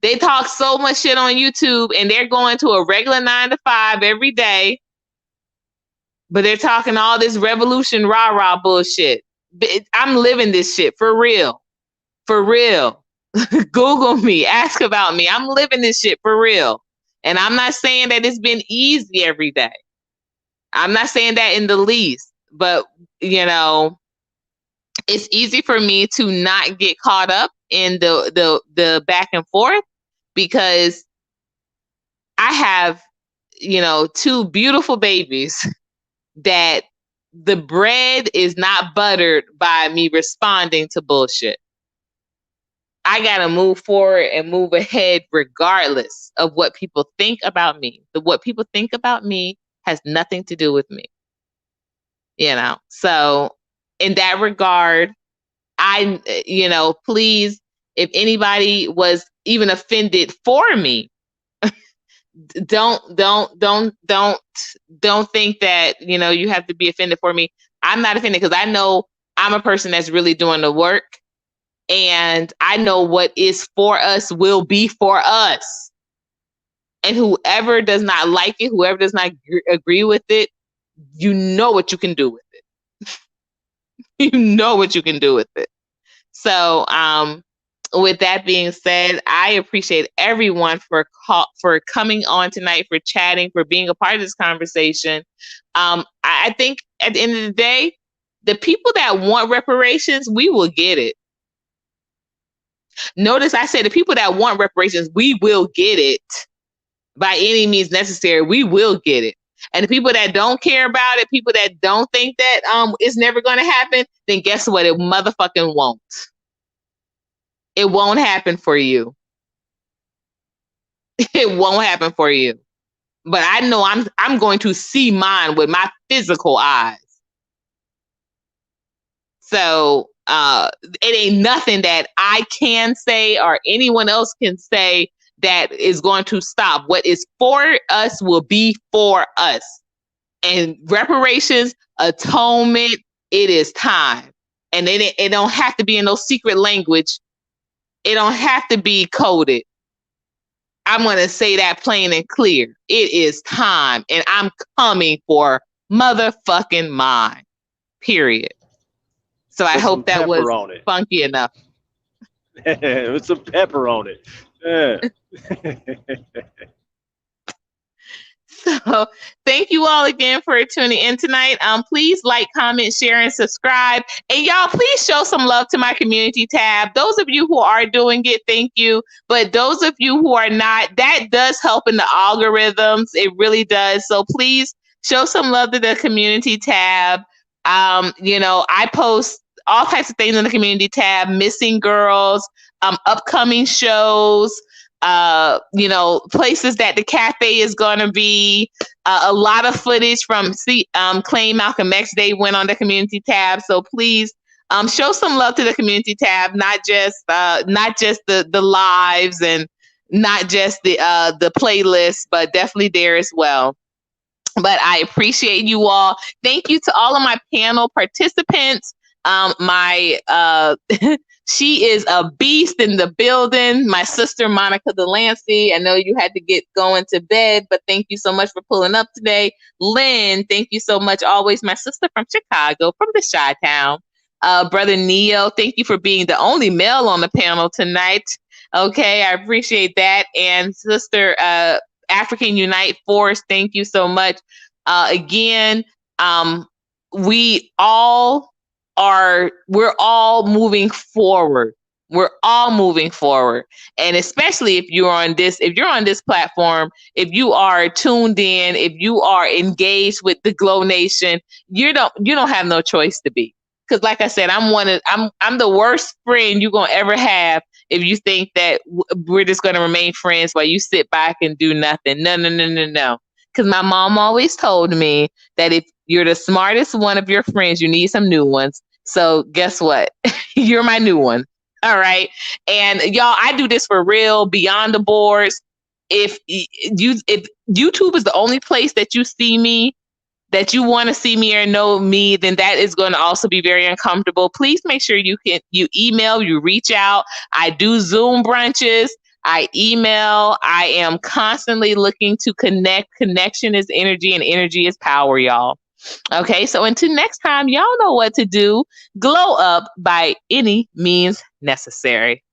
They talk so much shit on YouTube, and they're going to a regular 9 to 5 every day, but they're talking all this revolution rah-rah bullshit. I'm living this shit for real. For real. Google me, ask about me. I'm living this shit for real. And I'm not saying that it's been easy every day. I'm not saying that in the least, but it's easy for me to not get caught up in the back and forth because I have, 2 beautiful babies that the bread is not buttered by me responding to bullshit. I got to move forward and move ahead regardless of what people think about me. What people think about me has nothing to do with me. So in that regard, please, if anybody was even offended for me, don't think that, you have to be offended for me. I'm not offended because I know I'm a person that's really doing the work, and I know what is for us will be for us. And whoever does not like it, whoever does not agree with it, you know what you can do with it. You know what you can do with it. So, with that being said, I appreciate everyone for coming on tonight, for chatting, for being a part of this conversation. I think at the end of the day, the people that want reparations, we will get it. Notice I said the people that want reparations, we will get it by any means necessary. We will get it. And the people that don't care about it, people that don't think that it's never going to happen, then guess what? It motherfucking won't. It won't happen for you. It won't happen for you. But I know I'm going to see mine with my physical eyes. So it ain't nothing that I can say or anyone else can say that is going to stop. What is for us will be for us. And reparations, atonement, it is time. And it don't have to be in no secret language. It don't have to be coded. I'm going to say that plain and clear. It is time, and I'm coming for motherfucking mine. Period. So I hope that was funky enough. With some pepper on it. Yeah. So thank you all again for tuning in tonight. Please like, comment, share, and subscribe. And y'all, please show some love to my community tab. Those of you who are doing it, thank you. But those of you who are not, that does help in the algorithms. It really does. So please show some love to the community tab. I post all types of things in the community tab, missing girls, upcoming shows, places that the cafe is going to be. A lot of footage from Claim Malcolm X Day went on the community tab. So please show some love to the community tab, not just the lives and not just the playlist, but definitely there as well. But I appreciate you all. Thank you to all of my panel participants. My She is a beast in the building. My sister, Monica Delancey. I know you had to get going to bed, but thank you so much for pulling up today. Lynn, thank you so much. Always my sister from Chicago, from the Chi-Town. Brother Neo, thank you for being the only male on the panel tonight. Okay, I appreciate that. And Sister African Unite Force, thank you so much. Again, we all we're all moving forward. We're all moving forward. And especially if you're on this platform, if you are tuned in, if you are engaged with the Glow Nation, you don't have no choice to be. Because like I said, I'm the worst friend you're gonna ever have if you think that we're just gonna remain friends while you sit back and do nothing. No, no, no, no, no. Because my mom always told me that if you're the smartest one of your friends, you need some new ones. So guess what? You're my new one. All right. And y'all, I do this for real, beyond the boards. If YouTube is the only place that you see me, that you want to see me or know me, then that is going to also be very uncomfortable. Please make sure you email, you reach out. I do Zoom brunches. I email. I am constantly looking to connect. Connection is energy and energy is power, y'all. Okay, so until next time, y'all know what to do. Glow up by any means necessary.